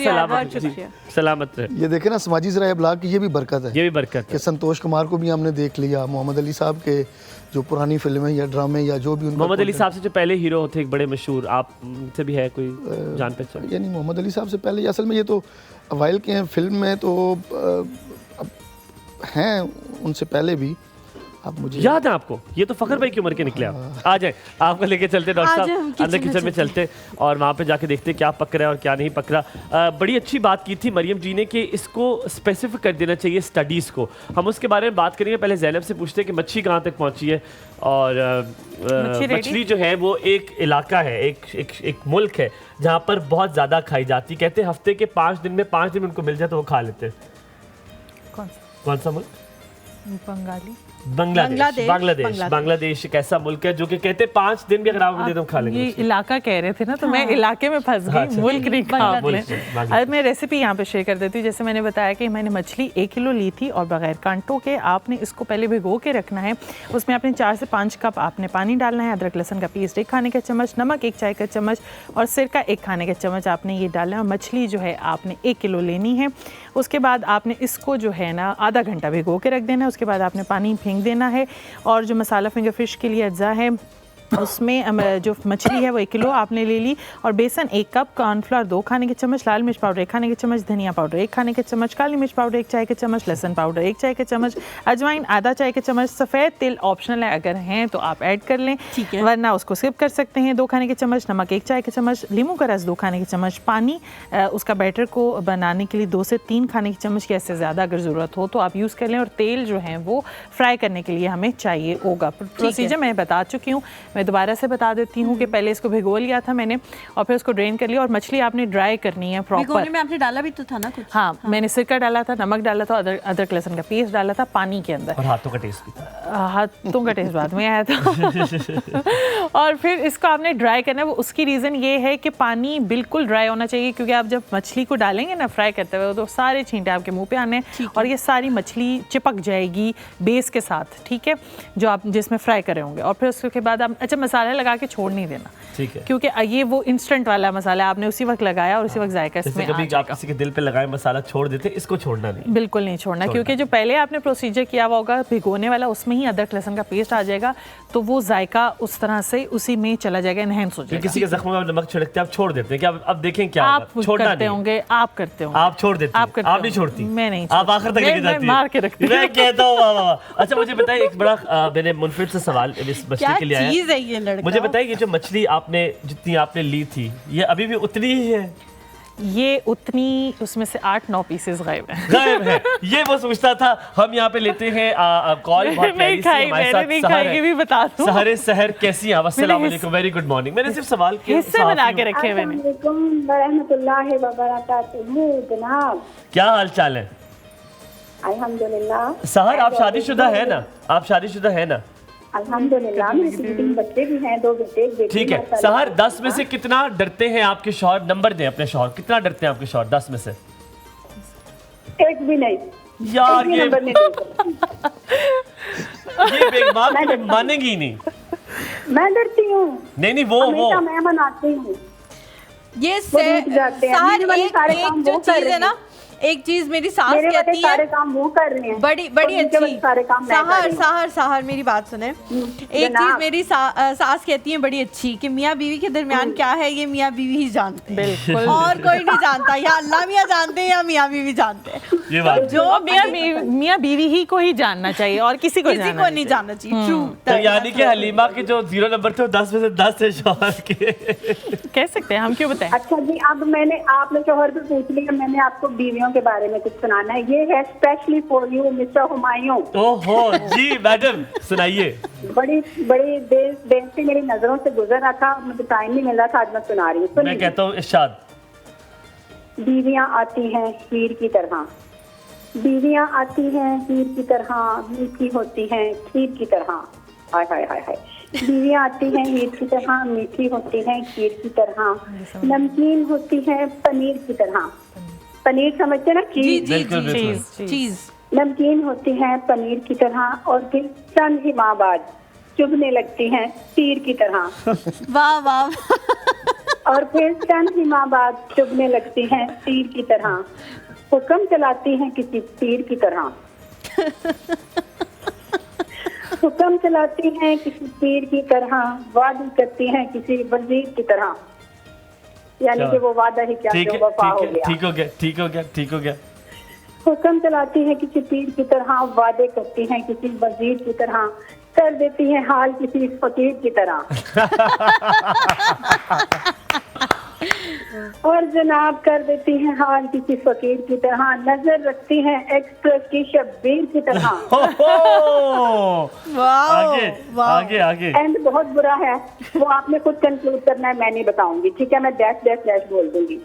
सलामत रहे। ये देखे ना, समाजी ज़राए इब्लाग की ये भी बरकत है, ये भी बरकत है कि संतोष कुमार को भी हमने देख लिया, मोहम्मद अली साहब के जो पुरानी फिल्में या ड्रामे या जो भी उनका, मोहम्मद अली साहब से जो पहले हीरो थे एक बड़े मशहूर, आप से भी है कोई जान पहचान? यानी मोहम्मद अली साहब से पहले, असल में ये तो अवाइल के हैं फिल्म में, तो हैं उनसे पहले भी। आप मुझे याद है आपको? ये तो फखर भाई की उम्र के निकले। आप आ जाए, आपको लेके चलते डॉक्टर साहब अंदर किचन में चलते और वहाँ पे जाके देखते क्या पक रहा है और क्या नहीं पक रहा। बड़ी अच्छी बात की थी मरियम जी ने कि इसको स्पेसिफिक कर देना चाहिए स्टडीज़ को। हम उसके बारे में बात करेंगे, पहले ज़ैनब से पूछते हैं कि मच्छी कहाँ तक पहुँची है। और मछली जो है वो एक इलाका है, एक मुल्क है जहाँ पर बहुत ज़्यादा खाई जाती। कहते हैं हफ्ते के 5 दिन में 5 दिन उनको मिल जाए तो वो खा लेते हैं। कौन सा मुल्क? बांग्लादेश एक ऐसा मुल्क है जो कि कहते हैं 5 दिन भी अगर आप दे तो खा लेंगे। ये इलाका कह रहे थे ना, तो मैं इलाके में फंस गई, मुल्क नहीं कहा आपने। अब मैं रेसिपी यहाँ पे शेयर कर देती हूँ। जैसे मैंने बताया कि मैंने मछली 1 किलो ली थी और बगैर कांटों के आपने इसको पहले भिगो के रखना है। उसमें आपने 4 से 5 कप आपने पानी डालना है, अदरक लहसुन का पेस्ट 1 खाने का चम्मच, नमक 1 चाय का चम्मच और सिरका 1 खाने का चम्मच आपने ये डालना है। मछली जो है आपने 1 किलो लेनी है। उसके बाद आपने इसको जो है ना आधा घंटा भिगो के रख देना है। उसके बाद आपने पानी फेंक देना है और जो मसाला फिंगर फिश के लिए अज्जा है उसमें जो मछली है वो 1 किलो आपने ले ली, और बेसन 1 कप, कॉर्नफ्लोर 2 खाने के चम्मच, लाल मिर्च पाउडर 1 खाने के चम्मच, धनिया पाउडर 1 खाने के चम्मच, काली मिर्च पाउडर 1 चाय के चम्मच, लहसुन पाउडर 1 चाय के चम्मच, अजवाइन आधा चाय के चम्मच, सफ़ेद तिल ऑप्शनल है, अगर हैं तो आप ऐड कर लें, वरना उसको स्किप कर सकते हैं, 2 खाने के चम्मच, नमक 1 चाय के चम्मच, नींबू का रस 2 खाने के चम्मच, पानी उसका बैटर को बनाने के लिए 2 से 3 खाने के चम्मच की, ऐसे ज़्यादा अगर ज़रूरत हो तो आप यूज़ कर लें, और तेल जो है वो फ्राई करने के लिए हमें चाहिए होगा। प्रोसीजर मैं बता चुकी हूँ, मैं दोबारा से बता देती हूँ कि पहले इसको भिगो लिया था मैंने और फिर उसको ड्रेन कर लिया, और मछली आपने ड्राई करनी है प्रॉपर। भिगोने में आपने डाला भी तो था ना कुछ? हाँ, मैंने सिरका डाला था, नमक डाला था, अदरक लहसुन का पेस्ट डाला था पानी के अंदर, और हाथों का टेस्ट भी था। हाथों का टेस्ट बाद में आया था और फिर इसको आपने ड्राई करना है। वो उसकी रीज़न ये है कि पानी बिल्कुल ड्राई होना चाहिए, क्योंकि आप जब मछली को डालेंगे ना फ्राई करते हुए तो सारे छींटे आपके मुंह पे आने हैं और ये सारी मछली चिपक जाएगी बेस के साथ, ठीक है, जो आप जिसमें फ्राई करे होंगे। और फिर उसके बाद आप अच्छा मसाला लगा के छोड़ नहीं देना, ठीक है, क्योंकि ये वो इंस्टेंट वाला मसाला आपने उसी वक्त लगाया और उसी वक्त जायका इसमें कभी आप किसी के दिल पे लगाए मसाला छोड़ देते, इसको छोड़ना नहीं, बिल्कुल नहीं छोड़ना, क्योंकि जो पहले आपने प्रोसीजर किया हुआ होगा भिगोने वाला, उसमें ही अदरक लहसुन का पेस्ट आ जाएगा, तो वो जायका उस तरह से उसी में चला जाएगा, एनहेंस हो जाएगा। किसी के जख्म में नमक छिड़कते आप छोड़ देते हैं क्या? अब देखें क्या आप करते होंगे, आप करते होंगे, आप छोड़ देते, आप नहीं छोड़ती, मैं नहीं, आप आखिर तक लेके जाती मार के रखती मैं कहता हूँ वाह वाह। अच्छा मुझे बताइए, एक बड़ा मैंने मुनफिर से सवाल इस मछली के लिए आया, चीज़ है ये लड़का, मुझे बताइए ये जो मछली आपने जितनी आपने ली थी ये अभी भी उतनी ही है? ये उतनी, उसमें से 8-9 पीसेस गायब हैं। गायब है, ये वो सोचता था। हम यहाँ पे लेते हैं कॉल, बहुत प्यारी सी हमारे साथ सहरे सहर कैसी हैं? अस्सलाम वालेकुम, वेरी गुड मॉर्निंग। मैंने सिर्फ सवाल के हिस्से बना के रखे मैंने। जनाब क्या हाल चाल है? अल्हम्दुलिल्लाह। सहर आप शादीशुदा है ना? आप शादीशुदा है ना? अल्हम्दुलिल्लाह, मेरे 3 बच्चे भी हैं, 2 बेटे एक बेटी। ठीक है सहर, 10 में से कितना डरते हैं आपके शौहर? नंबर दें अपने शौहर, कितना डरते हैं आपके शौहर 10 में से? एक भी नहीं यार, ये बेगमार मानेगी ही नहीं। मैं डरती हूँ। नहीं वो मैं मनाती हूँ। ये एक जो चीज है ना, एक चीज मेरी सास कहती है, सारे काम वो कर रहे हैं, बड़ी अच्छी सारे काम सहर मेरी बात सुने। एक चीज मेरी सास कहती है बड़ी अच्छी, कि मियाँ बीवी के दरमियान क्या है ये मियाँ बीवी ही जानते हैं, बिल्कुल और कोई नहीं जानता, या अल्लाह मियाँ जानते हैं या मियाँ बीवी जानते हैं। ये बात जो मियाँ बीवी ही को ही जानना चाहिए और किसी को नहीं जानना चाहिए। ट्रू। तो यानी कि हलीमा के जो 0 नंबर थे 10 में से 10 है शौहर के, कह सकते हैं हम, क्यों बताएं। अच्छा जी, अब आपने शौहर से पूछ लिया, मैंने आपको बीवियों के बारे में कुछ सुनाना है। ये है specially for you mister Humayun. ओहो जी मैडम, सुनाइए। बड़ी देर से मेरी नजरों से गुजर रहा था, मुझे टाइम नहीं मिल रहा था, आज मैं सुना रही हूँ। मैं कहता हूँ इरशाद। बीवियां आती हैं हीर की तरह, बीवियां आती हैं हीर की तरह, मीठी होती हैं खीर की तरह। हाय हाय हाय हाय। बीवियां आती हैं हीर की तरह, मीठी होती हैं खीर की तरह, नमकीन होती है पनीर की तरह। पनीर समझते ना, चीज। नमकीन होती है पनीर की तरह, और फिर चंद ही माँ बाद चुभने लगती हैं तीर की तरह। वाह वाह। और फिर चंद ही माँ बाद चुभने लगती हैं तीर की तरह, हुक्म चलाती हैं किसी तीर की तरह। हुक्म चलाती हैं किसी तीर की तरह, वादी करती हैं किसी वजीर की तरह। यानी कि वो वादा ही क्या, जो वफा हो गया। ठीक हो गया। हुक्म चलाती है किसी तीर की तरह, वादे करती हैं किसी वजीर की तरह, कर देती हैं हाल किसी फकीर की तरह। और जनाब कर देती हैं हाल किसी फकीर की तरह, नजर रखती हैं एक्सप्रेस की शब्बीर की तरह। आगे एंड बहुत बुरा है, वो आपने खुद कंक्लूड करना है, मैं नहीं बताऊंगी, ठीक है? मैं डैश बोल दूंगी।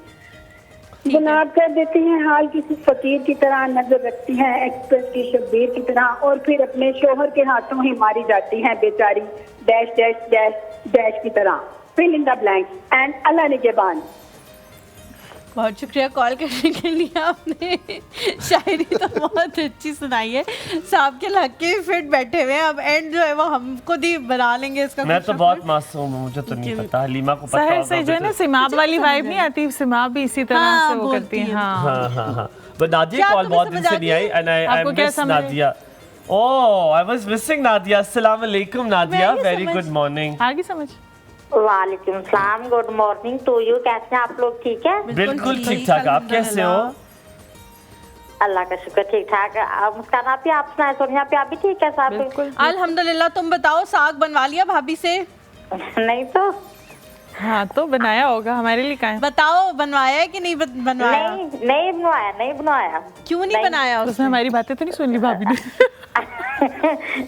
जनाब कर देती हैं हाल किसी फकीर की तरह, नजर रखती हैं एक्सप्रेस की शब्बीर की तरह, और फिर अपने शोहर के हाथों ही मारी जाती हैं बेचारी डैश की तरह। Fill in the blank and अल्लाह निगहबान। बहुत शुक्रिया कॉल करने के लिए, आपने शायरी तो बहुत अच्छी सुनाई है, साहब के लग के फिट बैठे हुए हैं। अब एंड जो है वो हम खुद ही बना लेंगे इसका। मैं तो बहुत मासूम हूँ, मुझे तो नहीं पता, हलीमा को पता होगा। से जो है ना सिमाब वाली वाइब नहीं आती, सिमाब भी इसी तरह से वो करती है। हाँ। बट नादिया कॉल बहुत दिन से नहीं आई, and I miss Nadia. Oh, I was missing Nadia. Assalamu alaikum Nadia. Very good morning. आगे समझ। वालेकुम सलाम, गुड मॉर्निंग टू यू। कैसे हैं आप लोग? ठीक है, बिल्कुल ठीक ठाक। आप कैसे हो? अल्लाह का शुक्र ठीक ठाक। मुस्कान आप ही, आप सुनाए? सोनिया आप भी ठीक है? साहब बिल्कुल अल्हम्दुलिल्लाह। तुम बताओ, साग बनवा लिया भाभी से? नहीं तो हाँ, तो बनाया होगा, हमारे लिए कहाँ है? बताओ, बनवाया है कि नहीं बनवाया? नहीं बनवाया, नहीं बनवाया। क्यों नहीं बनाया? उसने हमारी बातें तो नहीं सुन ली भाभी ने?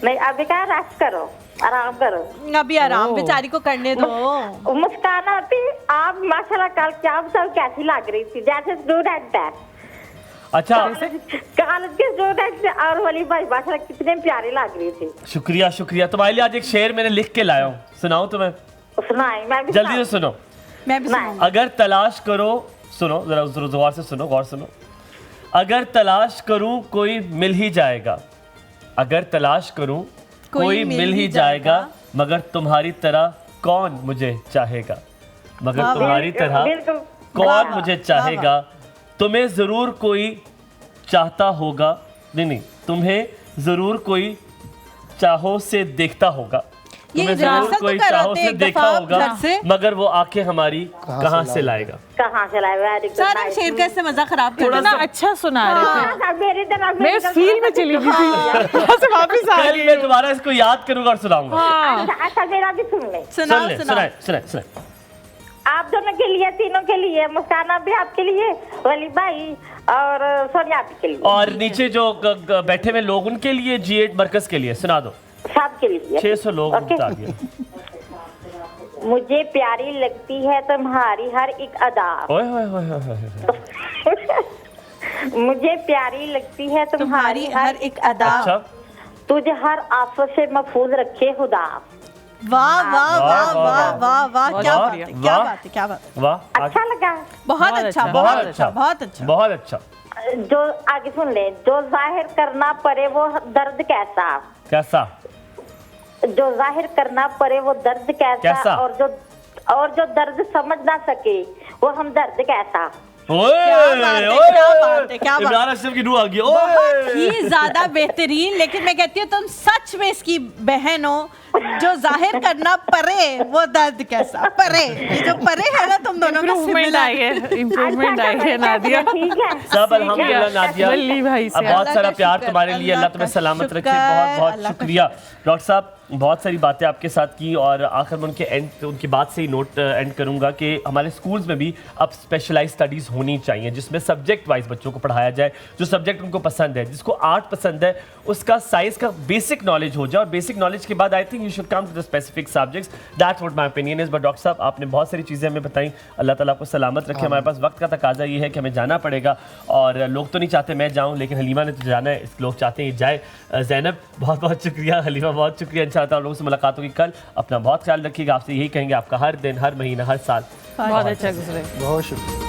नहीं, अभी क्या, रेस्ट करो, आराम करो। अभी आराम बेचारी को करने दो। मुस्कान आप माशाल्लाह कल क्या सब कैसी लग रही थी, जैसे स्टूडेंट है। अच्छा, कॉलेज के स्टूडेंट और वली भाई माशाल्लाह कितने प्यारे लग रही थी। शुक्रिया शुक्रिया। तुम्हारे लिए आज एक शेर मैंने लिख के लाया हूँ, सुनाऊं तुम्हें? सुनाई, मैं भी जल्दी से सुनो। मैं भी सुनाऊं। अगर तलाश करो, सुनो जरा गौर से सुनो, गौर सुनो। अगर तलाश करूं कोई मिल ही जाएगा, अगर तलाश करूं कोई मिल ही जाएगा, मगर तुम्हारी तरह कौन मुझे चाहेगा, मगर तुम्हारी तरह कौन मुझे चाहेगा। तुम्हें जरूर कोई चाहता होगा, नहीं, तुम्हें जरूर कोई चाहो से देखता होगा, तुम्हें जरूर कोई चाहो से देखा होगा, मगर वो आंखें हमारी कहाँ से लाएगा? कहाँ से लाएगा? सारा शेर का इससे मजा खराब कर थोड़ा ना अच्छा सुना रहे थे। मैं मैं फील में चली गई थी, वापस आ गई। मैं दोबारा इसको याद करूंगा और सुनाऊंगा। अच्छा, मेरा भी सुन ले। सुनाए। आप दोनों के लिए, तीनों के लिए, मुस्काना भी आपके लिए, वली भाई और सोनिया आपके के लिए, और नीचे जो बैठे हुए लोग उनके लिए, G8 मरकज के लिए सुना दो। सब के लिए 600 लोग बता दिए। मुझे प्यारी लगती है तुम्हारी हर एक अदा। मुझे प्यारी लगती है तुम्हारी हर एक अदा। अच्छा। तुझे हर आफत से महफूज रखे खुदा। वाह वाह वाह वाह वाह वाह, क्या बात है, क्या बात है, क्या बात है। वाह, अच्छा लगा? बहुत अच्छा, बहुत अच्छा, बहुत अच्छा, बहुत अच्छा। जो आगे सुन ले, जो जाहिर करना पड़े वो दर्द कैसा, कैसा? जो जाहिर करना पड़े वो दर्द कैसा, और जो दर्द समझ ना सके वो हम दर्द कैसा। इमरान अशरफ की रूह आ गई। बहुत ही ज्यादा बेहतरीन। लेकिन मैं कहती हूँ तुम सच में इसकी बहन हो। जो जाहिर करना परे वो दर्द कैसा परे, ये जो परे है ना तुम दोनों का इम्प्रूवमेंट आई है नादिया। सब अल्हम्दुलिल्लाह नादिया, बहुत सारा प्यार तुम्हारे लिए, अल्लाह तुम्हें सलामत रखे। बहुत बहुत शुक्रिया डॉक्टर साहब, बहुत सारी बातें आपके साथ की, और आखिर में उनकी बात से ही नोट एंड करूंगा कि हमारे स्कूल्स में भी अब स्पेशलाइज स्टडीज़ होनी चाहिए, जिसमें सब्जेक्ट वाइज बच्चों को पढ़ाया जाए। जो सब्जेक्ट उनको पसंद है, जिसको आर्ट पसंद है, उसका साइंस का बेसिक नॉलेज हो जाए, और बेसिक नॉलेज के बाद I think you should come to the specific subjects. That's what my opinion is. But doctor साहब, आपने बहुत सारी चीज़ें हमें बताई, अल्लाह ताला आपको सलामत रखे। हमारे पास वक्त का तकाजा ये है कि हमें जाना पड़ेगा, और लोग तो नहीं चाहते मैं जाऊँ, लेकिन हलीमा ने तो जाना है, लोग चाहते हैं जाए। ज़ैनब, बहुत बहुत शुक्रिया। हलीमा, बहुत शुक्रिया। इंशाअल्लाह लोगों से मुलाकात होगी कल। अपना बहुत ख्याल रखिएगा। आपसे यही कहेंगे, आपका हर दिन, हर महीना, हर साल बहुत अच्छा गुजरे। बहुत शुक्रिया।